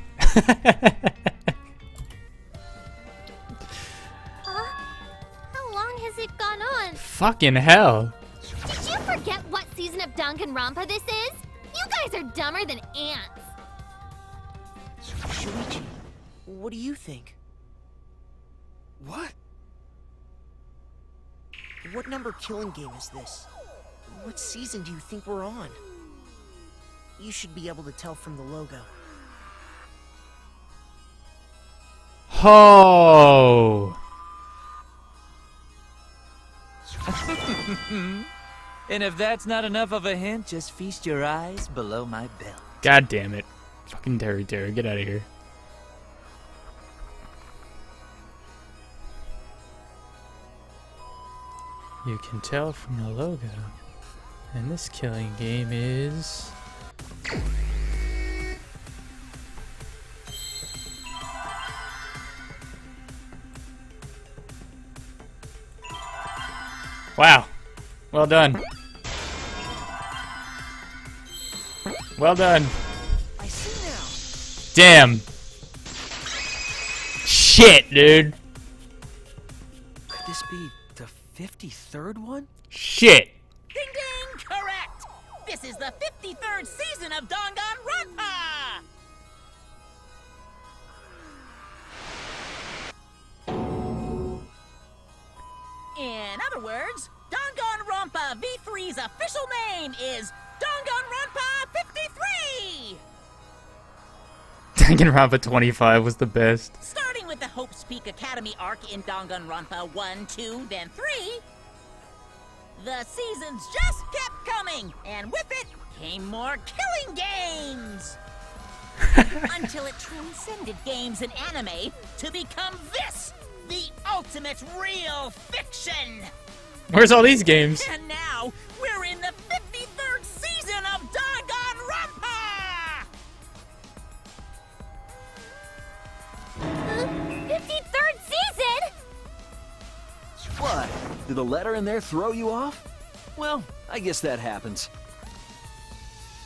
How long has it gone on? Fucking hell. Did you forget what season of Danganronpa this is? You guys are dumber than ants. Shuichi, what do you think? What? What number killing game is this? What season do you think we're on? You should be able to tell from the logo. Oh. And if that's not enough of a hint, just feast your eyes below my belt. God damn it. Fucking Terry, get out of here. You can tell from the logo. And this killing game is... Wow. Well done. Well done. I see Damn. Shit, dude. Could this be the 53rd one? Shit. Ding ding! Correct! This is the 53rd season of Danganronpa! In other words, Danganronpa V3's official name is Danganronpa 53! Danganronpa 25 was the best. Starting with the Hope's Peak Academy arc in Danganronpa 1, 2, then 3, the seasons just kept coming, and with it came more killing games! Until it transcended games and anime to become this, the ultimate real fiction! Where's all these games? And now, we're in the 53rd season of Danganronpa! 53rd season? What? Did the letter in there throw you off? Well, I guess that happens.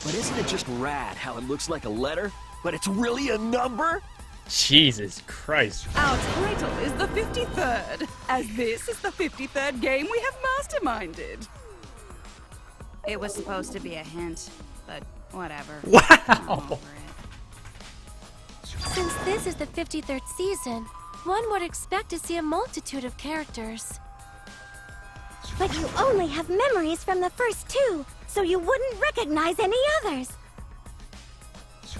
But isn't it just rad how it looks like a letter, but it's really a number? Jesus Christ. Our title is the 53rd, as this is the 53rd game we have masterminded. It was supposed to be a hint, but whatever. Wow! Since this is the 53rd season, one would expect to see a multitude of characters. But you only have memories from the first two, so you wouldn't recognize any others.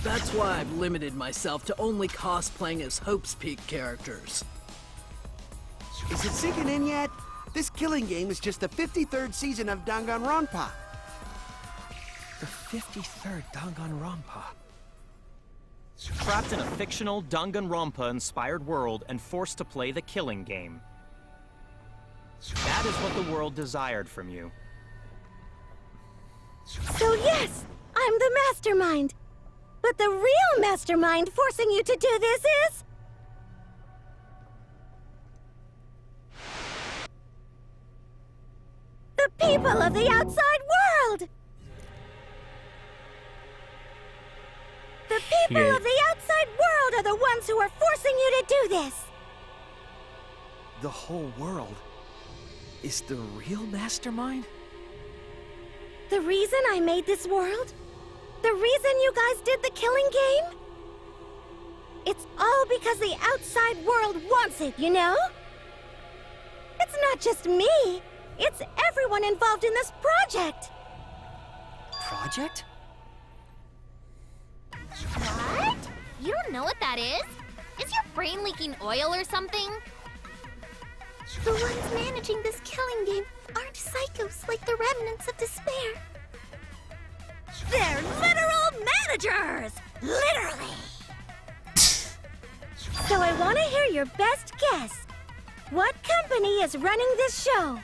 That's why I've limited myself to only cosplaying as Hope's Peak characters. Is it sinking in yet? This killing game is just the 53rd season of Danganronpa. The 53rd Danganronpa. Trapped in a fictional Danganronpa-inspired world and forced to play the killing game. That is what the world desired from you. So yes, I'm the mastermind. But the real mastermind forcing you to do this is... the people of the outside world! The people of the outside world are the ones who are forcing you to do this! The whole world is the real mastermind? The reason I made this world? The reason you guys did the killing game? It's all because the outside world wants it, you know? It's not just me. It's everyone involved in this project. Project? What? You don't know what that is? Is your brain leaking oil or something? The ones managing this killing game aren't psychos like the remnants of despair. They're literal managers! Literally! So I want to hear your best guess. What company is running this show?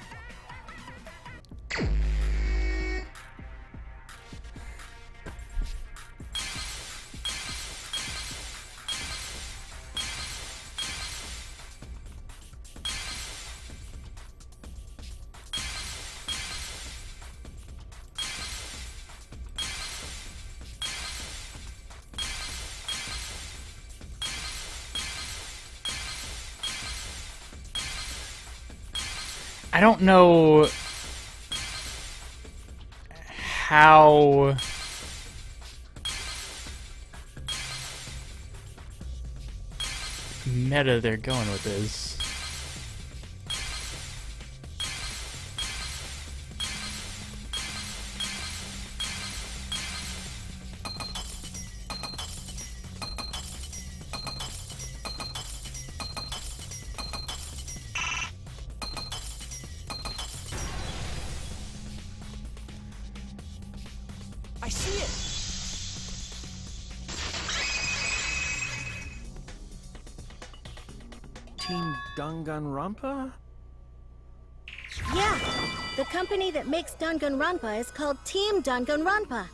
I don't know how meta they're going with this. I see it! Team Danganronpa? Yeah, the company that makes Danganronpa is called Team Danganronpa.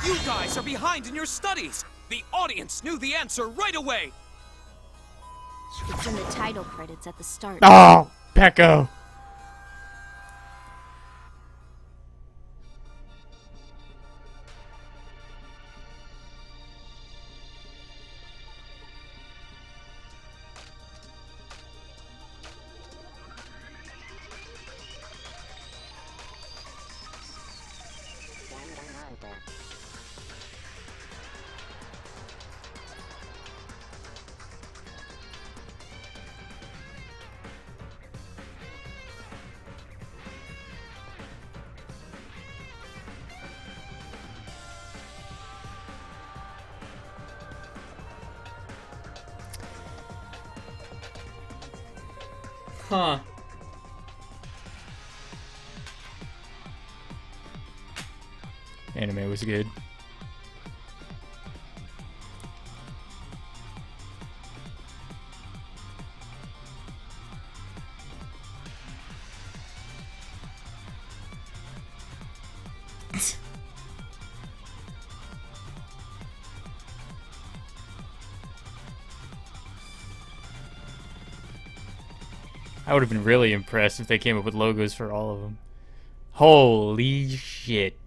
You guys are behind in your studies! The audience knew the answer right away! It's in the title credits at the start. Oh, Pecco. Huh. Anime was good. I would have been really impressed if they came up with logos for all of them. Holy shit.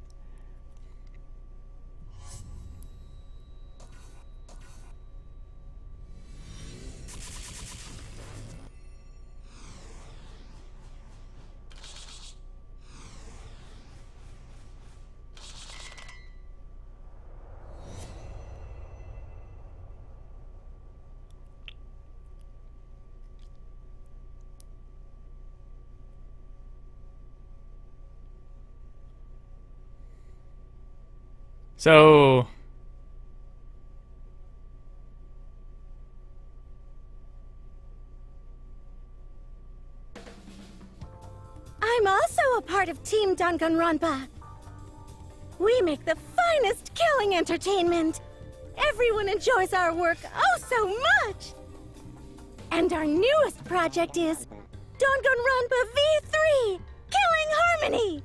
So I'm also a part of Team Danganronpa. We make the finest killing entertainment. Everyone enjoys our work oh so much. And our newest project is Danganronpa V3, Killing Harmony.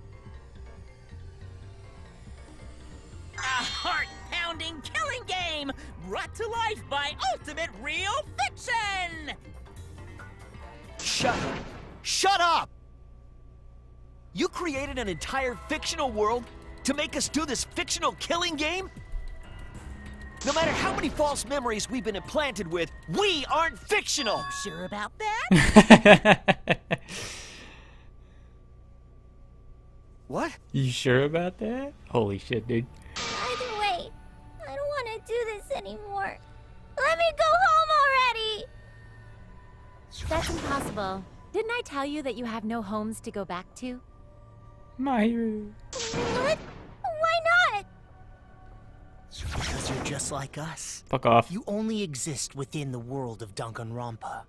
A heart-pounding killing game brought to life by Ultimate Real Fiction! Shut up! Shut up! You created an entire fictional world to make us do this fictional killing game? No matter how many false memories we've been implanted with, we aren't fictional! You sure about that? What? You sure about that? Holy shit, dude. Either way, I don't want to do this anymore. Let me go home already! That's impossible. Didn't I tell you that you have no homes to go back to? My hero. What? Why not? Because you're just like us. Fuck off. You only exist within the world of Danganronpa.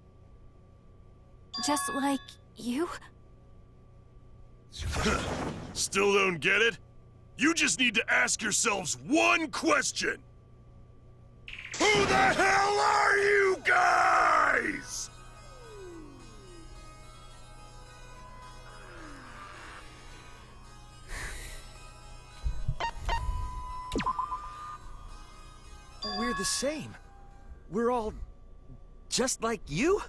Just like you? Still don't get it? You just need to ask yourselves one question. Who the hell are you guys? We're the same. We're all just like you?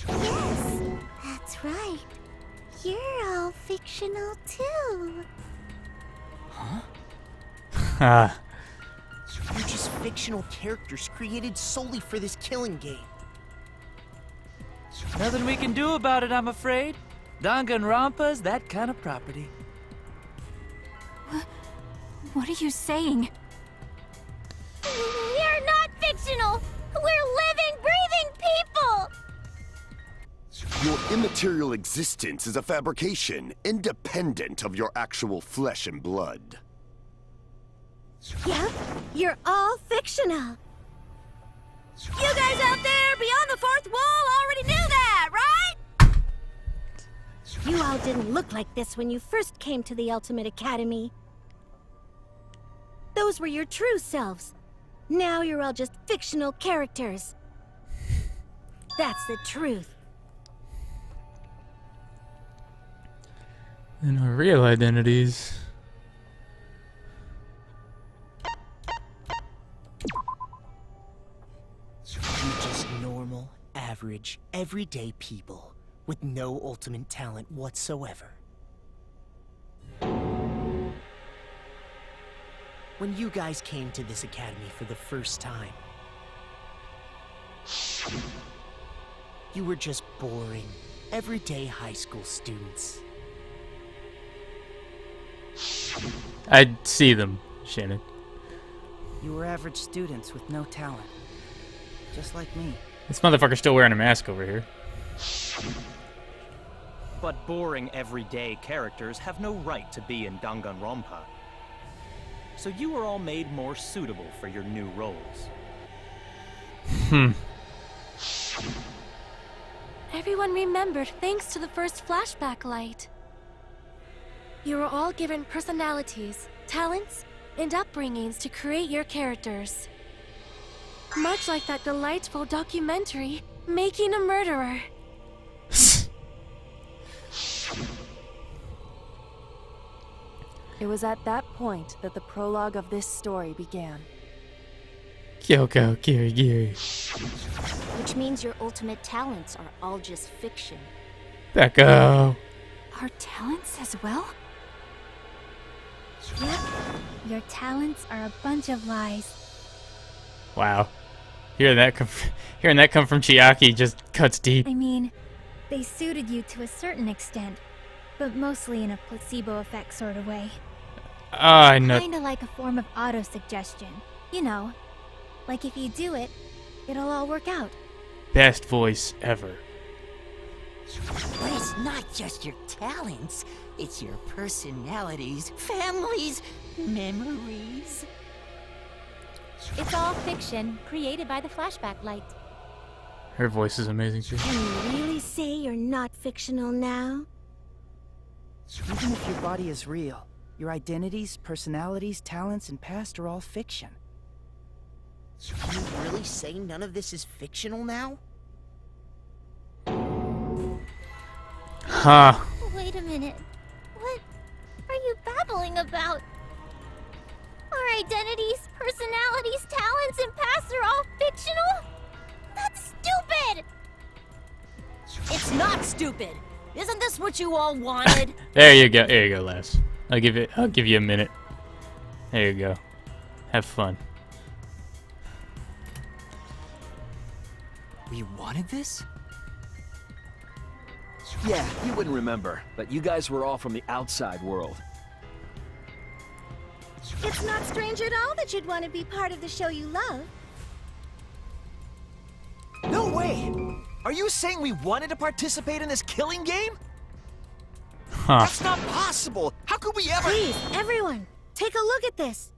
Yes, that's right. You're all fictional too. Ah. You're just fictional characters created solely for this killing game. Nothing we can do about it, I'm afraid. Danganronpa's that kind of property. What are you saying? We're not fictional! We're living, breathing people! Your immaterial existence is a fabrication, independent of your actual flesh and blood. Yep, you're all fictional. You guys out there beyond the fourth wall already knew that, right? You all didn't look like this when you first came to the Ultimate Academy. Those were your true selves. Now you're all just fictional characters. That's the truth. And our real identities. You're just normal, average, everyday people with no ultimate talent whatsoever. When you guys came to this academy for the first time, you were just boring, everyday high school students. I see them, Shannon. You were average students with no talent. Just like me. This motherfucker's still wearing a mask over here. But boring everyday characters have no right to be in Danganronpa. So you were all made more suitable for your new roles. Everyone remembered thanks to the first flashback light. You were all given personalities, talents, and upbringings to create your characters. Much like that delightful documentary, Making a Murderer. It was at that point that the prologue of this story began. Kyoko, Giri. Which means your ultimate talents are all just fiction. Becco. Our talents as well? Yep. Your talents are a bunch of lies. Wow. Hearing that come from Chiaki just cuts deep. I mean, they suited you to a certain extent, but mostly in a placebo effect sort of way. I know. Kinda like a form of auto-suggestion. You know, like if you do it, it'll all work out. Best voice ever. But it's not just your talents, it's your personalities, families, memories. It's all fiction, created by the flashback light. Her voice is amazing too. Can you really say you're not fictional now? Even if your body is real, your identities, personalities, talents, and past are all fiction. Can you really say none of this is fictional now? Huh. Wait a minute. What are you babbling about? Our identities, personalities, talents, and pasts are all fictional? That's stupid! It's not stupid. Isn't this what you all wanted? There you go. There you go, Les. I'll give you a minute. There you go. Have fun. We wanted this? Yeah, you wouldn't remember, but you guys were all from the outside world. It's not strange at all that you'd want to be part of the show you love. No way! Are you saying we wanted to participate in this killing game? Huh. That's not possible! How could we ever— Please, everyone, take a look at this.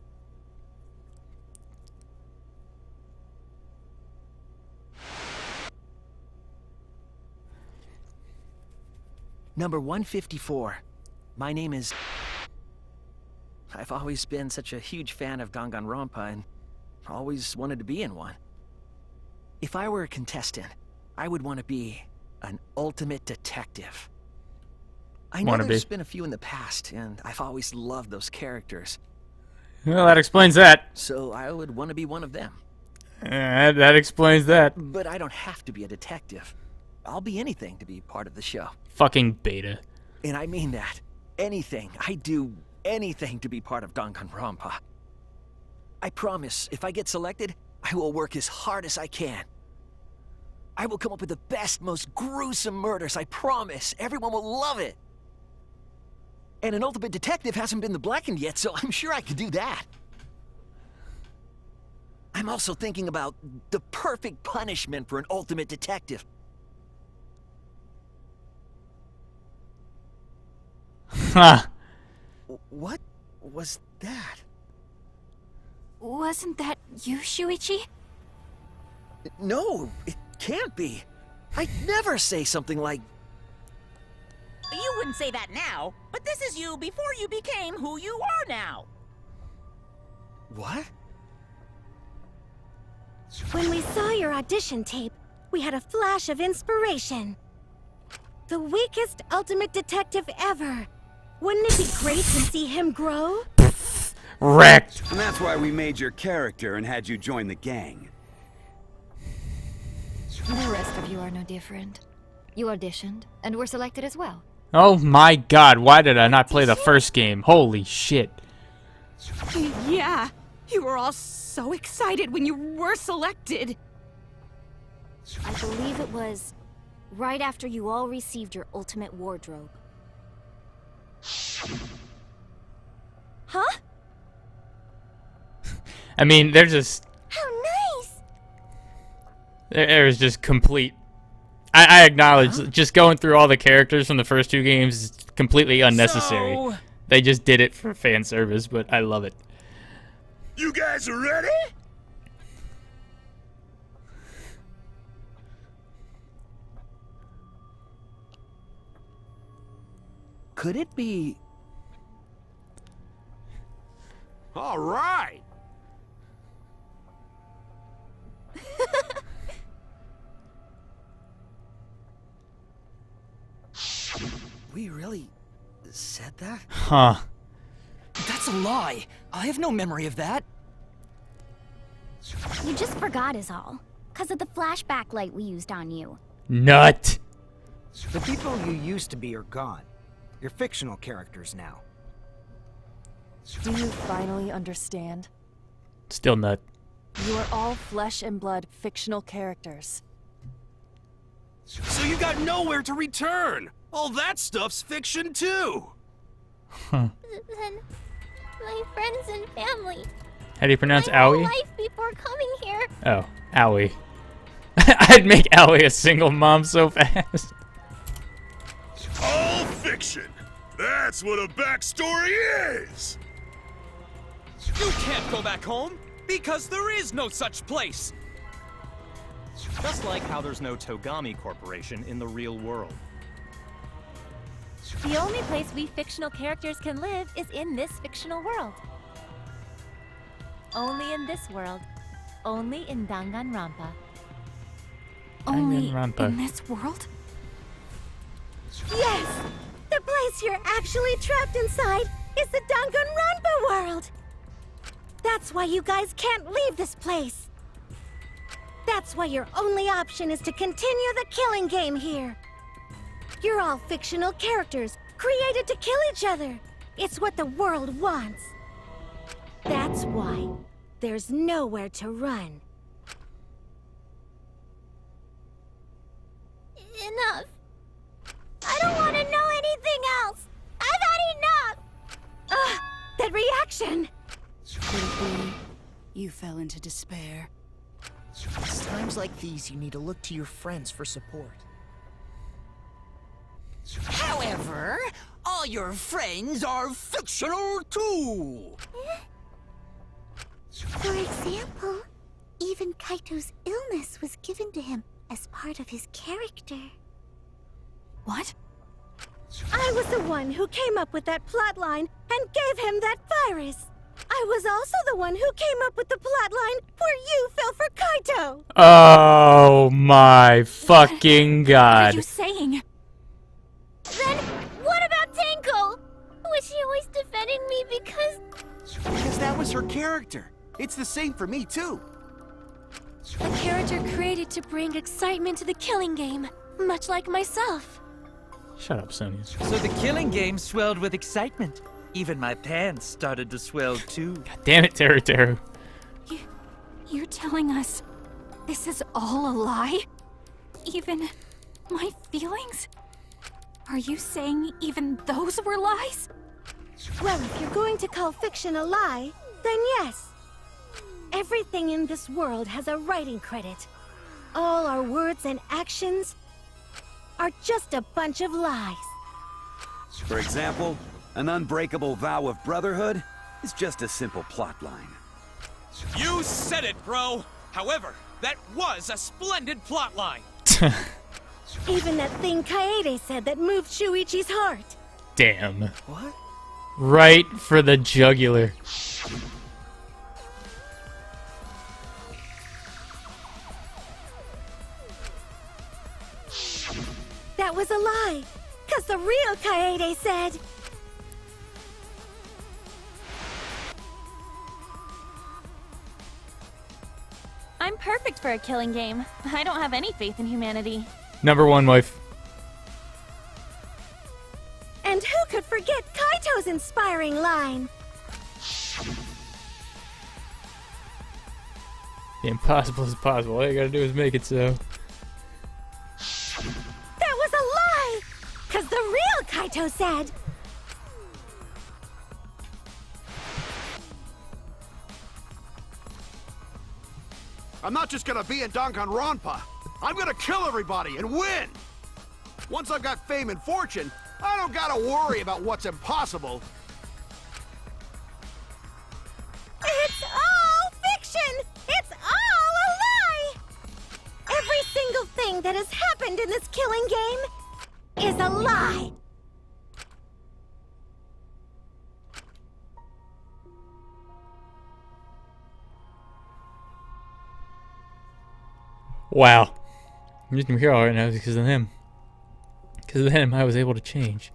Number 154. My name is... I've always been such a huge fan of Danganronpa and always wanted to be in one. If I were a contestant, I would want to be an ultimate detective. I know there's been a few in the past, and I've always loved those characters. Well, that explains that. So I would want to be one of them. That explains that. But I don't have to be a detective. I'll be anything to be part of the show. Fucking beta. And I mean that. Anything. I do anything to be part of Danganronpa. I promise, if I get selected, I will work as hard as I can. I will come up with the best, most gruesome murders, I promise. Everyone will love it. And an ultimate detective hasn't been the blackened yet, so I'm sure I could do that. I'm also thinking about the perfect punishment for an ultimate detective. Huh. What was that? Wasn't that you, Shuichi? No, it can't be. I'd never say something like... You wouldn't say that now, but this is you before you became who you are now. What? When we saw your audition tape, we had a flash of inspiration. The weakest ultimate detective ever. Wouldn't it be great to see him grow? Wrecked. And that's why we made your character and had you join the gang. The rest of you are no different. You auditioned, and were selected as well. Oh my god, why did I not play the first game? Holy shit. Yeah, you were all so excited when you were selected. I believe it was right after you all received your ultimate wardrobe. Huh? I mean, they're just... How nice! There's just complete... I acknowledge, just going through all the characters from the first two games is completely unnecessary. So... They just did it for fan service, but I love it. You guys are ready? Could it be... All right! We really said that? Huh. That's a lie. I have no memory of that. You just forgot is all. 'Cause of the flashback light we used on you. Nut. The people you used to be are gone. You're fictional characters now. Do you finally understand? Still nut. You are all flesh and blood fictional characters. So you got nowhere to return! All that stuff's fiction too! Huh. Then, my friends and family. How do you pronounce my whole Owie? life before coming here. Oh, Owie. I'd make Owie a single mom so fast. All fiction! That's what a backstory is! You can't go back home, because there is no such place! Just like how there's no Togami Corporation in the real world. The only place we fictional characters can live is in this fictional world. Only in this world. Only in Danganronpa. Only Danganronpa. in this world? Yes! The place you're actually trapped inside is the Danganronpa world! That's why you guys can't leave this place! That's why your only option is to continue the killing game here! You're all fictional characters, created to kill each other! It's what the world wants! That's why there's nowhere to run. Enough. I don't want to know anything else. I've had enough. Ugh, that reaction! Could it be you fell into despair? It's times like these you need to look to your friends for support. However, all your friends are fictional too! For example, even Kaito's illness was given to him as part of his character. What? I was the one who came up with that plotline and gave him that virus. I was also the one who came up with the plotline where you fell for Kaito. Oh my fucking What are god. you saying? Then, what about Tenko? Was she always defending me because... Because that was her character. It's the same for me, too. A character created to bring excitement to the killing game, much like myself. Shut up, Sonya. So the killing game swelled with excitement. Even my pants started to swell too. God damn it, Teru Teru. You're telling us this is all a lie? Even my feelings? Are you saying even those were lies? Well, if you're going to call fiction a lie, then yes. Everything in this world has a writing credit. All our words and actions are just a bunch of lies. For example, an unbreakable vow of brotherhood is just a simple plotline. You said it, bro! However, that was a splendid plotline! Even that thing Kaede said that moved Shuichi's heart. Damn. What? Right for the jugular. That was a lie, 'cause the real Kaede said... I'm perfect for a killing game. I don't have any faith in humanity. Number one wife. And who could forget Kaito's inspiring line? The impossible is possible. All you gotta do is make it so. That was a lie! 'Cause the real Kaito said... I'm not just gonna be in Danganronpa. I'm gonna kill everybody and win! Once I've got fame and fortune, I don't gotta worry about what's impossible. It's all fiction! It's all a lie! Every single thing that has happened in this killing game is a lie! Wow. I'm just here right now because of him. Because of him, I was able to change.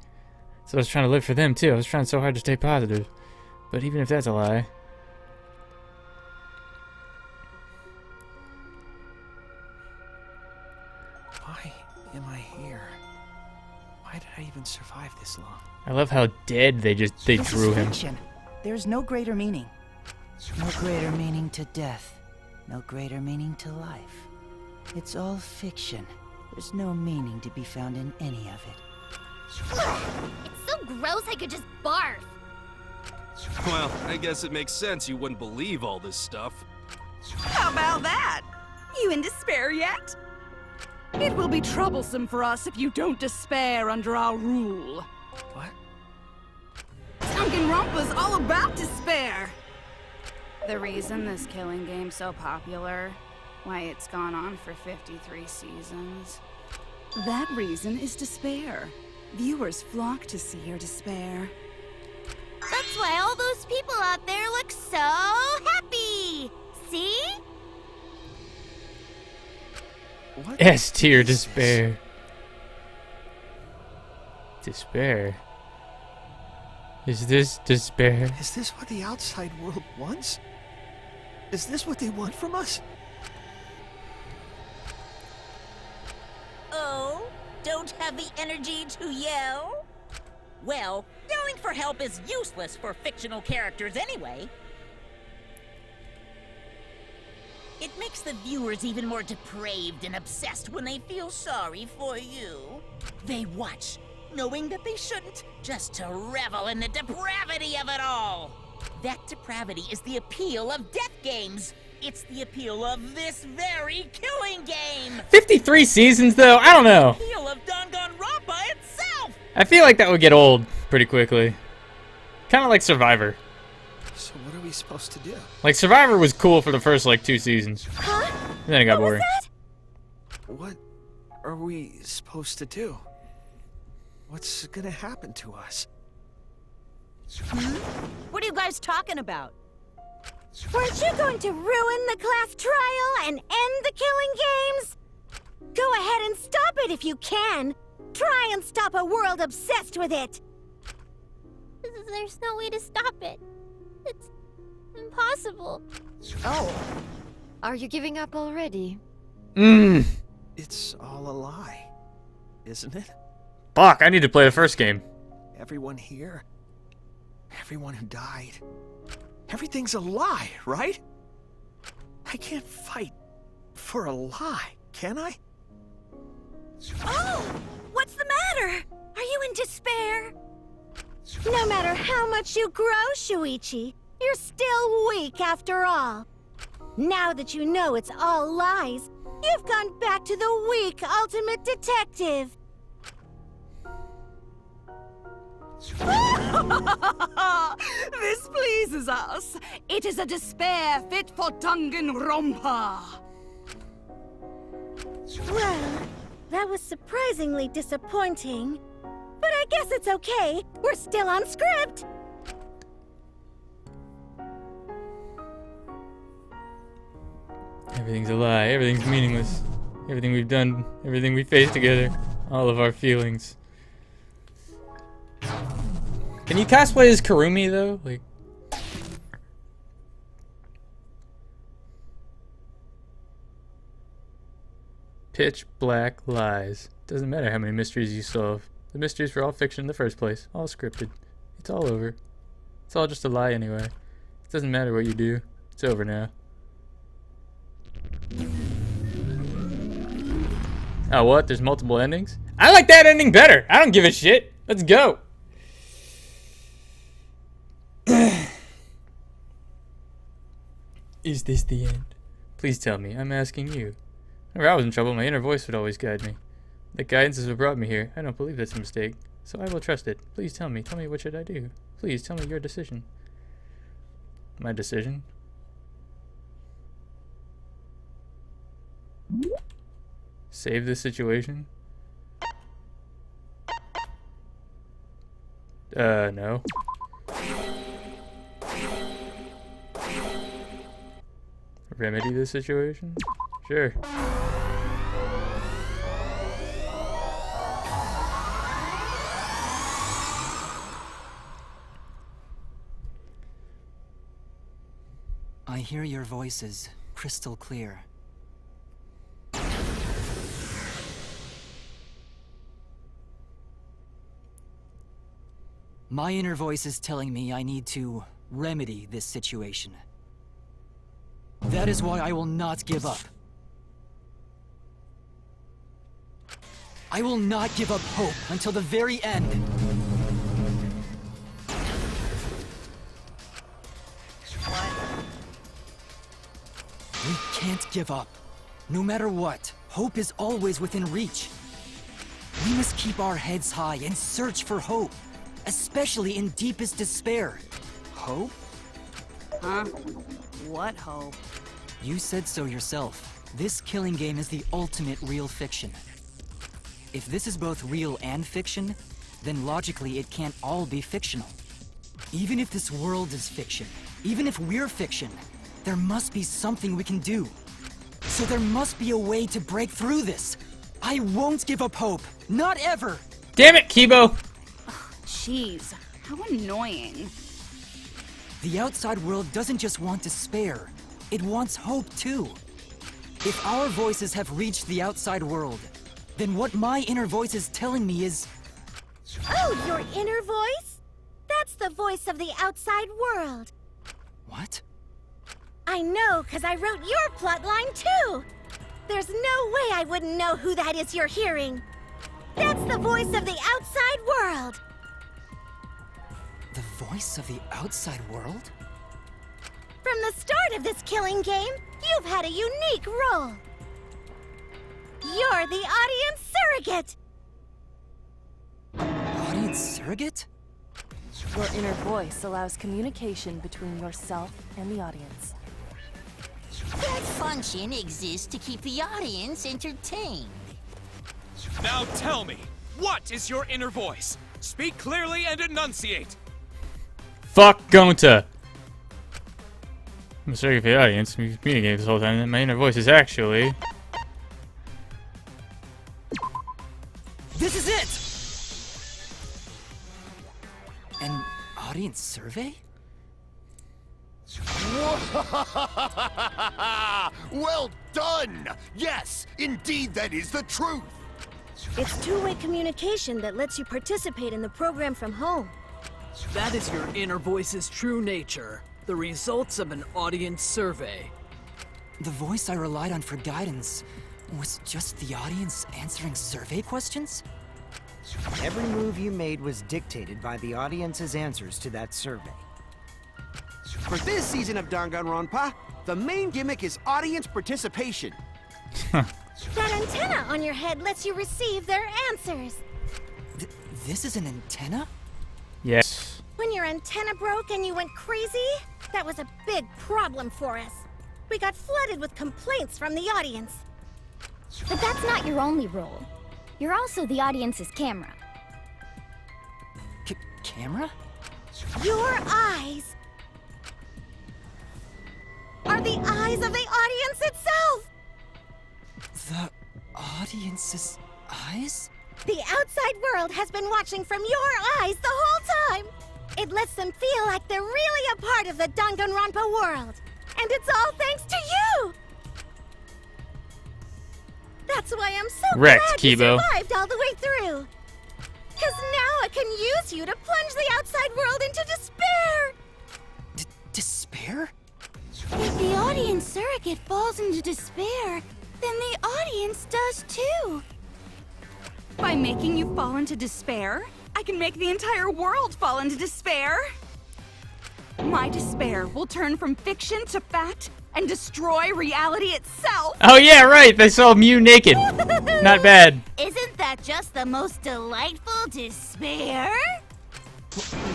So I was trying to live for them too. I was trying so hard to stay positive. But even if that's a lie. Why am I here? Why Why did I even survive this long? I love how dead they This drew is him. fiction. There's no greater meaning. No greater meaning to death. No greater meaning to life. It's all fiction. There's no meaning to be found in any of it. It's so gross I could just barf. Well, I guess it makes sense you wouldn't believe all this stuff. How about that? You in despair yet? It will be troublesome for us if you don't despair under our rule. What? Danganronpa's all about despair. The reason this killing game's so popular, why it's gone on for 53 seasons. That reason is despair. Viewers flock to see your despair. That's why all those people out there look so happy. See? What? S tier despair. Despair. Is this despair? Is this what the outside world wants? Is this what they want from us? Oh, don't have the energy to yell? Well, yelling for help is useless for fictional characters anyway. It makes the viewers even more depraved and obsessed when they feel sorry for you. They watch, knowing that they shouldn't, just to revel in the depravity of it all. That depravity is the appeal of death games. It's the appeal of this very killing game. 53 seasons, though? I don't know. The appeal of Danganronpa itself. I feel like that would get old pretty quickly. Kind of like Survivor. So what are we supposed to do? Like, Survivor was cool for the first, like, 2 seasons. Huh? And then it got What was boring. that? What are we supposed to do? What's gonna happen to us? What are you guys talking about? Weren't you going to ruin the class trial and end the killing games? Go ahead and stop it if you can. Try and stop a world obsessed with it. There's no way to stop it. It's impossible. Oh. Are you giving up already? It's all a lie, isn't it? Fuck, I need to play the first game. Everyone here, everyone who died, everything's a lie, right? I can't fight for a lie, can I? Oh! What's the matter? Are you in despair? No matter how much you grow, Shuichi, you're still weak after all. Now that you know it's all lies, you've gone back to the weak ultimate detective. This pleases us. It is a despair fit for Danganronpa. Well, that was surprisingly disappointing. But I guess it's okay. We're still on script. Everything's a lie. Everything's meaningless. Everything we've done, everything we faced together, all of our feelings. Can you cosplay as Karumi though? Like, pitch black lies. Doesn't matter how many mysteries you solve. The mysteries were all fiction in the first place. All scripted. It's all over. It's all just a lie anyway. It doesn't matter what you do. It's over now. Oh, what? There's multiple endings? I like that ending better. I don't give a shit. Let's go. Is this the end? Please tell me. I'm asking you. Whenever I was in trouble, my inner voice would always guide me. The guidance is what brought me here. I don't believe that's a mistake, so I will trust it. Please tell me. Tell me what should I do. Please tell me your decision. My decision? Save the situation? No. Remedy the situation? Sure. I hear your voices crystal clear. My inner voice is telling me I need to remedy this situation. That is why I will not give up. I will not give up hope until the very end. We can't give up. No matter what, hope is always within reach. We must keep our heads high and search for hope, especially in deepest despair. Hope? Huh? What hope? You said so yourself. This killing game is the ultimate real fiction. If this is both real and fiction, then logically it can't all be fictional. Even if this world is fiction, even if we're fiction, there must be something we can do. So there must be a way to break through this. I won't give up hope. Not ever. Damn it, Kibo! Jeez, how annoying. The outside world doesn't just want despair. It wants hope too. If our voices have reached the outside world, then what my inner voice is telling me is... Oh, your inner voice? That's the voice of the outside world. What? I know, because I wrote your plotline too! There's no way I wouldn't know who that is you're hearing. That's the voice of the outside world! The voice of the outside world? From the start of this killing game, you've had a unique role. You're the audience surrogate! Audience surrogate? Your inner voice allows communication between yourself and the audience. That function exists to keep the audience entertained. Now tell me, what is your inner voice? Speak clearly and enunciate. Fuck Gonta. I'm sorry for the audience. We communicate this whole time that my inner voice is actually... This is it! An audience survey? Well done! Yes, indeed that is the truth! It's two-way communication that lets you participate in the program from home. That is your inner voice's true nature. The results of an audience survey. The voice I relied on for guidance was just the audience answering survey questions? Every move you made was dictated by the audience's answers to that survey. For this season of Danganronpa, the main gimmick is audience participation. That antenna on your head lets you receive their answers. This is an antenna? Yes. When your antenna broke and you went crazy, that was a big problem for us. We got flooded with complaints from the audience. But that's not your only role. You're also the audience's camera. Camera? Your eyes are the eyes of the audience itself! The audience's eyes? The outside world has been watching from your eyes the whole time! It lets them feel like they're really a part of the Danganronpa world. And it's all thanks to you! That's why I'm so glad you survived all the way through. Because now I can use you to plunge the outside world into despair! Despair? If the audience surrogate falls into despair, then the audience does too. By making you fall into despair, I can make the entire world fall into despair. My despair will turn from fiction to fact and destroy reality itself. Oh yeah, right. They saw Mew naked. Not bad. Isn't that just the most delightful despair?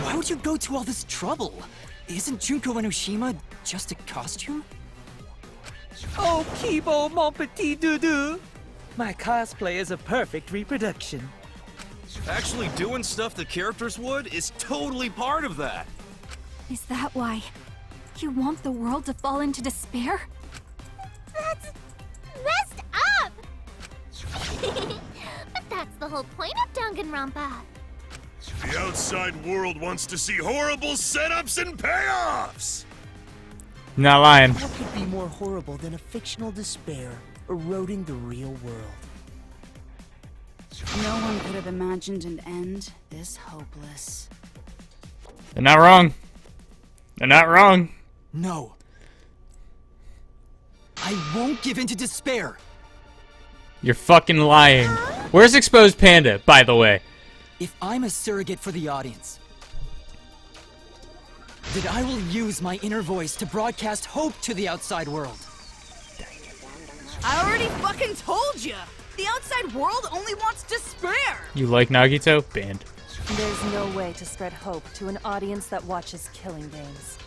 Why would you go to all this trouble? Isn't Junko Enoshima just a costume? Oh, Kibo, mon petit doudou. My cosplay is a perfect reproduction. Actually doing stuff the characters would is totally part of that. Is that why you want the world to fall into despair? That's messed up! But that's the whole point of Danganronpa. The outside world wants to see horrible setups and payoffs! Not lying. What could be more horrible than a fictional despair eroding the real world? No one could have imagined an end this hopeless. They're not wrong. They're not wrong. No. I won't give in to despair. You're fucking lying. Where's Exposed Panda, by the way? If I'm a surrogate for the audience, then I will use my inner voice to broadcast hope to the outside world. I already fucking told you! The outside world only wants despair! You like Nagito? Banned. There's no way to spread hope to an audience that watches killing games.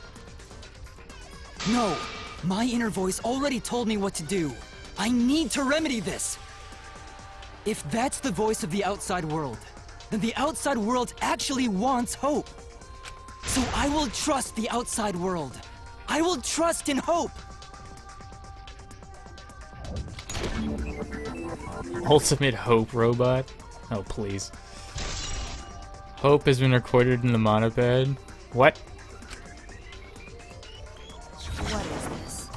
No, my inner voice already told me what to do. I need to remedy this. If that's the voice of the outside world, then the outside world actually wants hope. So I will trust the outside world. I will trust in hope. Ultimate Hope robot? Oh, please. Hope has been recorded in the monoped. What? What is this?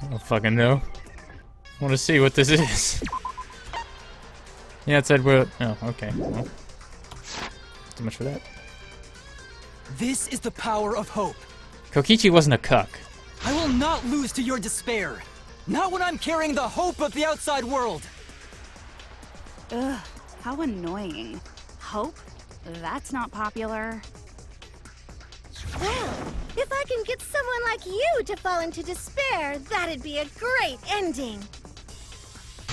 I don't fucking know. I want to see what this is. Yeah, it said we're... Oh, okay. Well, too much for that. This is the power of hope. Kokichi wasn't a cuck. I will not lose to your despair. Not when I'm carrying the hope of the outside world. Ugh, how annoying. Hope? That's not popular. Well, if I can get someone like you to fall into despair, that'd be a great ending.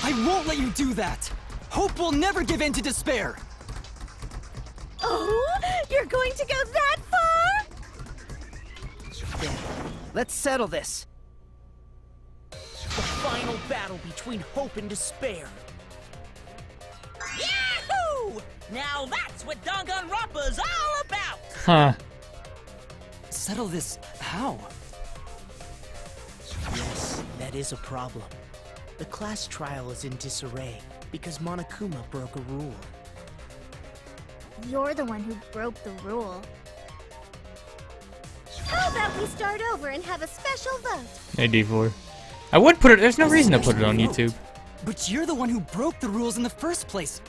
I won't let you do that. Hope will never give in to despair. Oh, you're going to go that far? There. Let's settle this. The final battle between hope and despair. Yahoo! Now that's what Danganronpa's all about! Huh. Settle this how? Yes, that is a problem. The class trial is in disarray because Monokuma broke a rule. You're the one who broke the rule. How about we start over and have a special vote? Hey, D4. I would put it... There's no reason to put it on YouTube. But you're the one who broke the rules in the first place.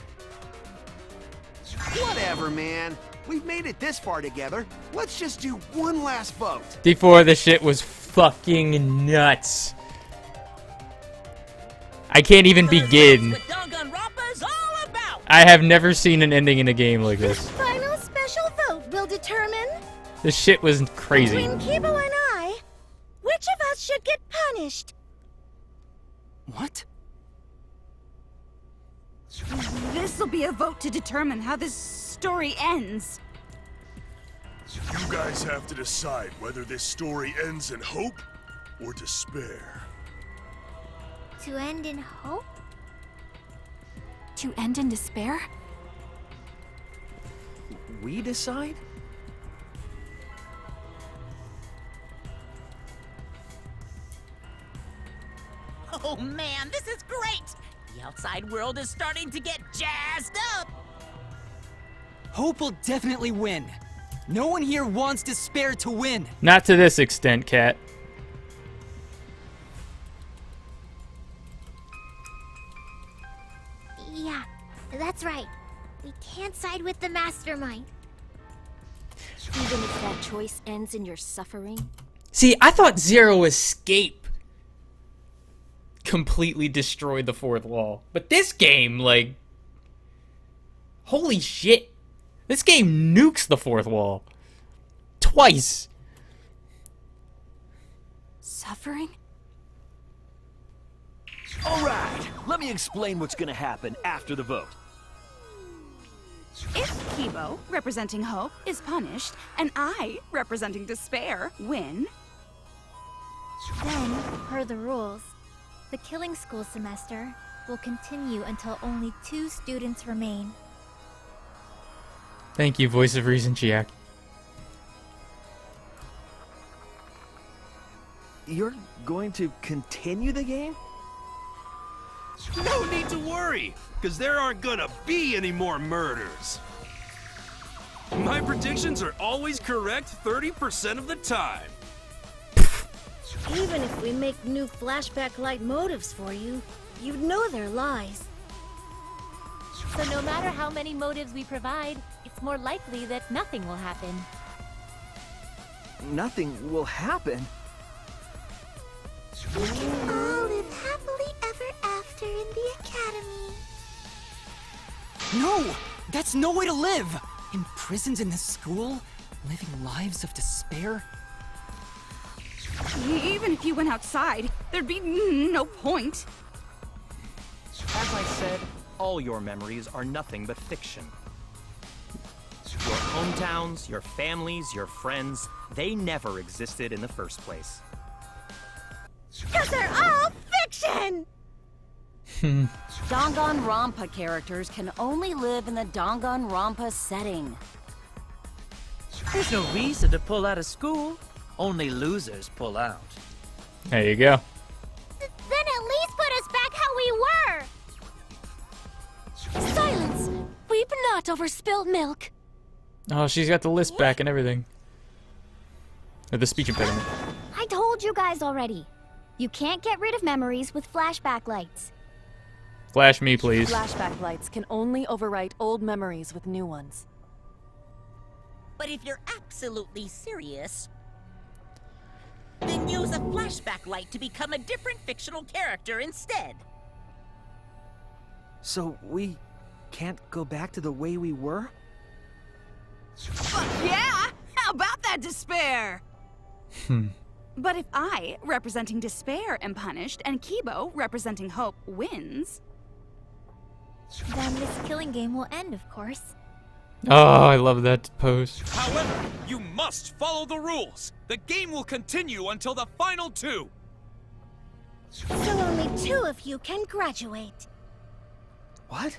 Whatever, man. We've made it this far together. Let's just do one last vote. D4, this shit was fucking nuts. I can't even begin. I have never seen an ending in a game like this. Final special vote will determine This shit was crazy. between Kibo and I, which of us should get punished. What? This'll be a vote to determine how this story ends. You guys have to decide whether this story ends in hope or despair. To end in hope? To end in despair? We decide? Oh man, this is great! The outside world is starting to get jazzed up! Hope will definitely win. No one here wants despair to win. Not to this extent, Cat. Yeah, that's right. We can't side with the mastermind. Even if that choice ends in your suffering? See, I thought Zero Escape completely destroyed the fourth wall. But this game, like... Holy shit. This game nukes the fourth wall. Twice. Suffering? Alright, let me explain what's gonna happen after the vote. If Kibo, representing hope, is punished, and I, representing despair, win... Then, per the rules, the killing school semester will continue until only 2 students remain. Thank you, Voice of Reason, Chiak. You're going to continue the game? No need to worry, because there aren't gonna be any more murders. My predictions are always correct 30% of the time. Even if we make new flashback light motives for you, you'd know they're lies. So no matter how many motives we provide, it's more likely that nothing will happen. nothing will happen. We can all live happily ever after in the academy. No! That's no way to live! Imprisoned in this school? Living lives of despair? Even if you went outside, there'd be no point. As I said, all your memories are nothing but fiction. Your hometowns, your families, your friends, they never existed in the first place. 'Cause they're all fiction! Danganronpa characters can only live in the Danganronpa setting. There's no reason to pull out of school. Only losers pull out. There you go. Then at least put us back how we were! Silence! Weep not over spilt milk. Oh, she's got the list back and everything. Or the speech impediment. I told you guys already. You can't get rid of memories with flashback lights. Flash me, please. Flashback lights can only overwrite old memories with new ones. But if you're absolutely serious, then use a flashback light to become a different fictional character instead. So we can't go back to the way we were? Fuck yeah! How about that despair? But if I, representing despair, am punished, and Kibo, representing hope, wins... Then this killing game will end, of course. Oh, I love that pose. However, you must follow the rules. The game will continue until the final two. So only 2 of you can graduate. What?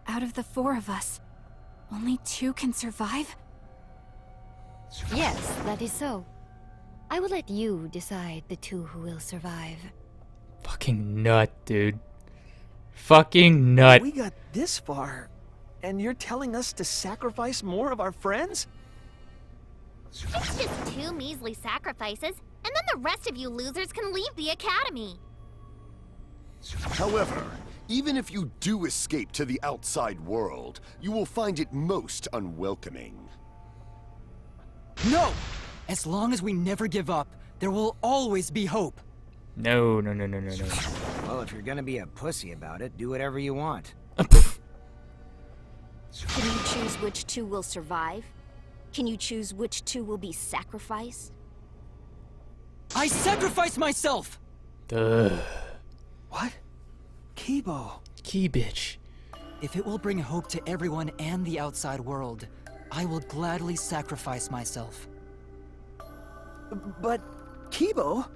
Out of the 4 of us, only 2 can survive? Yes, that is so. I will let you decide the 2 who will survive. Fucking nut, dude. Fucking nut. We got this far, and you're telling us to sacrifice more of our friends? It's just 2 measly sacrifices, and then the rest of you losers can leave the academy. However, even if you do escape to the outside world, you will find it most unwelcoming. No! As long as we never give up, there will always be hope. No. Well, if you're gonna be a pussy about it, do whatever you want. Can you choose which 2 will survive? Can you choose which 2 will be sacrificed? I sacrifice myself! Duh. What? Kibo. Key bitch. If it will bring hope to everyone and the outside world, I will gladly sacrifice myself. But, Kibo...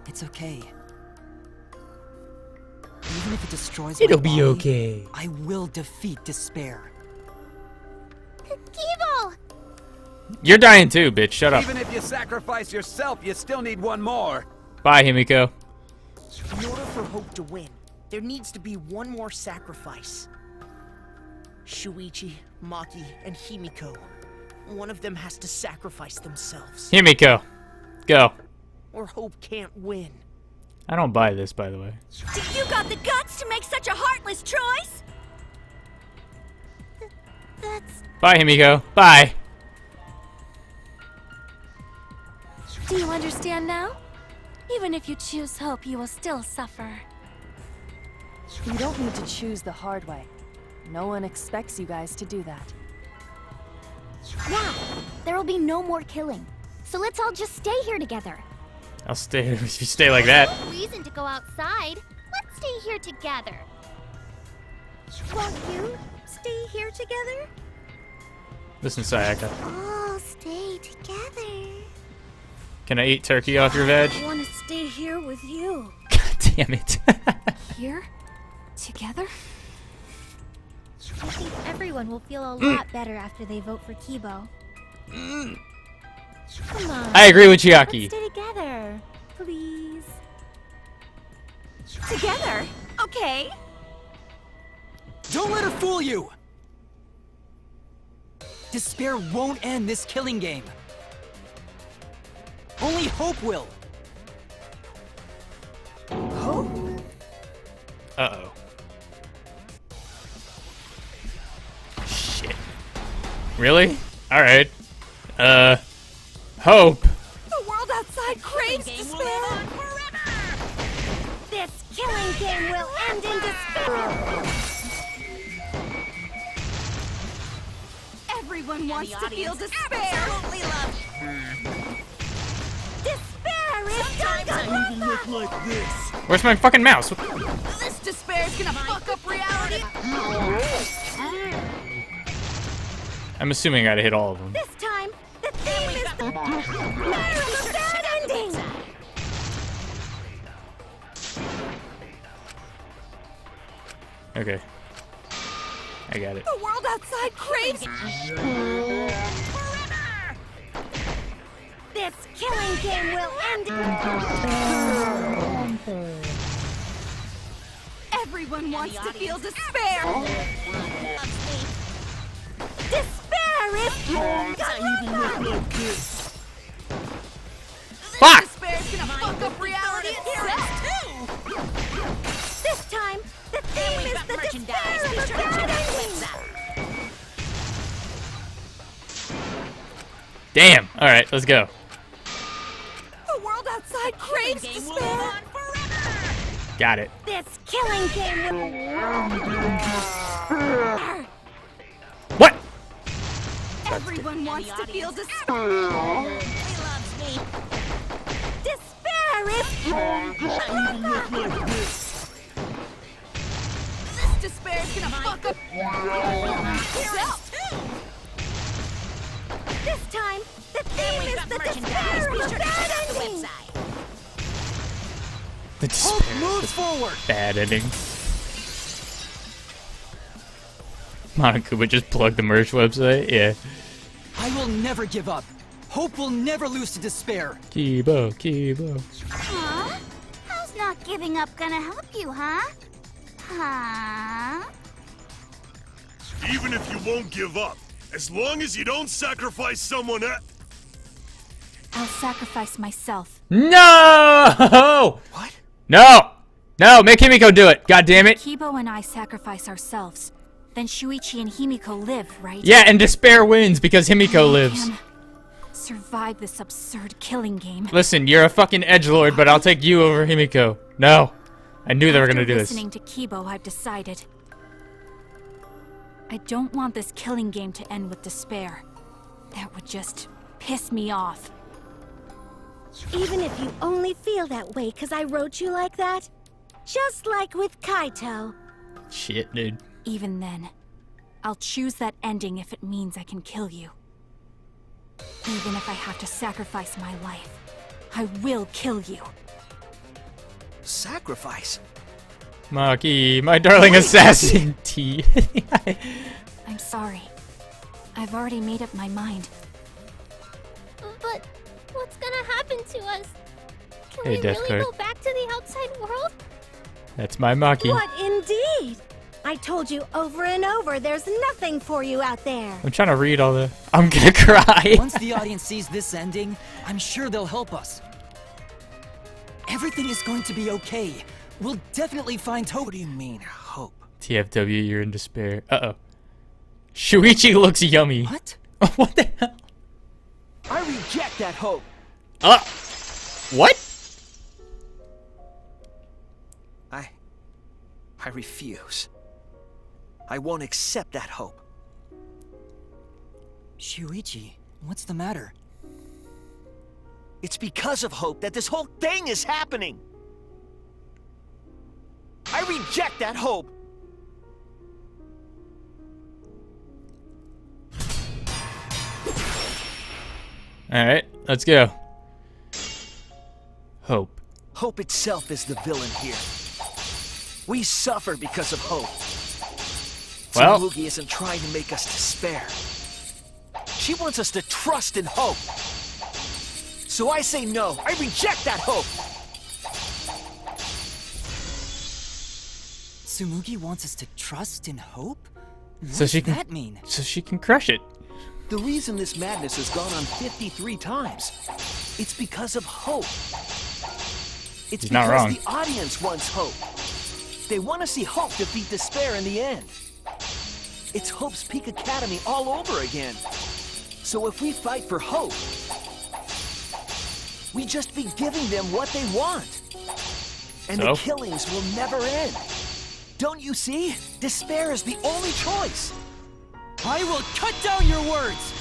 It's okay. Even if it destroys It'll my be body, okay. I will defeat despair. Kibo! You're dying too, bitch. Shut up. Even if you sacrifice yourself, you still need one more. Bye, Himiko. In order for Hope to win, there needs to be one more sacrifice. Shuichi, Maki, and Himiko. One of them has to sacrifice themselves. Himiko. Go. Or Hope can't win. I don't buy this, by the way. You got the guts to make such a heartless choice? That's... Bye, Himiko. Bye. Do you understand now? Even if you choose hope, you will still suffer. You don't need to choose the hard way. No one expects you guys to do that. Yeah, there will be no more killing. So let's all just stay here together. I'll stay if you stay like that. No reason to go outside. Let's stay here together. Won't you stay here together? Listen, Sayaka. All stay together. Can I eat turkey off your veg? I want to stay here with you. God damn it. Here? Together? I think everyone will feel a lot better after they vote for Kibo. Come on. I agree with Chiaki. Let's stay together, please. Together? Okay. Don't let her fool you! Despair won't end this killing game. Only hope will. Hope? Uh-oh. Shit. Really? Alright. Hope. The world outside craves despair. This killing game will end in despair. Everyone wants to feel despair. Absolutely love. Despair is Danganronpa. Look like this. Where's my fucking mouse? This despair is gonna fuck up reality. I'm assuming I gotta hit all of them. This time, the theme is the matter of a bad ending. Okay. I got it. The world outside craves. This killing game will end in Everyone wants to feel despair. despair is Danganronpa. Fuck! Despair's gonna fuck up reality itself. This time, the theme is the despair of a bad ending. Damn. Alright, let's go. The world outside craves despair. Got it. This killing game will What? Everyone wants to feel despair. despair is Danganronpa. This despair's gonna fuck up itself. This time, the theme is the despair of a bad ending. The despair. Move forward. Bad ending. Monokuma just plugged the merch website. Yeah. I will never give up. Hope will never lose to despair. Kibo, Kibo. Huh? How's not giving up gonna help you, huh? Huh? Even if you won't give up, as long as you don't sacrifice someone else. I'll sacrifice myself. No! What? No! No, make Himiko do it. God damn it. Kibo and I sacrifice ourselves. Then Shuichi and Himiko live, right? Yeah, and despair wins because Himiko lives. Can survive this absurd killing game. Listen, you're a fucking edgelord, but I'll take you over Himiko. No. I knew they were gonna do this. Listening to Kibo, I've decided. I don't want this killing game to end with despair. That would just piss me off. Even if you only feel that way because I wrote you like that. Just like with Kaito. Shit, dude. Even then, I'll choose that ending if it means I can kill you. Even if I have to sacrifice my life, I will kill you. Sacrifice? Maki, my darling assassin T. I'm sorry. I've already made up my mind. But what's gonna happen to us? Can Hey, we Death really Card. go back to the outside world? That's my Maki. What indeed? I told you over and over there's nothing for you out there. I'm trying to read all the... I'm gonna cry. Once the audience sees this ending, I'm sure they'll help us. Everything is going to be okay. We'll definitely find hope. What do you mean, hope? TFW, you're in despair. Uh-oh. Shuichi looks yummy. What? What the hell? I reject that hope. What? I refuse. I won't accept that hope. Shuichi, what's the matter? It's because of hope that this whole thing is happening. I reject that hope. Alright, let's go. Hope. Hope itself is the villain here. We suffer because of hope. Well- Tsumugi isn't trying to make us despair. She wants us to trust in hope. So I say no. I reject that hope. Tsumugi wants us to trust in hope? What So she does can... that mean? So she can crush it. The reason this madness has gone on 53 times, it's because of hope. It's He's not because wrong. the audience wants hope. They want to see hope defeat despair in the end. It's Hope's Peak Academy all over again. So if we fight for hope, we just be giving them what they want. And the killings will never end. Don't you see? Despair is the only choice. I will cut down your words!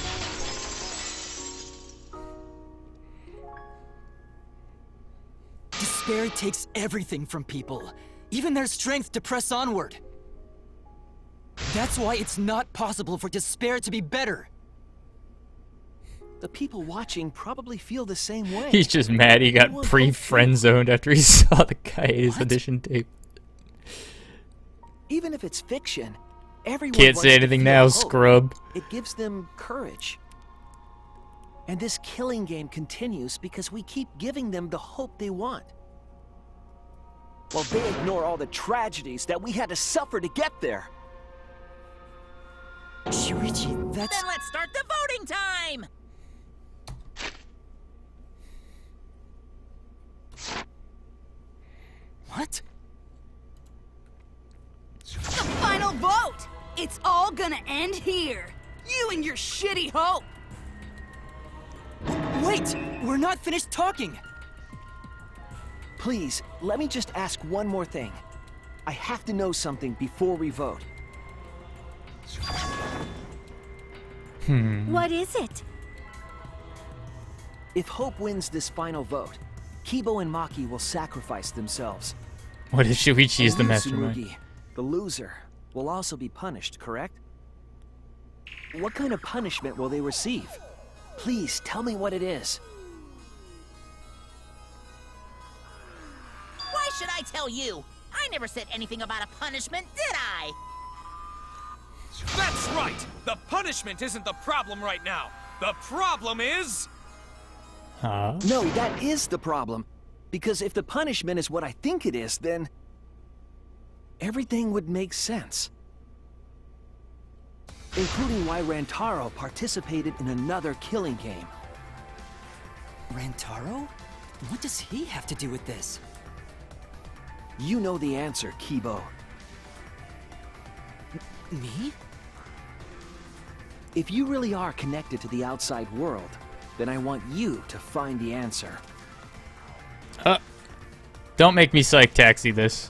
Despair takes everything from people, even their strength to press onward. That's why it's not possible for despair to be better. The people watching probably feel the same way. He's just mad he got pre-friend zoned after he saw the Kaede's audition tape. Even if it's fiction, everyone Can't wants say to anything feel now, hope. scrub. It gives them courage. And this killing game continues because we keep giving them the hope they want. While they ignore all the tragedies that we had to suffer to get there. Shuichi, that's... Then let's start the voting time! What? The final vote! It's all gonna end here! You and your shitty hope! Wait! We're not finished talking! Please, let me just ask one more thing. I have to know something before we vote. What is it? If Hope wins this final vote, Kibo and Maki will sacrifice themselves. What if Shuichi is the And you, mastermind? Tsumugi, the loser, will also be punished, correct? What kind of punishment will they receive? Please, tell me what it is. Why should I tell you? I never said anything about a punishment, did I? That's right! The punishment isn't the problem right now. The problem is... Huh? No, that is the problem. Because if the punishment is what I think it is, then... everything would make sense. Including why Rantaro participated in another killing game. Rantaro? What does he have to do with this? You know the answer, Kibo. Me? If you really are connected to the outside world, then I want you to find the answer. Don't make me psych taxi this.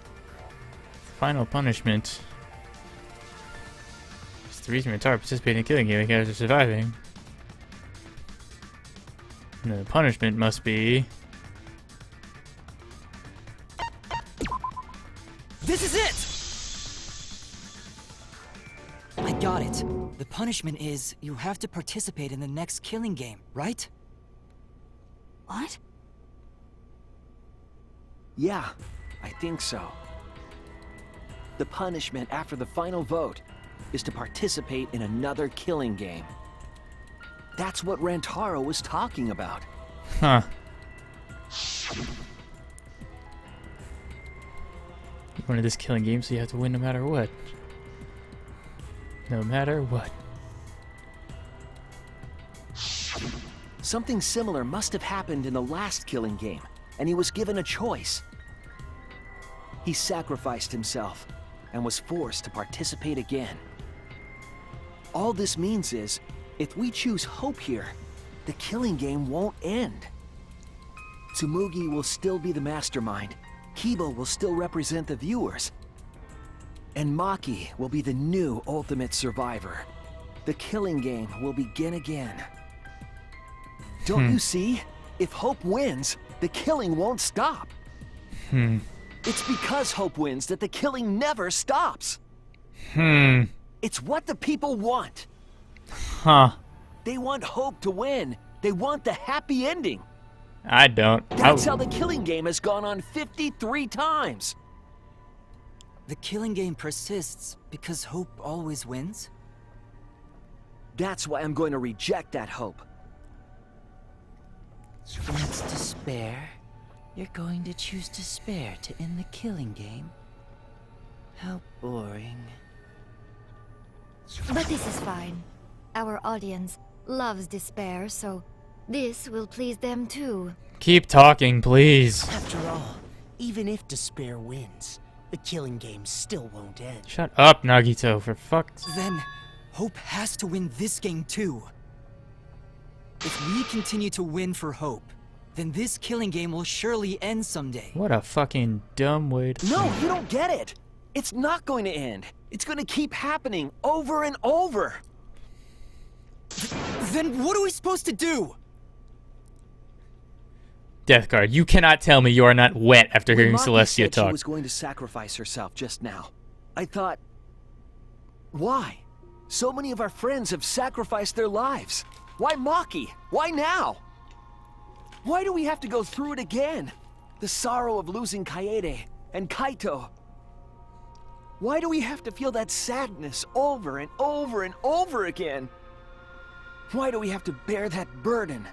Final punishment. It's the reason Rantaro participated in killing game after surviving. And the punishment must be... This is it! I got it. The punishment is you have to participate in the next killing game, right? What? Yeah, I think so. The punishment after the final vote is to participate in another killing game. That's what Rantaro was talking about. Huh. You wanted this killing game, so you have to win no matter what. No matter what. Something similar must have happened in the last killing game, and he was given a choice. He sacrificed himself and was forced to participate again. All this means is, if we choose hope here, the killing game won't end. Tsumugi will still be the mastermind, Kibo will still represent the viewers, and Maki will be the new ultimate survivor. The killing game will begin again. Don't you see? If Hope wins, the killing won't stop. It's because Hope wins that the killing never stops. It's what the people want. Huh. They want Hope to win. They want the happy ending. I don't. That's how the killing game has gone on 53 times. The killing game persists because hope always wins? That's why I'm going to reject that hope. That's despair. You're going to choose despair to end the killing game? How boring. But this is fine. Our audience loves despair, so this will please them too. Keep talking, please. After all, even if despair wins, the killing game still won't end. Shut up, Nagito, for fuck's... Then, hope has to win this game too. If we continue to win for Hope, then this killing game will surely end someday. What a fucking dumb way to No, think. you don't get it. It's not going to end. It's going to keep happening over and over. Then what are we supposed to do? Death Guard, you cannot tell me you are not wet after hearing When Maki Celestia said talk. She was going to sacrifice herself just now. I thought, why? So many of our friends have sacrificed their lives. Why Maki? Why now? Why do we have to go through it again? The sorrow of losing Kaede and Kaito. Why do we have to feel that sadness over and over and over again? Why do we have to bear that burden?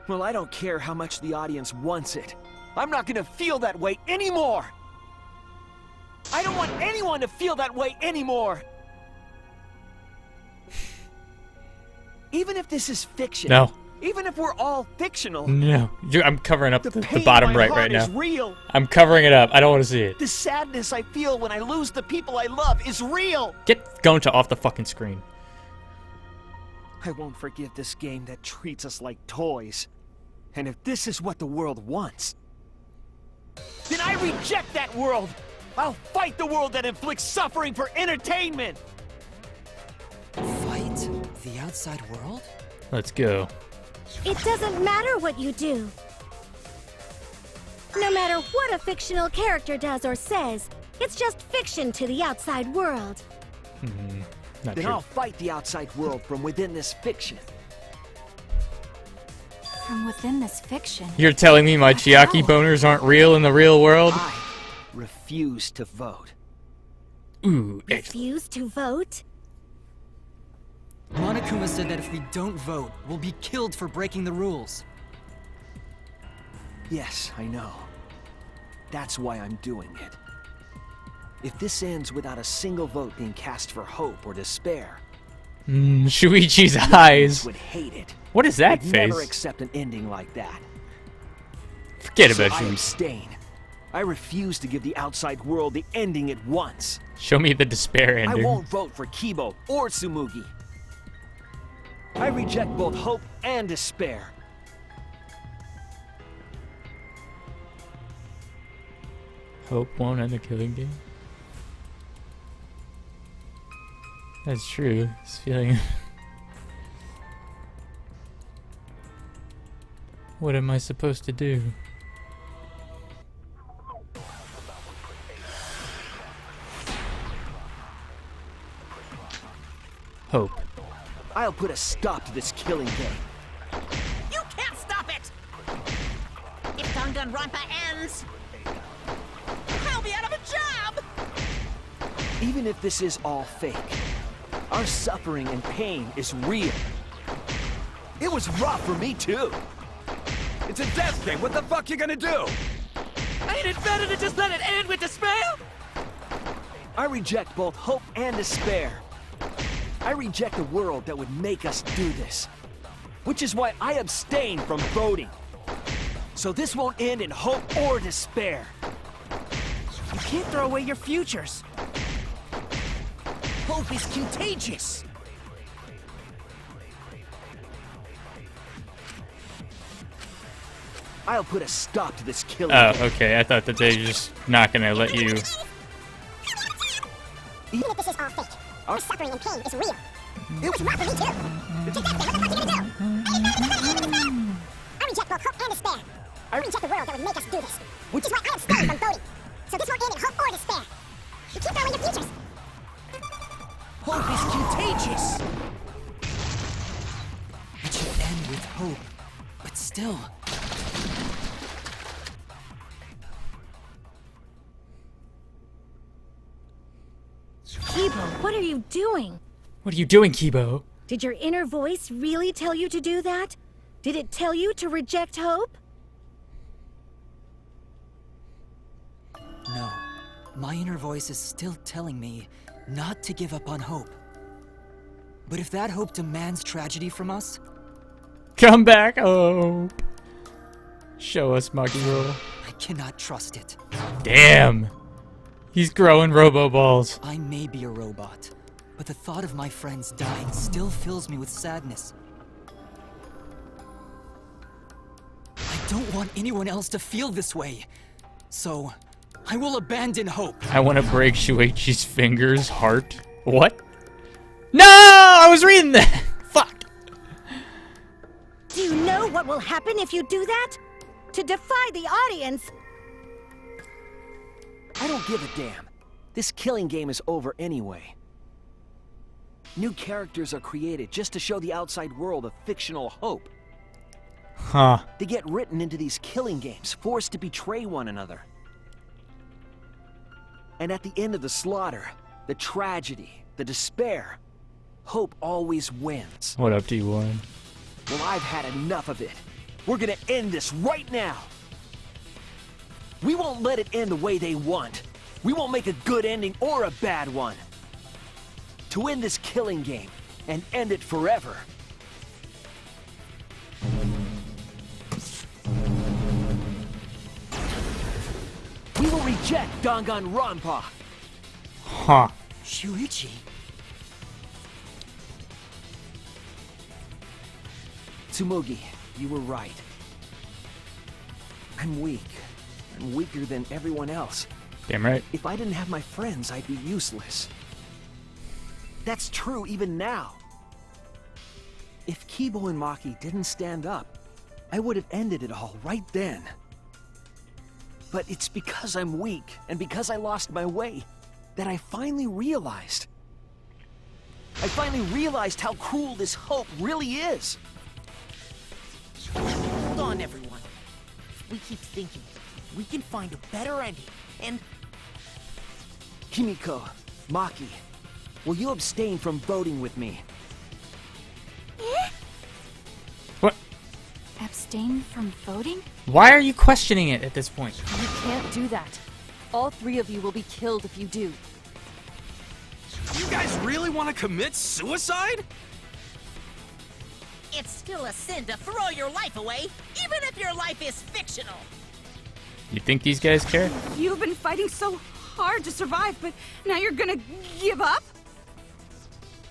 Well, I don't care how much the audience wants it. I'm not gonna feel that way anymore! I don't want anyone to feel that way anymore! Even if this is fiction. No. Even if we're all fictional. No. I'm covering up the pain bottom in my right heart now. is real. I'm covering it up. I don't want to see it. The sadness I feel when I lose the people I love is real! Get Goncha off the fucking screen. I won't forgive this game that treats us like toys. And if this is what the world wants, then I reject that world! I'll fight the world that inflicts suffering for entertainment! Fight the outside world? Let's go. It doesn't matter what you do. No matter what a fictional character does or says, it's just fiction to the outside world. Not Then true. I'll fight the outside world from within this fiction. From within this fiction. You're telling me my Chiaki boners aren't real in the real world? I refuse to vote. Ooh, Refuse to vote? Monokuma said that if we don't vote, we'll be killed for breaking the rules. Yes, I know. That's why I'm doing it. If this ends without a single vote being cast for hope or despair, Shuichi's the eyes. would hate it. What is that They'd face? never accept an ending like that. Forget So about I you. abstain. I refuse to give the outside world the ending it wants. Show me the despair I ending. won't vote for Kibo or Tsumugi. I reject both hope and despair. Hope won't end the killing game. That's true. This feeling. What am I supposed to do? Hope. I'll put a stop to this killing game. You can't stop it! If Danganronpa ends, I'll be out of a job! Even if this is all fake, our suffering and pain is real. It was rough for me too. It's a death game. What the fuck you gonna do? Ain't it better to just let it end with despair? I reject both hope and despair. I reject a world that would make us do this. Which is why I abstain from voting. So this won't end in hope or despair. You can't throw away your futures. Hope is contagious. I'll put a stop to this killing Oh, game. okay. I thought that they were just not gonna let you. Even if this is all fake, our suffering and pain is real. It was rough for me too. Reject that, what the fuck you gonna do? I reject both hope and despair. I reject the world that would make us do this. Which is why I abstain from voting. So this won't end in hope or despair. You keep throwing your futures. Hope is contagious. It should end with hope, but still. Kibo, what are you doing? What are you doing, Kibo? Did your inner voice really tell you to do that? Did it tell you to reject hope? No. My inner voice is still telling me not to give up on hope. But if that hope demands tragedy from us, Come back, Hope. Show us, Makiro. I cannot trust it. Damn. He's growing robo balls. I may be a robot, but the thought of my friends dying still fills me with sadness. don't want anyone else to feel this way. So, I will abandon hope. I want to break Shuichi's fingers, heart. What? No! I was reading that! Fuck! Do you know what will happen if you do that? To defy the audience! I don't give a damn. This killing game is over anyway. New characters are created just to show the outside world a fictional hope. Huh. They get written into these killing games, forced to betray one another. And at the end of the slaughter, the tragedy, the despair, hope always wins. What up, T1? Well, I've had enough of it. We're gonna end this right now. We won't let it end the way they want. We won't make a good ending or a bad one. To end this killing game and end it forever. We will reject Danganronpa. Huh. Shuichi. Tsumugi, you were right. I'm weak. I'm weaker than everyone else. Damn right. If I didn't have my friends, I'd be useless. That's true even now. If Kibo and Maki didn't stand up, I would have ended it all right then. But it's because I'm weak, and because I lost my way, that I finally realized. I finally realized how cruel this hope really is. Hold on, everyone. If we keep thinking, we can find a better ending, and... Kimiko, Maki, will you abstain from voting with me? What? Abstain from voting? Why are you questioning it at this point? You can't do that. All three of you will be killed if you do. You guys really want to commit suicide? It's still a sin to throw your life away, even if your life is fictional. You think these guys care? You've been fighting so hard to survive, but now you're gonna give up?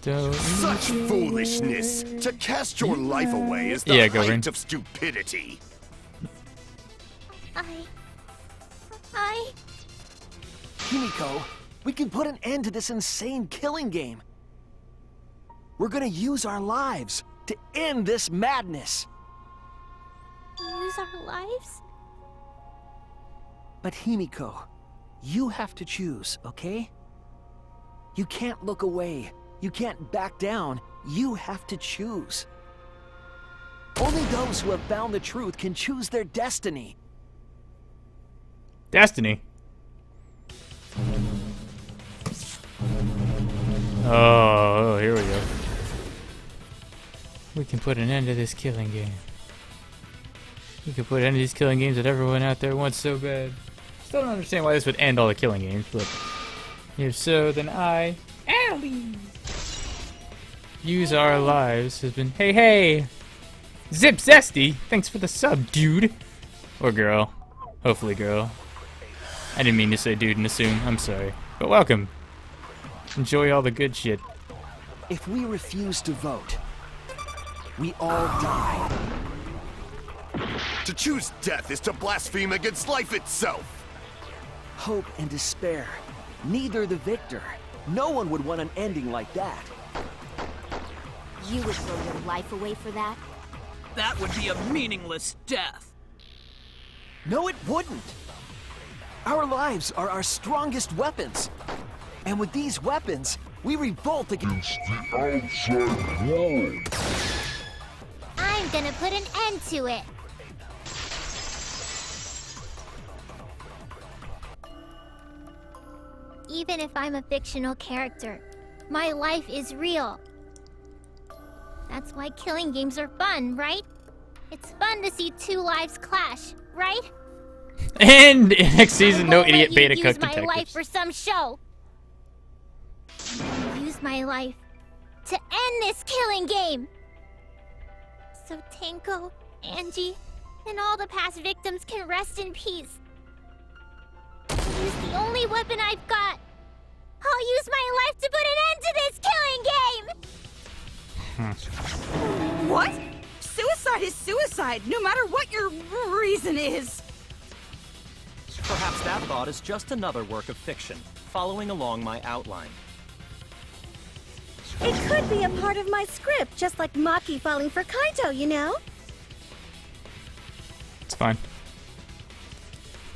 Such foolishness! To cast your life away is the height of stupidity. Kimiko, we can put an end to this insane killing game. We're gonna use our lives to end this madness. Use our lives? But Himiko, you have to choose, okay? You can't look away. You can't back down. You have to choose. Only those who have found the truth can choose their destiny. Destiny? Oh, here we go. We can put an end to this killing game. We can put an end to these killing games that everyone out there wants so bad. Still don't understand why this would end all the killing games, but if so, then I, Allie, use our lives has been. Hey, Zip Zesty, thanks for the sub, dude, or girl. Hopefully, girl. I didn't mean to say dude and assume. I'm sorry, but welcome. Enjoy all the good shit. If we refuse to vote, we all die. To choose death is to blaspheme against life itself. Hope and despair. Neither the victor. No one would want an ending like that. You would throw your life away for that? That would be a meaningless death. No, it wouldn't. Our lives are our strongest weapons. And with these weapons, we revolt against the outside world. I'm gonna put an end to it. Even if I'm a fictional character, my life is real. That's why killing games are fun, right? It's fun to see two lives clash, right? And next season, no idiot beta use cook my detectives. life for some show. Use my life to end this killing game. So Tenko, Angie, and all the past victims can rest in peace. Use the only weapon I've got. I'll use my life to put an end to this killing game! What? Suicide is suicide! suicide, no matter what your reason is. Perhaps that thought is just another work of fiction, following along my outline. It could be a part of my script, just like Maki falling for Kaito, you know? It's fine.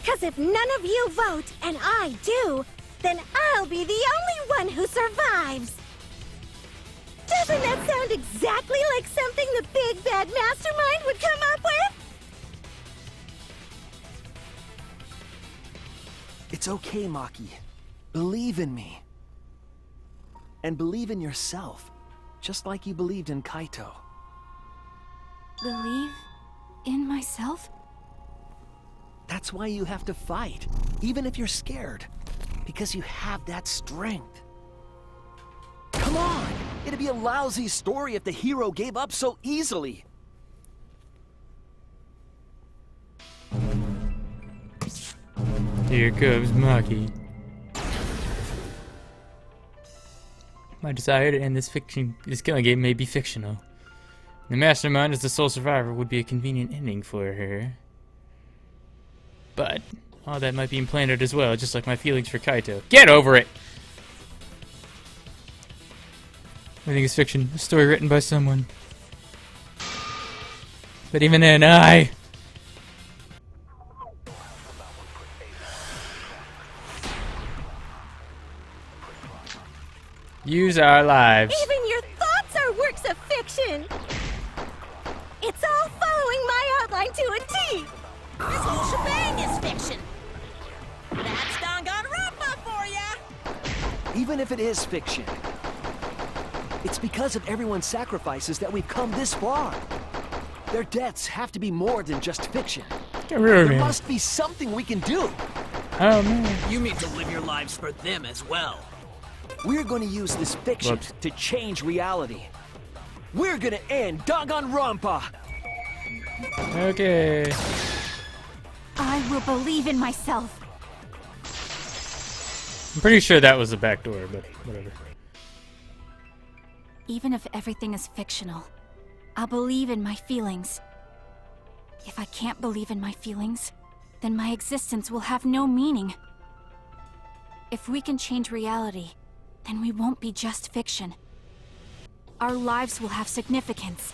'Cause if none of you vote, and I do, then I'll be the only one who survives. Doesn't that sound exactly like something the big bad mastermind would come up with? It's okay, Maki. Believe in me. And believe in yourself, just like you believed in Kaito. Believe in myself? That's why you have to fight, even if you're scared. Because you have that strength. Come on! It'd be a lousy story if the hero gave up so easily. Here comes Maki. My desire to end this killing game may be fictional. The mastermind as the sole survivor would be a convenient ending for her. But all that might be implanted as well, just like my feelings for Kaito. Get over it! Everything is fiction, a story written by someone. But even then, I... use our lives. Even your thoughts are works of fiction! It's all following my outline to a T! This whole shebang is fiction. That's Danganronpa for ya! Even if it is fiction, it's because of everyone's sacrifices that we've come this far. Their deaths have to be more than just fiction. There must be something we can do. Oh, man. You need to live your lives for them as well. We're going to use this fiction to change reality. We're going to end Danganronpa. Okay. I will believe in myself. I'm pretty sure that was a back door, but whatever. Even if everything is fictional, I'll believe in my feelings. If I can't believe in my feelings, then my existence will have no meaning. If we can change reality, then we won't be just fiction. Our lives will have significance.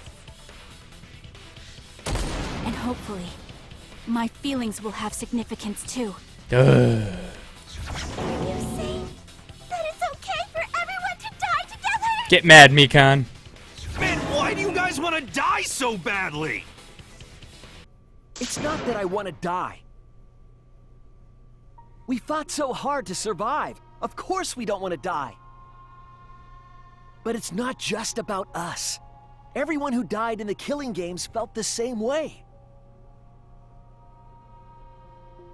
And hopefully, my feelings will have significance too. Duh. You say that it's okay for everyone to die together? Get mad, Mikan. Man, why do you guys want to die so badly? It's not that I want to die. We fought so hard to survive. Of course we don't want to die. But it's not just about us. Everyone who died in the killing games felt the same way.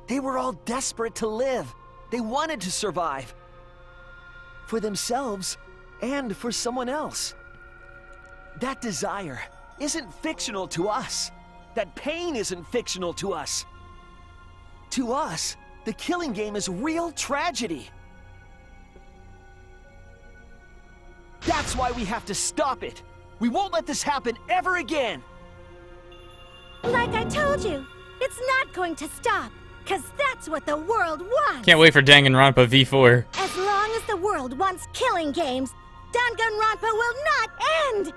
They were all desperate to live. They wanted to survive. For themselves and for someone else. That desire isn't fictional to us. That pain isn't fictional to us. To us, the killing game is real tragedy. That's why we have to stop it. We won't let this happen ever again. Like I told you, it's not going to stop. 'Cause that's what the world wants! Can't wait for Danganronpa V4. As long as the world wants killing games, Danganronpa will not end!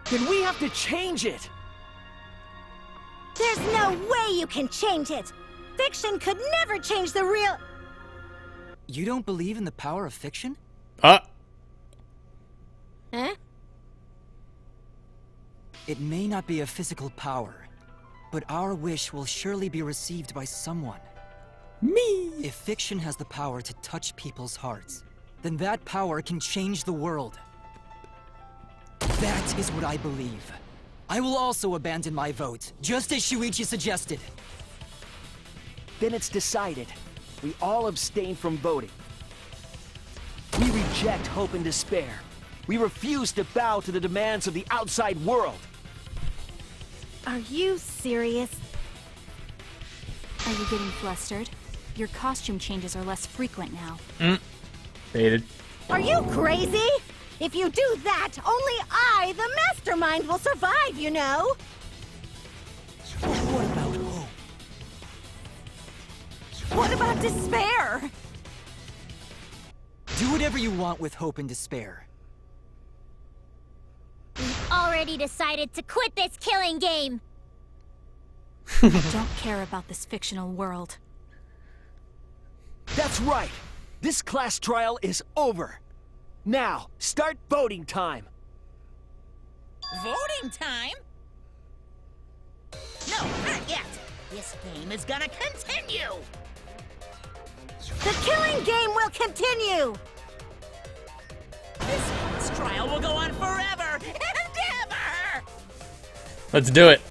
Then we have to change it! There's no way you can change it! Fiction could never change the real... You don't believe in the power of fiction? Huh? It may not be a physical power, but our wish will surely be received by someone. Me! If fiction has the power to touch people's hearts, then that power can change the world. That is what I believe. I will also abandon my vote, just as Shuichi suggested. Then it's decided. We all abstain from voting. We reject hope and despair. We refuse to bow to the demands of the outside world. Are you serious? Are you getting flustered? Your costume changes are less frequent now. Baited. Are you crazy? If you do that, only I, the mastermind, will survive, you know? What about hope? What about despair? Do whatever you want with hope and despair. We've already decided to quit this killing game. I don't care about this fictional world. That's right! This class trial is over! Now, start voting time! Voting time? No, not yet. This game is gonna continue. The killing game will continue! This trial will go on forever and ever! Let's do it.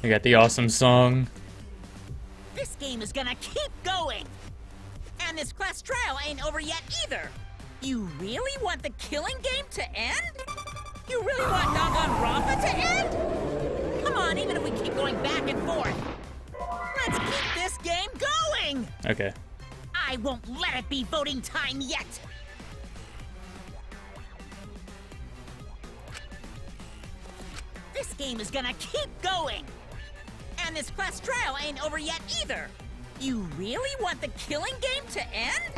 I got the awesome song. This game is gonna keep going! And this class trial ain't over yet either! You really want the killing game to end? You really want Danganronpa to end? Come on, even if we keep going back and forth. Let's keep this game going! Okay. I won't let it be voting time yet! This game is gonna keep going! And this class trial ain't over yet either! You really want the killing game to end?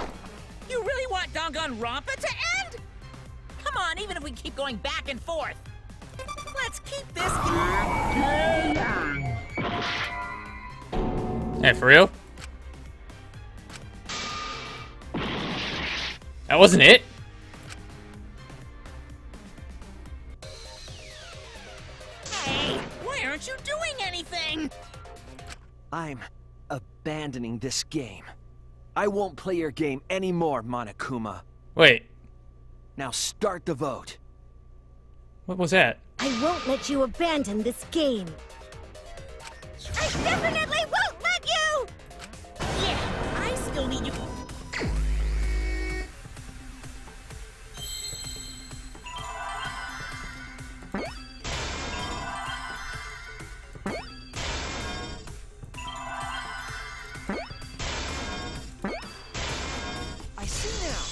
You really want Danganronpa to end? Come on, even if we keep going back and forth. Let's keep this game going! Hey, for real? That wasn't it? Hey, why aren't you doing anything? I'm abandoning this game. I won't play your game anymore, Monokuma. Wait. Now start the vote. What was that? I won't let you abandon this game. I definitely won't let you! Yeah, I still need you. I see now.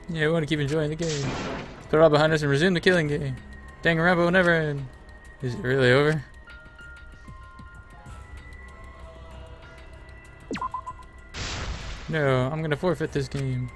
Yeah, we want to keep enjoying the game. Put it all behind us and resume the killing game. Danganronpa will never end. Is it really over? No, I'm gonna forfeit this game.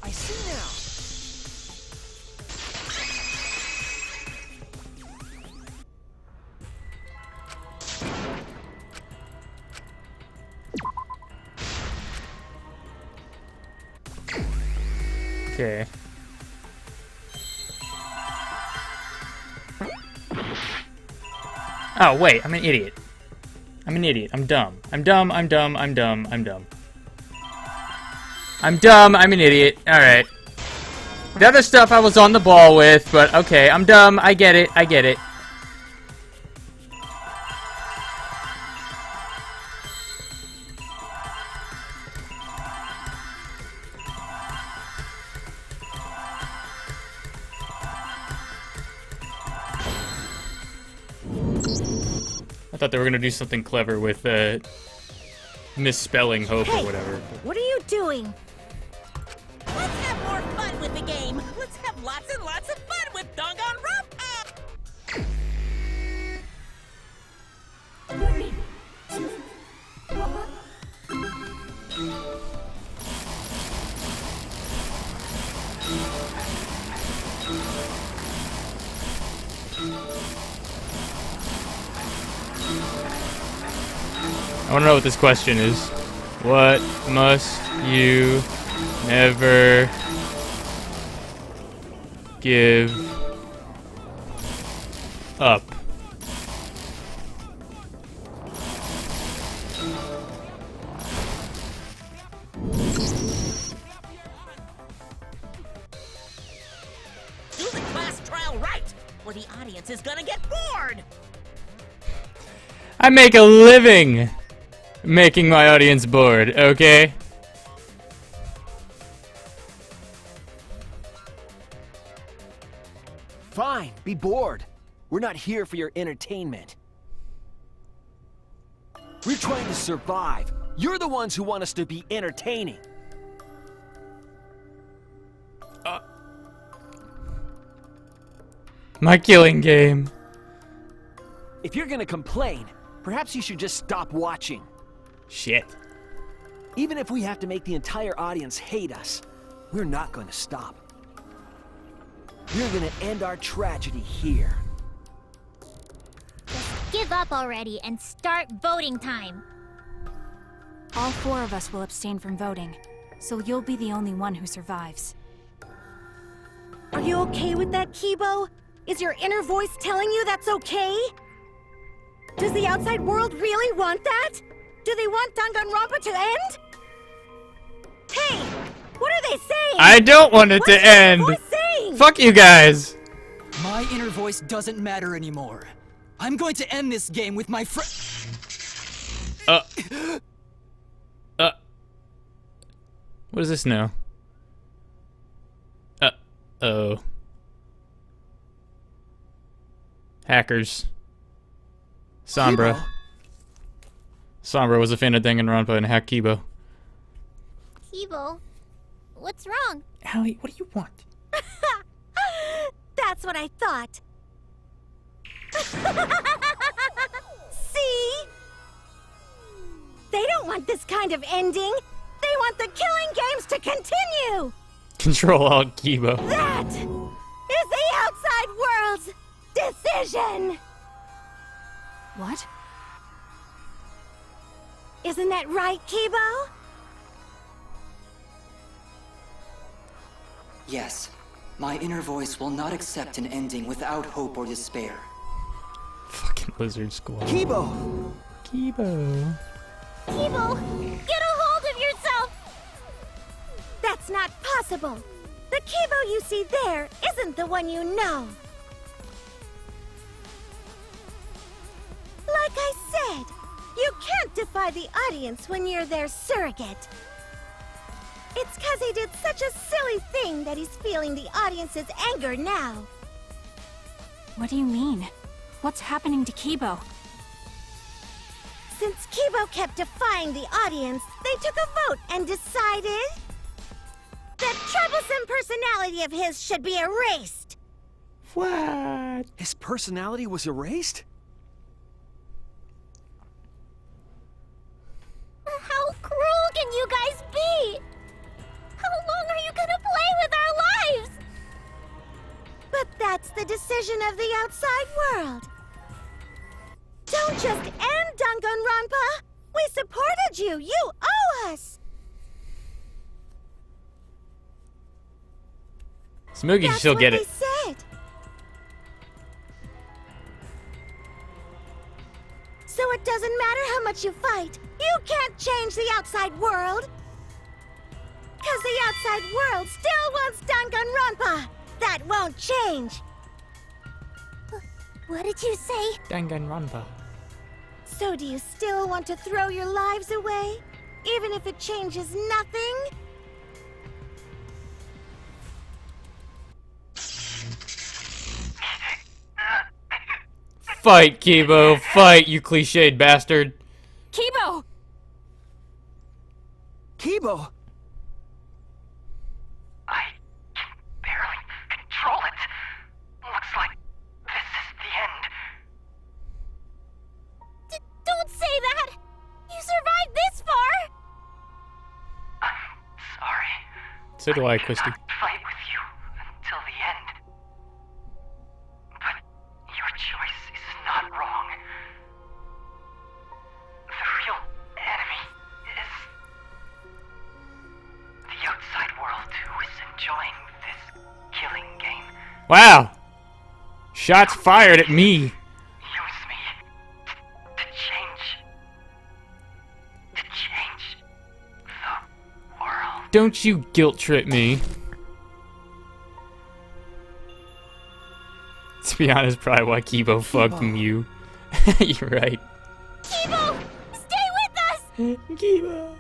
I see now. Okay. Oh, wait, I'm an idiot. I'm an idiot. I'm dumb. I'm dumb. I'm dumb. I'm dumb. I'm dumb. I'm dumb. I'm an idiot. Alright. The other stuff I was on the ball with, but okay. I'm dumb. I get it. I get it. I thought they were gonna do something clever with misspelling hope or whatever. What are you doing? Let's have more fun with the game. Let's have lots and lots of fun with Danganronpa. I want to know what this question is. What must you never give up? audience is gonna get bored! I make a living making my audience bored, okay? Fine, be bored. We're not here for your entertainment. We're trying to survive. You're the ones who want us to be entertaining. My killing game. If you're gonna complain, perhaps you should just stop watching. Shit. Even if we have to make the entire audience hate us, we're not going to stop. We're gonna end our tragedy here. Give up already and start voting time. All 4 of us will abstain from voting, so you'll be the only one who survives. Are you okay with that, Kibo? Is your inner voice telling you that's okay? Does the outside world really want that? Do they want Danganronpa to end? Hey! What are they saying? I don't want it to end. Fuck you guys. My inner voice doesn't matter anymore. I'm going to end this game with my friend. What is this now? Oh. Hackers. Sombra. Sombra was a fan of Danganronpa and hacked Kibo. Kibo, what's wrong? Allie, what do you want? That's what I thought. See? They don't want this kind of ending. They want the killing games to continue. Control Alt Kibo. That is the outside world's decision. What? Isn't that right, Kibo? Yes. My inner voice will not accept an ending without hope or despair. Fucking lizard squad. Kibo! Kibo. Kibo, get a hold of yourself! That's not possible. The Kibo you see there isn't the one you know. Like I said, you can't defy the audience when you're their surrogate. It's 'cause he did such a silly thing that he's feeling the audience's anger now. What do you mean? What's happening to Kibo? Since Kibo kept defying the audience, they took a vote and decided that troublesome personality of his should be erased. What? His personality was erased? How cruel can you guys be? How long are you gonna play with our lives? But that's the decision of the outside world. Don't just end Danganronpa! We supported you! You owe us! Smoogie, That's she'll what get they it. said. So it doesn't matter how much you fight, you can't change the outside world! 'Cause the outside world still wants Danganronpa! That won't change! What did you say? Danganronpa. So do you still want to throw your lives away? Even if it changes nothing? Fight, Kibo. Fight, you cliched bastard. Kibo! Kibo! Barely control it. Looks like this is the end. Don't say that! You survived this far! Sorry. So do I, Christy. Fight with you until the end. But your choice is not wrong. The real enemy is the outside world who is enjoying this killing game. Wow. Shots fired at me. Use me to change the world. Don't you guilt trip me. be honest, probably why Kibo fucked Mew. You're right. Kibo! Stay with us! Kibo!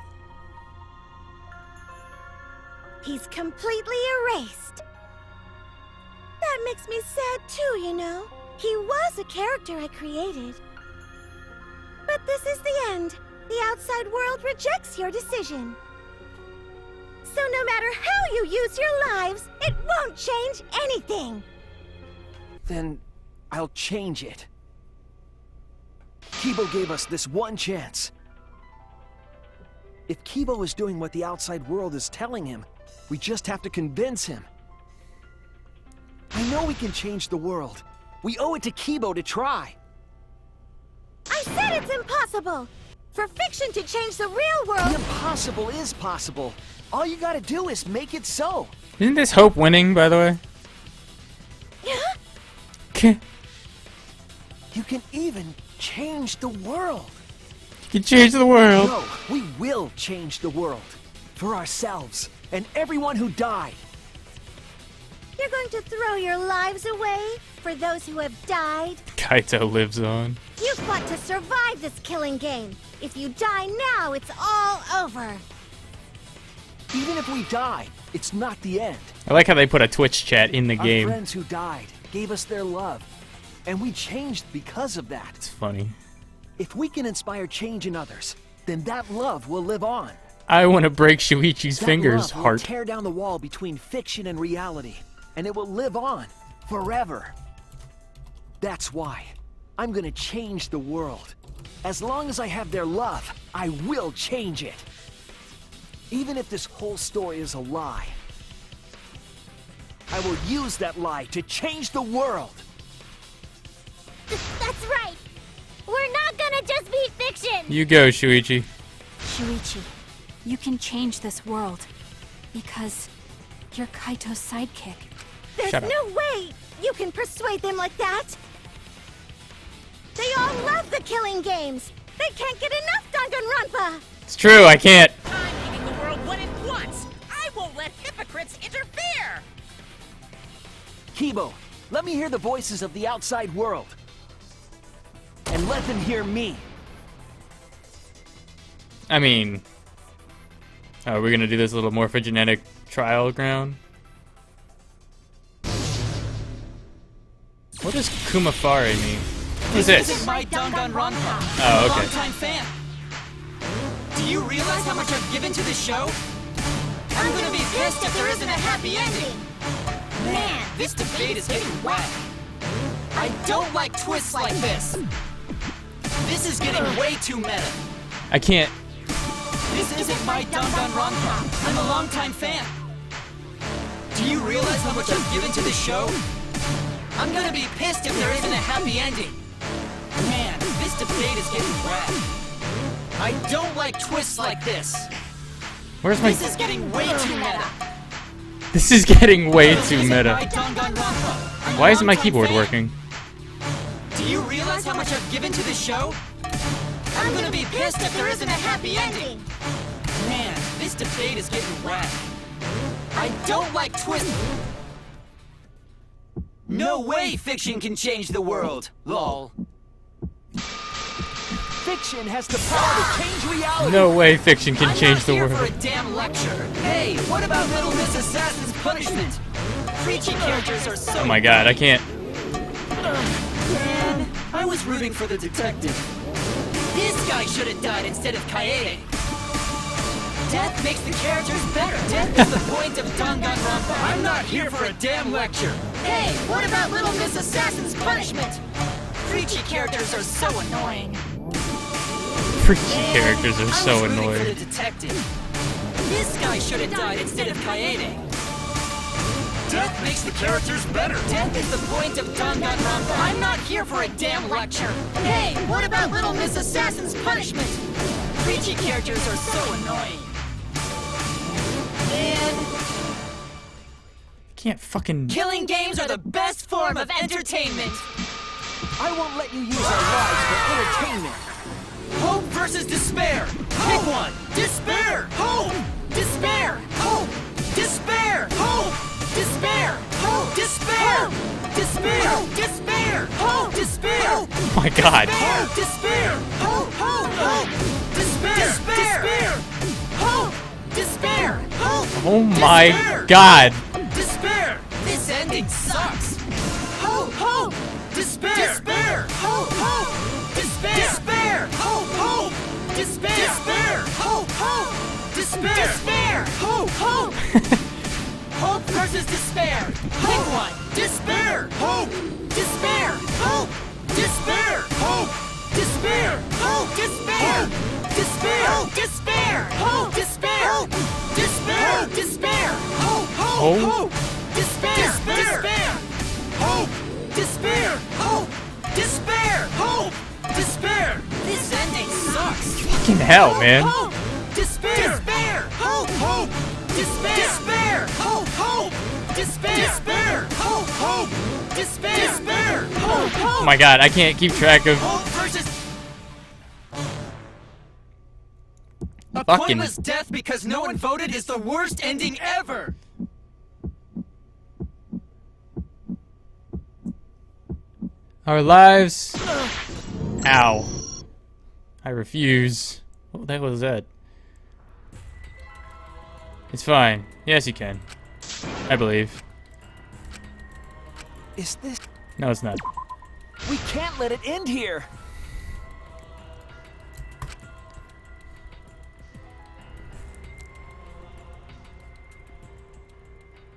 He's completely erased. That makes me sad too, you know. He was a character I created. But this is the end. The outside world rejects your decision. So no matter how you use your lives, it won't change anything. Then I'll change it. Kibo gave us this one chance. If Kibo is doing what the outside world is telling him, we just have to convince him. I know we can change the world. We owe it to Kibo to try. I said it's impossible! For fiction to change the real world... The impossible is possible. All you gotta do is make it so. Isn't this Hope winning, by the way? You can even change the world. You can change the world. No, we will change the world. For ourselves and everyone who died. You're going to throw your lives away for those who have died? Kaito lives on. You fought to survive this killing game. If you die now, it's all over. Even if we die, it's not the end. I like how they put a Twitch chat in the game. Our friends who died gave us their love, and we changed because of that. It's funny. If we can inspire change in others, then that love will live on. I want to break Shuichi's fingers, love will heart. tear down the wall between fiction and reality, and it will live on forever. That's why I'm gonna change the world. As long as I have their love, I will change it. Even if this whole story is a lie, I will use that lie to change the world. That's right. We're not gonna just be fiction. You go, Shuichi. Shuichi, you can change this world. Because you're Kaito's sidekick. There's no way you can persuade them like that. They all love the killing games. They can't get enough Danganronpa. It's true, I can't. I'm eating the world one at once. I won't let hypocrites interfere. Kibo, let me hear the voices of the outside world. And let them hear me. I mean... Oh, we're gonna do this little morphogenetic trial ground? What does Kumafare mean? What is this? Isn't my Danganronpa. Oh, okay. I'm a longtime fan. Do you realize how much I've given to this show? I'm gonna be pissed if there isn't a happy ending. Man, this debate is getting wet. I don't like twists like this. This is getting way too meta. I can't... This isn't my Danganronpa. I'm a longtime fan. Do you realize how much I've given to this show? I'm gonna be pissed if there isn't a happy ending. Man, this debate is getting wet. I don't like twists like this. Where's my... This is getting way too meta. This is getting way This too isn't meta. my Danganronpa. I'm a Why isn't my longtime keyboard fan. working? Do you realize how much I've given to this show? I'm gonna be pissed if there isn't a happy ending. Man, this debate is getting wet. I don't like twists. No way fiction can change the world, lol. Fiction has the power to change reality. No way fiction can change the I'm not world. here for a damn lecture. Hey, what about Little Miss Assassin's Punishment? Preachy characters are so... Oh my god, I can't... Man, I was rooting for the detective. This guy should have died instead of Kaede. Death makes the characters better. Death is the point of Danganronpa. I'm not here for a damn lecture. Hey, what about Little Miss Assassin's Punishment? Preachy characters are so annoying. Freaky characters are so I was rooting for annoying. the detective. This guy should have died instead of Kaede. Death makes the characters better. Death is the point of Danganronpa. I'm not here for a damn lecture. Hey, what about Little Miss Assassin's Punishment? Preachy characters are so annoying. Man, Can't fucking... killing games are the best form of entertainment. I won't let you use our lives for entertainment. Hope versus despair. Pick one. Despair. Hope. Despair. Hope. Despair. Hope. Despair. Hope. Despair. Despair. Despair. my god. Despair! Hope! Hope! Hope! Despair! Despair! Hope! Despair! Hope! Oh my god. Despair! This ending sucks! Hope! Hope! Despair! Despair! Hope! Hope! Despair! Despair! Hope! Hope! Despair! Despair! Hope! Hope! Despair! Despair! Hope! Hope! Hope versus despair! Pick one! Despair! Hope! Despair! Hope! Despair! Hope! Despair! Hope! Despair! Despair! Despair! Hope! Despair! Despair! Despair! Hope! Hope! Hope! Despair! Despair! Hope! Despair! Hope! Despair! Hope! Despair! This ending sucks! Fucking hell, man. Hope! Despair! Despair! Hope! Hope! Despair! Despair! Hope! Hope! Despair! Despair! Hope! Hope! Despair! Despair! Hope! Hope! Oh my god, I can't keep track of Hope versus A fucking pointless death because no one voted is the worst ending ever! our lives. Ow. I refuse. What the hell was that? It's fine. Yes, you can. I believe. Is this... No, it's not. We can't let it end here!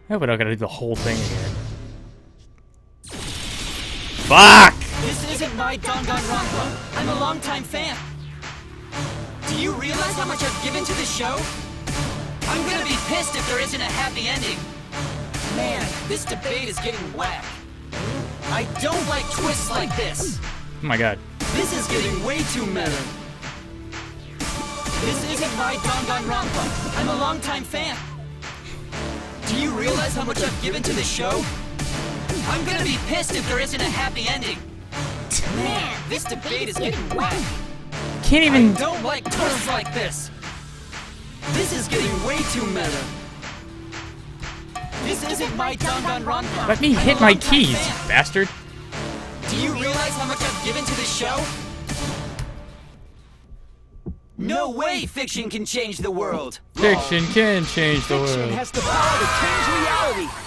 I hope I don't gotta do the whole thing again. Fuck! This isn't my Danganronpa. I'm a longtime fan. Do you realize how much I've given to the show? I'm gonna be pissed if there isn't a happy ending. Man, this debate is getting whack. I don't like twists like this. Oh my god. This is getting way too meta. This isn't my Danganronpa. I'm a longtime fan. Do you realize how much I've given to the show? I'm gonna be pissed if there isn't a happy ending. Man, this debate is getting whack. Can't even. I don't like twists like this. This is getting way too meta. This isn't my Danganronpa. Let me hit my keys, you bastard. Do you realize how much I've given to the show? No way fiction can change the world. Fiction can change the Fiction world. has the power to change reality.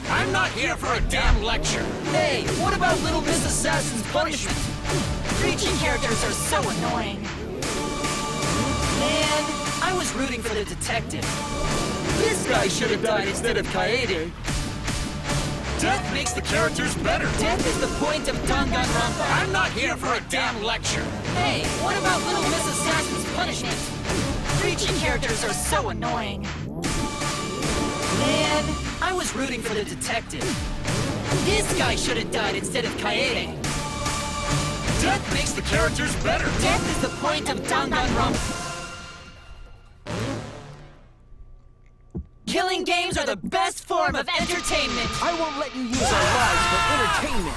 I'm not here for a damn lecture. Hey, what about Little Miss Assassin's punishment? Preaching characters are so annoying. Man, I was rooting for the detective. This guy should have died instead of Kaede. Death makes the characters better. Death is the point of Danganronpa. I'm not here for a damn lecture. Hey, what about Little Miss Assassin's punishment? Preaching characters are so annoying. Man, I was rooting for the detective. This guy should have died instead of Kaede. Death makes the characters better. Death is the point of Danganronpa. Killing games are the best form of entertainment. I won't let you use our lives for entertainment.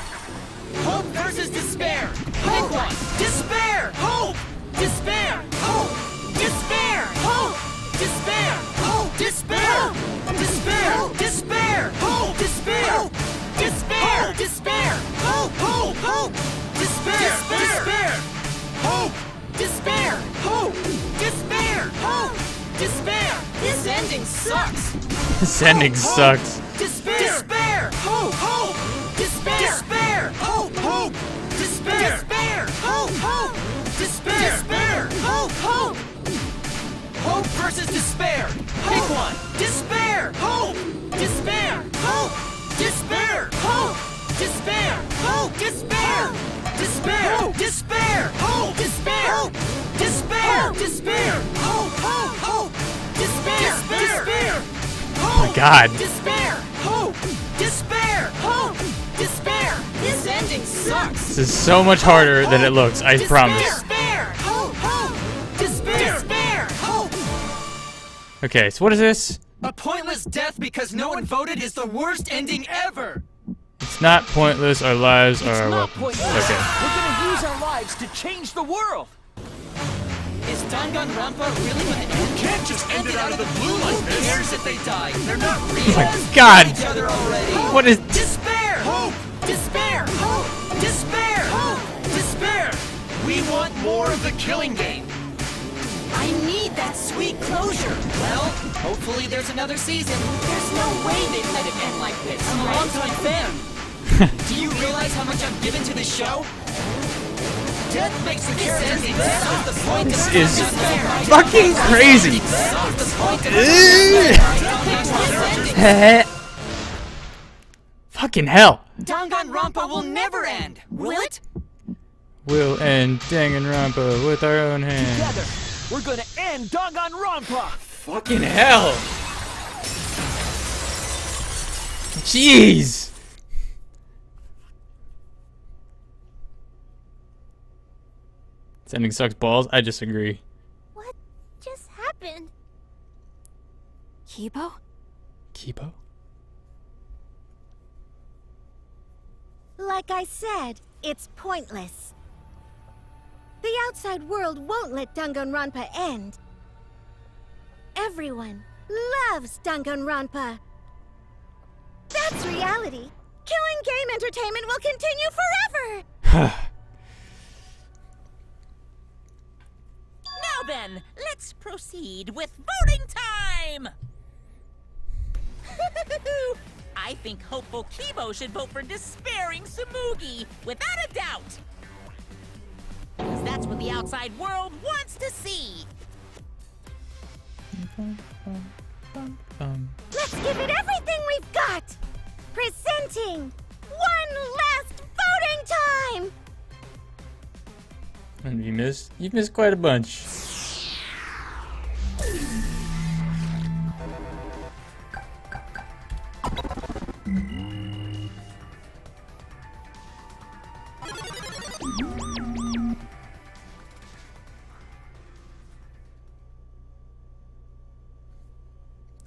Hope versus despair. Pick one. Despair. Hope. Despair. Hope. Despair. Hope. Despair. Hope. Despair. Despair. Despair. Hope. Despair. Despair. Despair. Hope. Hope. Hope. Despair. Despair. Hope. Despair. Hope. Despair. Hope. Despair. This ending sucks. This ending sucks. Despair. Despair. Hope. Hope. Despair. Despair. Hope. Hope. Despair. Despair. Hope. Hope. Despair. Despair. Hope. Hope. Hope versus despair. Pick one. Despair. Hope. Despair. Hope. Despair. Hope. Despair. Hope. Despair. Despair. Despair. Hope. Despair. Despair. Despair. Hope. Hope. Hope. Despair. Despair. Oh my god. Despair. Hope. Despair. Hope. Despair. This ending sucks. This is so much harder than it looks, I promise. Despair. Hope. Hope. Despair. Despair. Hope. Okay, so what is this? A pointless death because no one voted is the worst ending ever. It's not pointless, our lives are our Not weapons. pointless. Okay. We're gonna use our lives to change the world. Is Danganronpa really gonna end? You can't just end it out of the blue like Who this. cares if they die? They're not real. Oh my god. Each other already. What is... Despair! Hope! Despair! Hope! Despair! Hope! Despair! We want more of the killing game. I need that sweet closure. Well, hopefully there's another season. There's no way they'd let it end like this. I'm a longtime fan. Do you realize how much I've given to this show? Death makes the characters better. The point This is fucking crazy. Fucking hell. Danganronpa will never end, will it? We'll end Danganronpa with our own hands. Together, we're gonna end Danganronpa! Fucking hell. Jeez. This ending sucks balls. I disagree. What just happened? Kibo? Kibo? Like I said, it's pointless. The outside world won't let Danganronpa end. Everyone loves Danganronpa. That's reality. Killing game entertainment will continue forever! Now then, let's proceed with voting time! I think hopeful Kibo should vote for despairing Tsumugi, without a doubt! Because that's what the outside world wants to see! Let's give it everything we've got! Presenting one last voting time! And you've missed quite a bunch.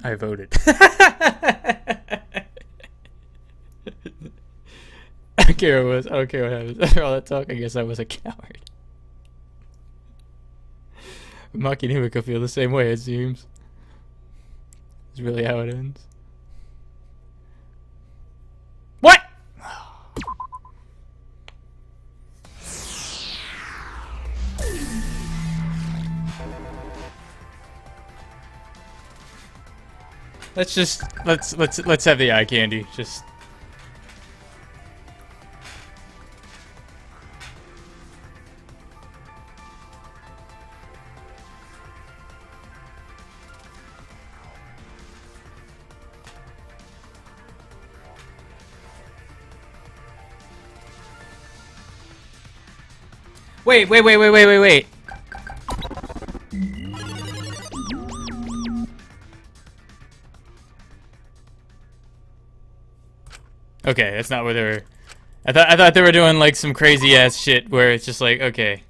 I voted. I don't care what I don't care what happens. After all that talk, I guess I was a coward. Maki and Himiko feel the same way, it seems. It's really how it ends. What? Let's have the eye candy. Just wait. Okay, that's not what they were. I thought they were doing like some crazy ass shit where it's just like, okay.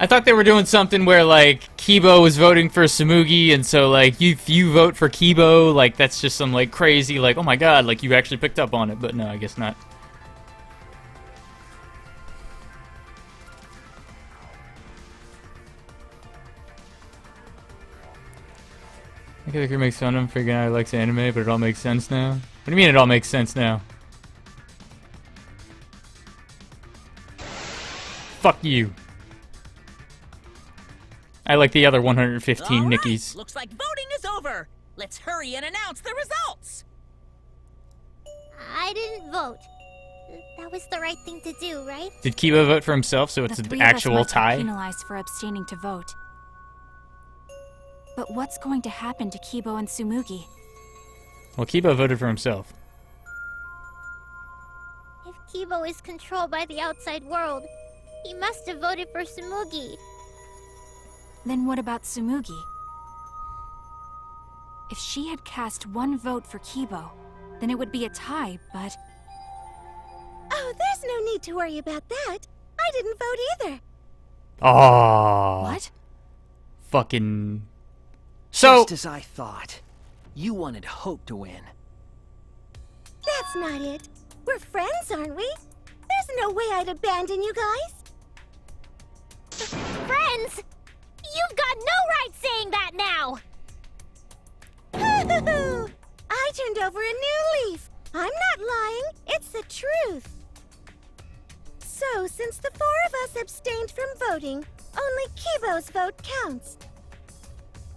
I thought they were doing something where like Kibo was voting for Tsumugi, and so like if you vote for Kibo, like that's just some like crazy like, oh my god, like you actually picked up on it, but no, I guess not. I feel like he makes fun of him for figuring out he likes anime, but it all makes sense now. What do you mean it all makes sense now? Fuck you. I like the other 115 Nickies. Looks like voting is over. Let's hurry and announce the results. I didn't vote. That was the right thing to do, right? Did Kibo vote for himself, so it's an actual tie? Penalized for abstaining to vote. But what's going to happen to Kibo and Tsumugi? Well, Kibo voted for himself. If Kibo is controlled by the outside world, he must have voted for Tsumugi. Then what about Tsumugi? If she had cast one vote for Kibo, then it would be a tie, but... Oh, there's no need to worry about that. I didn't vote either. Oh. What? Fucking... So... Just as I thought. You wanted Hope to win. That's not it. We're friends, aren't we? There's no way I'd abandon you guys. Friends? You've got no right saying that now! I I turned over a new leaf. I'm not lying. It's the truth. So, since the 4 of us abstained from voting, only Kibo's vote counts.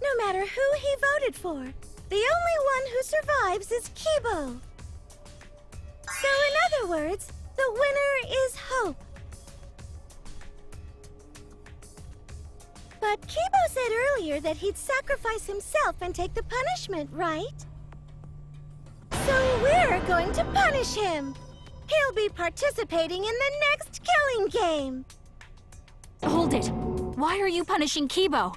No matter who he voted for, the only one who survives is Kibo. So, in other words, the winner is Hope. But Kibo said earlier that he'd sacrifice himself and take the punishment, right? So we're going to punish him. He'll be participating in the next killing game. Hold it. Why are you punishing Kibo?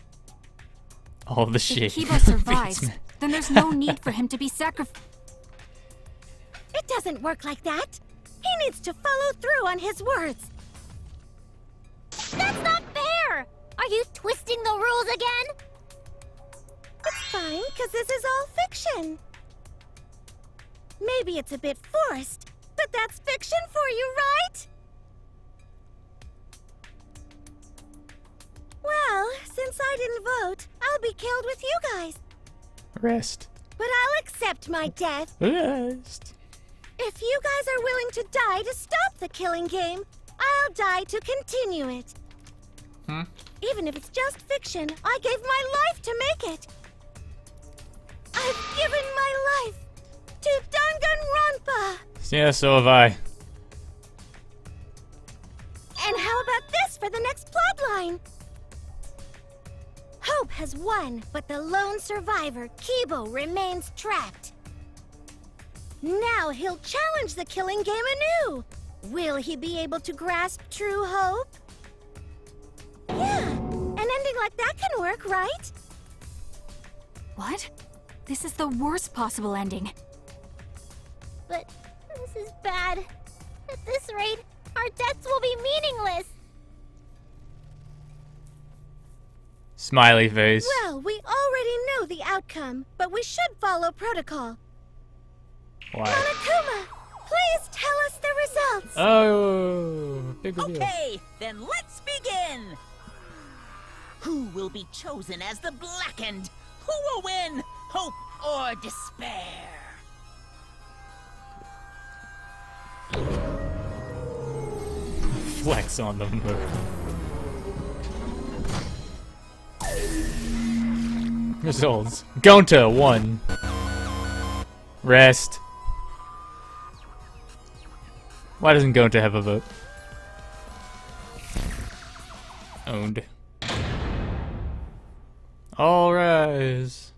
All the shit. If Kibo survives, then there's no need for him to be sacrificed. It doesn't work like that. He needs to follow through on his words. That's not fair! Are you twisting the rules again? It's fine, because this is all fiction. Maybe it's a bit forced, but that's fiction for you, right? Well, since I didn't vote, I'll be killed with you guys. Rest. But I'll accept my death. Rest. If you guys are willing to die to stop the killing game, I'll die to continue it. Even if it's just fiction, I gave my life to make it. I've given my life to Danganronpa. Yeah, so have I. And how about this for the next plotline? Hope has won, but the lone survivor, Kibo, remains trapped. Now he'll challenge the killing game anew. Will he be able to grasp true hope? Yeah, an ending like that can work, right? What? This is the worst possible ending. But this is bad. At this rate, our deaths will be meaningless. Smiley face. Well, we already know the outcome, but we should follow protocol. Why? Monokuma, please tell us the results. Oh, big reveal. Okay, then let's begin. Who will be chosen as the Blackened? Who will win? Hope or despair? Flex on them. Results. Gonta won. Rest. Why doesn't Gonta have a vote? Owned. All rise.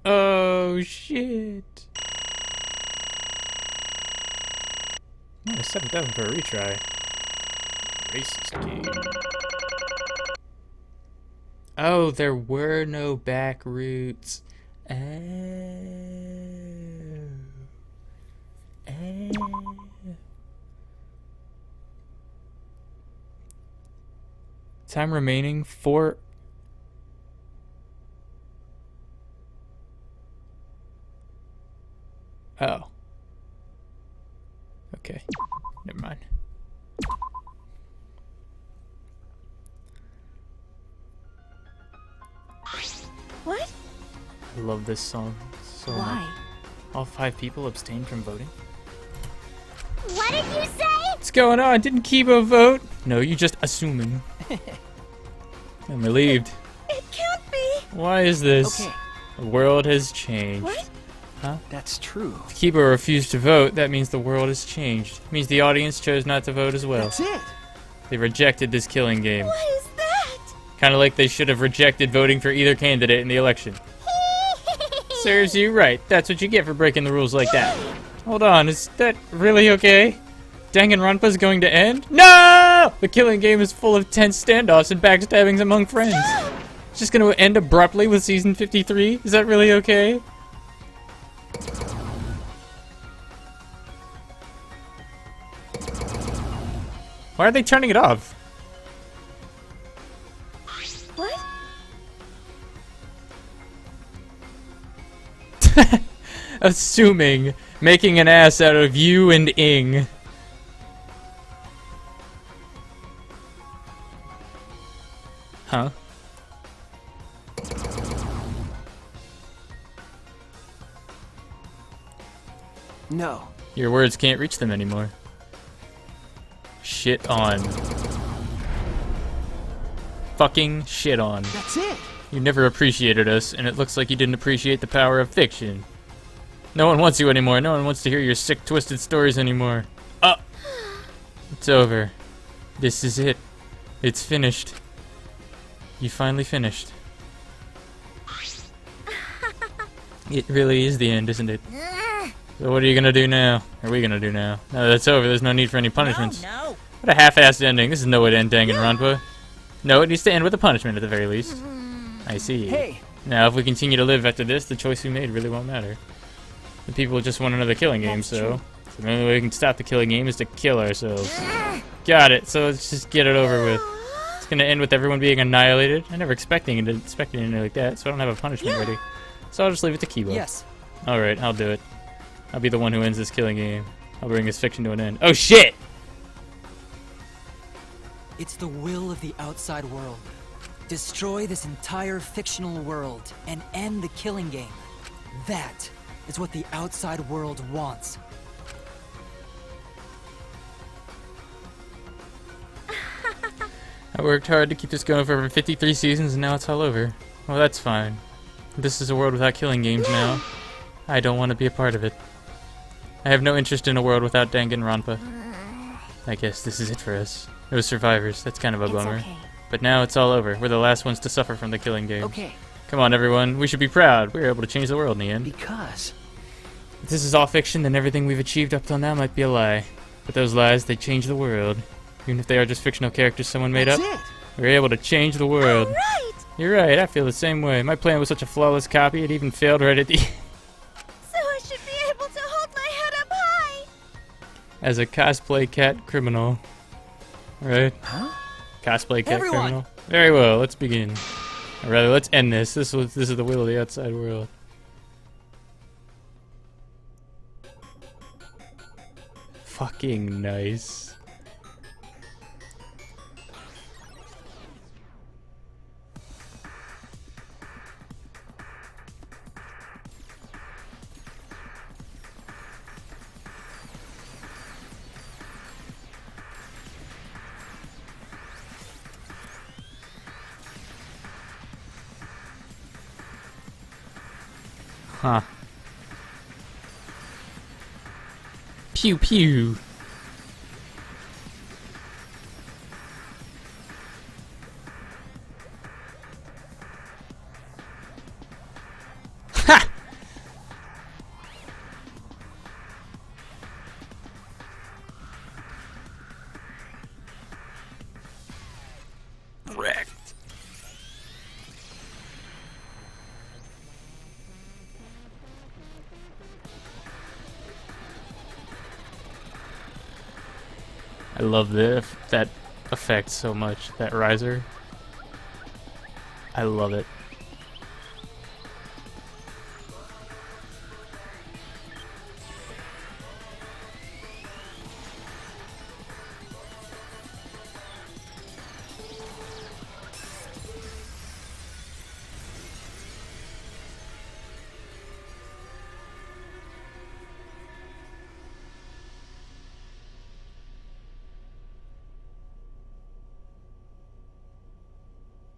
Oh shit. -7,000 for a retry. Racist game. Oh, there were no back routes. Oh. Oh. Time remaining 4. Oh. Okay. Never mind. What? I love this song so much. Why? All 5 people abstained from voting? What did you say? What's going on? Didn't Kibo vote? No, you're just assuming. I'm relieved. It can't be. Why is this? Okay. The world has changed. What? Huh? That's true. If Kibo refused to vote, that means the world has changed. It means the audience chose not to vote as well. That's it. They rejected this killing game. What is that? Kind of like they should have rejected voting for either candidate in the election. Serves you right. That's what you get for breaking the rules like that. Hold on, is that really okay? Danganronpa's going to end? No! The killing game is full of tense standoffs and backstabbings among friends. It's just going to end abruptly with season 53? Is that really okay? Why are they turning it off? What? Assuming making an ass out of you and Ing. Huh? No. Your words can't reach them anymore. Shit on. Fucking shit on. That's it. You never appreciated us, and it looks like you didn't appreciate the power of fiction. No one wants you anymore. No one wants to hear your sick, twisted stories anymore. It's over. This is it. It's finished. You finally finished. It really is the end, isn't it? So what are you gonna do now? Or are we gonna do now? No, that's over. There's no need for any punishments. No. What a half-assed ending. This is no way to end Danganronpa. No, it needs to end with a punishment at the very least. I see. Hey. Now, if we continue to live after this, the choice we made really won't matter. The people just want another killing game, so the only way we can stop the killing game is to kill ourselves. Got it. So let's just get it over with. It's gonna end with everyone being annihilated. I never expected anything like that, so I don't have a punishment ready. So I'll just leave it to Kibo. Yes. All right, I'll do it. I'll be the one who ends this killing game. I'll bring this fiction to an end. Oh shit! It's the will of the outside world. Destroy this entire fictional world and end the killing game. That is what the outside world wants. I worked hard to keep this going for over 53 seasons and now it's all over. Well, that's fine. This is a world without killing games now. I don't want to be a part of it. I have no interest in a world without Danganronpa. I guess this is it for us. No survivors. That's kind of a bummer. Okay. But now it's all over. We're the last ones to suffer from the killing game. Okay. Come on, everyone. We should be proud. We were able to change the world in the end. Because If this is all fiction, then everything we've achieved up till now might be a lie. But those lies, they change the world. Even if they are just fictional characters someone made up, we were able to change the world. Right. You're right. I feel the same way. My plan was such a flawless copy, it even failed right at the So I should be able to hold my head up high. as a cosplay cat criminal. Right? Huh? Cosplay cat Everyone! criminal. Very well, let's begin. Or rather, let's end this. This is the will of the outside world. Fucking nice. Huh. Pew pew. Ha! Wrecked. I love that effect so much. That riser. I love it.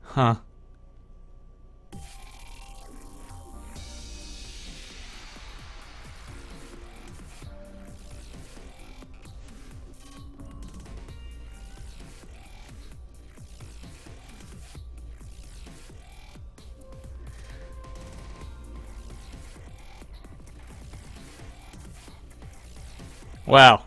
Huh. Wow.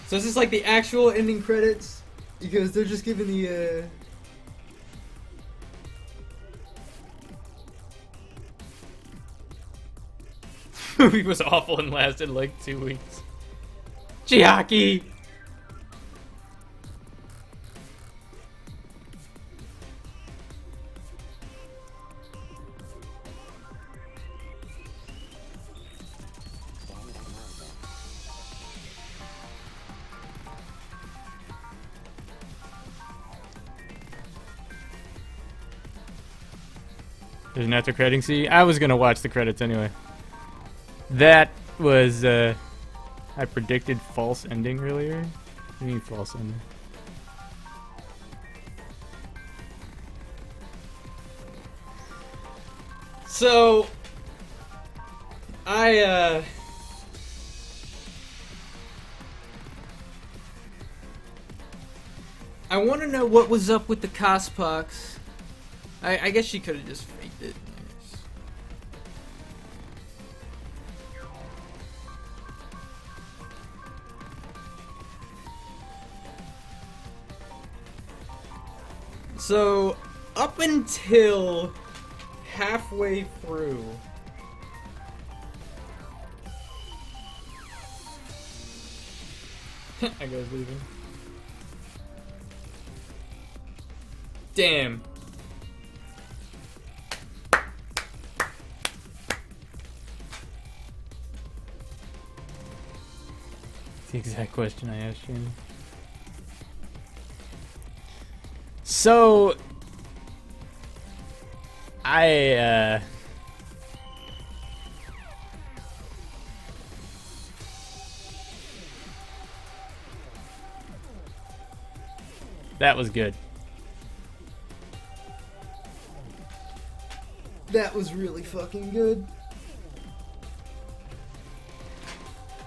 So is this like the actual ending credits? Because they're just giving the Movie was awful and lasted like 2 weeks. Chiaki! There's an after credits scene. I was gonna watch the credits anyway. That was I predicted false ending earlier. What do you mean false ending? So I want to know what was up with the Cospox. I guess she could have just faked it. So, up until halfway through, that guy's leaving. Damn. The exact question I asked you. So that was good. That was really fucking good.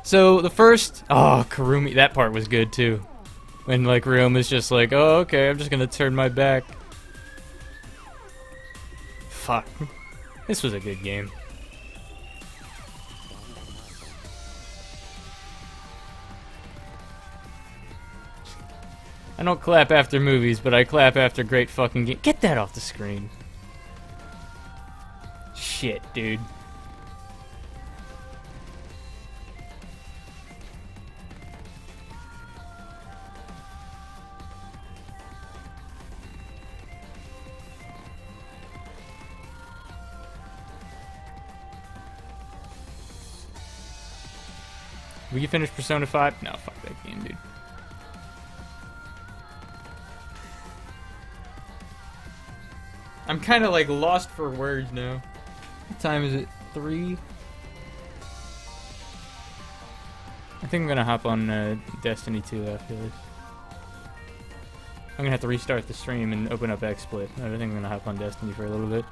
So the first, Karumi, that part was good too. When like Ryuma's just like, oh okay, I'm just gonna turn my back. Fuck. This was a good game. I don't clap after movies, but I clap after great fucking game. Get that off the screen. Shit, dude. Will you finish Persona 5? No, fuck that game, dude. I'm kind of like lost for words now. What time is it? 3? I think I'm gonna hop on Destiny 2 after this. I'm gonna have to restart the stream and open up XSplit. I think I'm gonna hop on Destiny for a little bit.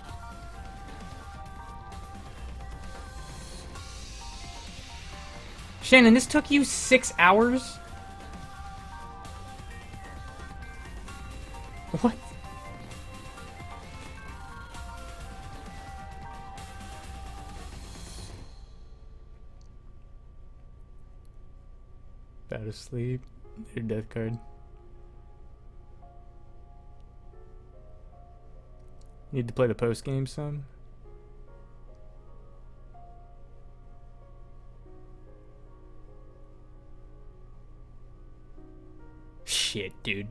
Shannon, this took you 6 hours? What? About to sleep. Your death card. Need to play the post game some? Shit, dude.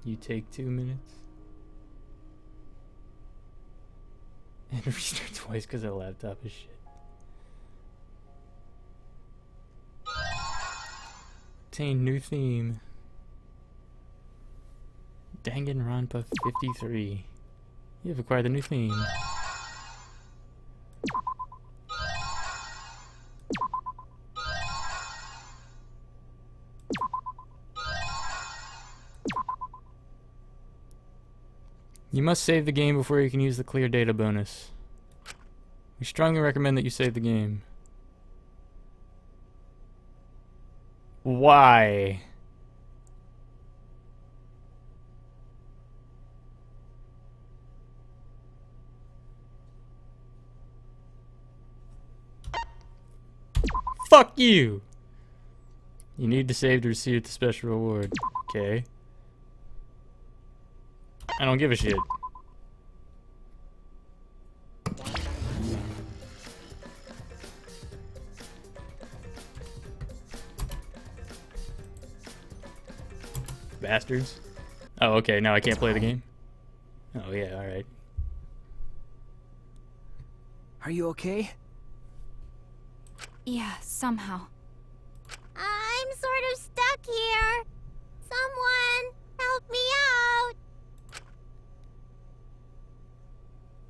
You take 2 minutes. And restart twice because the laptop is shit. Obtain new theme. Danganronpa 53. You have acquired the new theme. You must save the game before you can use the clear data bonus. We strongly recommend that you save the game. Why? Fuck you! You need to save to receive the special reward. Okay. I don't give a shit. Bastards. Oh, okay, now I can't play the game? Oh, yeah, alright. Are you okay? Yeah, somehow. I'm sort of stuck here.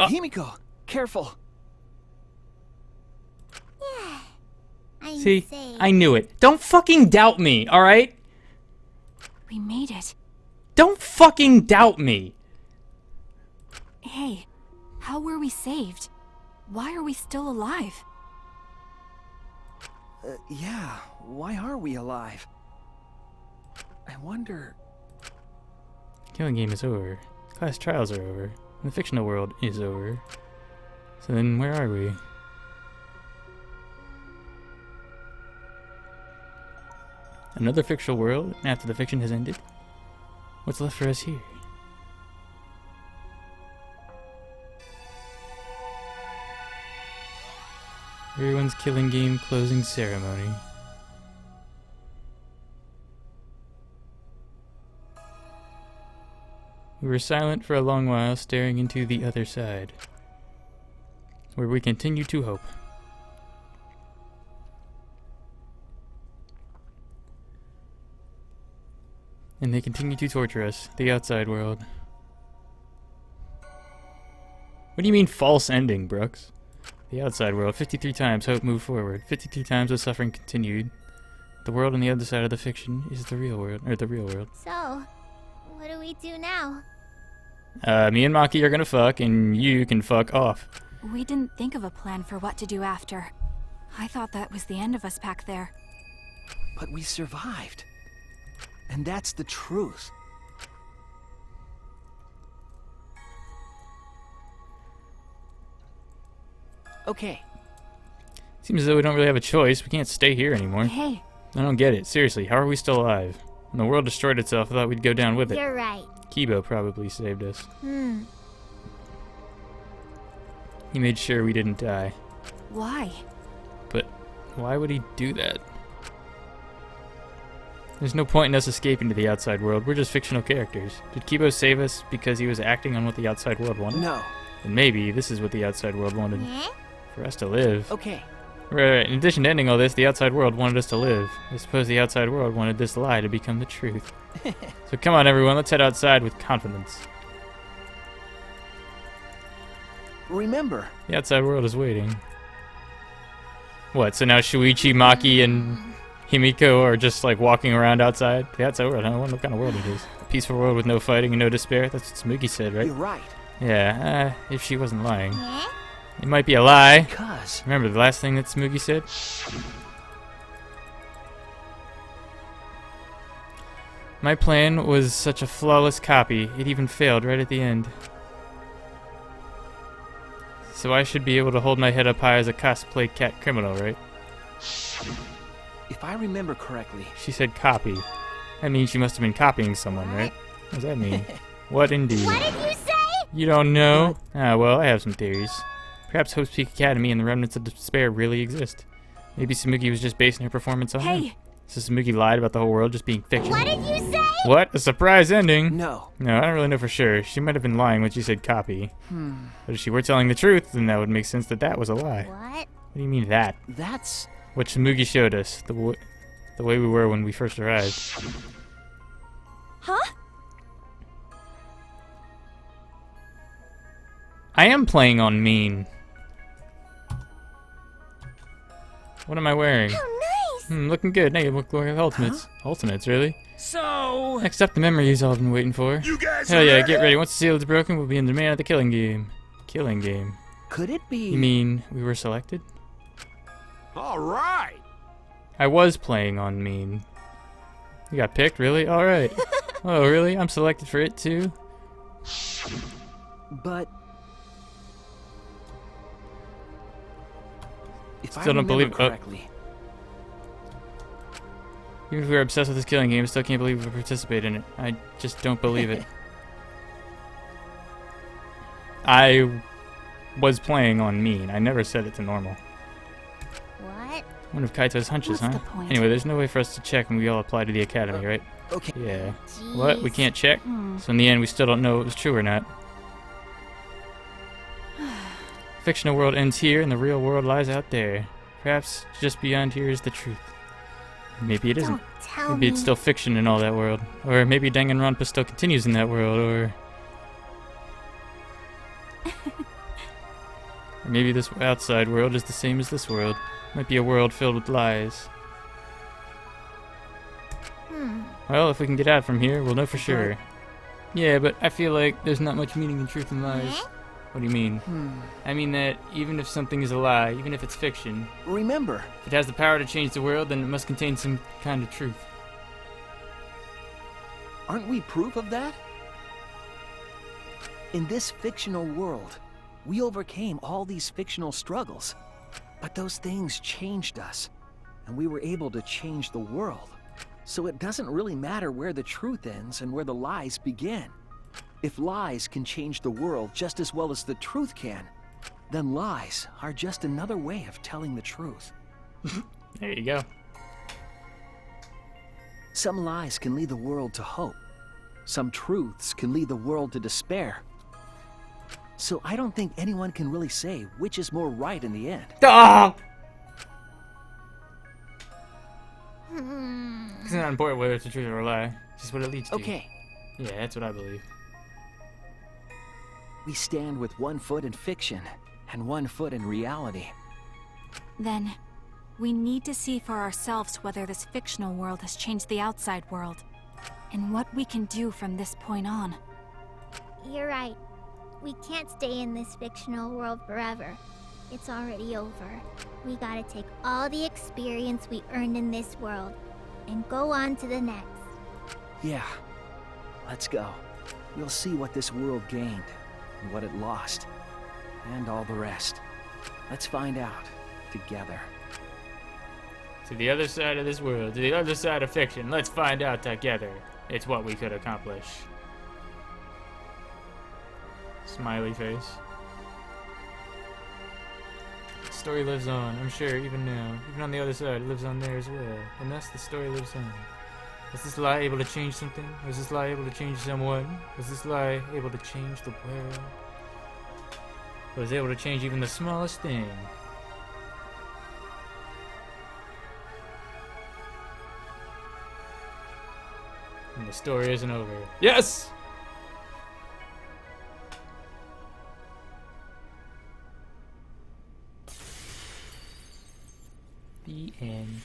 Himiko, careful. See, I knew it. Don't fucking doubt me, alright? We made it. Don't fucking doubt me. Hey, how were we saved? Why are we still alive? Yeah, why are we alive? I wonder... Killing game is over. Class trials are over. And the fictional world is over. So then where are we? Another fictional world after the fiction has ended? What's left for us here? Everyone's killing game closing ceremony. We were silent for a long while, staring into the other side, where we continue to hope. And they continue to torture us, the outside world. What do you mean false ending, Brooks? The outside world, 53 times hope moved forward, 53 times the suffering continued. The world on the other side of the fiction is the real world, or the real world. So, what do we do now? Me and Maki are gonna fuck, and you can fuck off. We didn't think of a plan for what to do after. I thought that was the end of us back there. But we survived. And that's the truth. Okay. Seems as though we don't really have a choice. We can't stay here anymore. Hey. I don't get it. Seriously, how are we still alive? When the world destroyed itself, I thought we'd go down with it. You're right. Kibo probably saved us. He made sure we didn't die. Why? But why would he do that? There's no point in us escaping to the outside world. We're just fictional characters. Did Kibo save us because he was acting on what the outside world wanted? No. And maybe this is what the outside world wanted. For us to live. Okay. Right. In addition to ending all this, the outside world wanted us to live. I suppose the outside world wanted this lie to become the truth. So come on, everyone. Let's head outside with confidence. Remember. The outside world is waiting. What, so now Shuichi, Maki, and Himiko are just like walking around outside? The outside world, I don't know what kind of world it is. A peaceful world with no fighting and no despair? That's what Smokey said, right? You're right. Yeah, if she wasn't lying. It might be a lie. Because... Remember the last thing that Smokey said? My plan was such a flawless copy, it even failed right at the end. So I should be able to hold my head up high as a cosplay cat criminal, right? If I remember correctly... She said copy. That means she must have been copying someone, right? What does that mean? What indeed? What did you say? You don't know? Ah, well, I have some theories. Perhaps Hope's Peak Academy and the remnants of despair really exist. Maybe Samuki was just basing her performance on them. So Samuki lied about the whole world just being fiction. What did you say? What? A surprise ending? No. No, I don't really know for sure. She might have been lying when she said copy. But if she were telling the truth, then that would make sense that that was a lie. What? What do you mean that? That's... What Samuki showed us. The way we were when we first arrived. Huh? I am playing on mean. What am I wearing? Oh, nice! Looking good. Now you look like ultimates. Ultimates, really? So... Next up, the memories all I've been waiting for. You guys Hell yeah, ready? get ready. Once the seal is broken, we'll be in demand at the killing game. Killing game. Could it be... You mean we were selected? All right. I was playing on mean. You got picked, really? Alright. Oh, really? I'm selected for it too? But... If Still I don't remember believe correctly... Even if we were obsessed with this killing game, I still can't believe we participate in it. I just don't believe it. I was playing on mean. I never set it to normal. What? One of Kaito's hunches, What's huh? the point? Anyway, there's no way for us to check when we all apply to the academy, right? Okay. Yeah. Jeez. What? We can't check? So in the end, we still don't know if it was true or not. Fictional world ends here, and the real world lies out there. Perhaps just beyond here is the truth. Maybe it isn't. Don't tell Maybe me. it's still fiction in all that world. Or maybe Danganronpa still continues in that world, or... Or maybe this outside world is the same as this world. Might be a world filled with lies. Well, if we can get out from here, we'll know for sure. Yeah, but I feel like there's not much meaning in truth and lies. What do you mean? I mean that even if something is a lie, even if it's fiction, Remember, if it has the power to change the world, then it must contain some kind of truth. aren't we proof of that? In this fictional world, we overcame all these fictional struggles. But those things changed us, and we were able to change the world. So it doesn't really matter where the truth ends and where the lies begin. If lies can change the world just as well as the truth can, then lies are just another way of telling the truth. There you go. Some lies can lead the world to hope. Some truths can lead the world to despair. So I don't think anyone can really say which is more right in the end. Ah! It's not important whether it's a truth or a lie. It's just what it leads to. Okay. Yeah, that's what I believe. We stand with one foot in fiction and one foot in reality. Then, we need to see for ourselves whether this fictional world has changed the outside world, and what we can do from this point on. You're right. We can't stay in this fictional world forever. It's already over. We gotta take all the experience we earned in this world and go on to the next. Yeah. Let's go. We'll see what this world gained, and what it lost, and all the rest. Let's find out together. To the other side of this world, to the other side of fiction, let's find out together. It's what we could accomplish. Smiley face. The story lives on, I'm sure, even now. Even on the other side, it lives on there as well. And thus the story lives on. Was this lie able to change something? Was this lie able to change someone? Was this lie able to change the world? Was it able to change even the smallest thing? And the story isn't over. Yes! The end.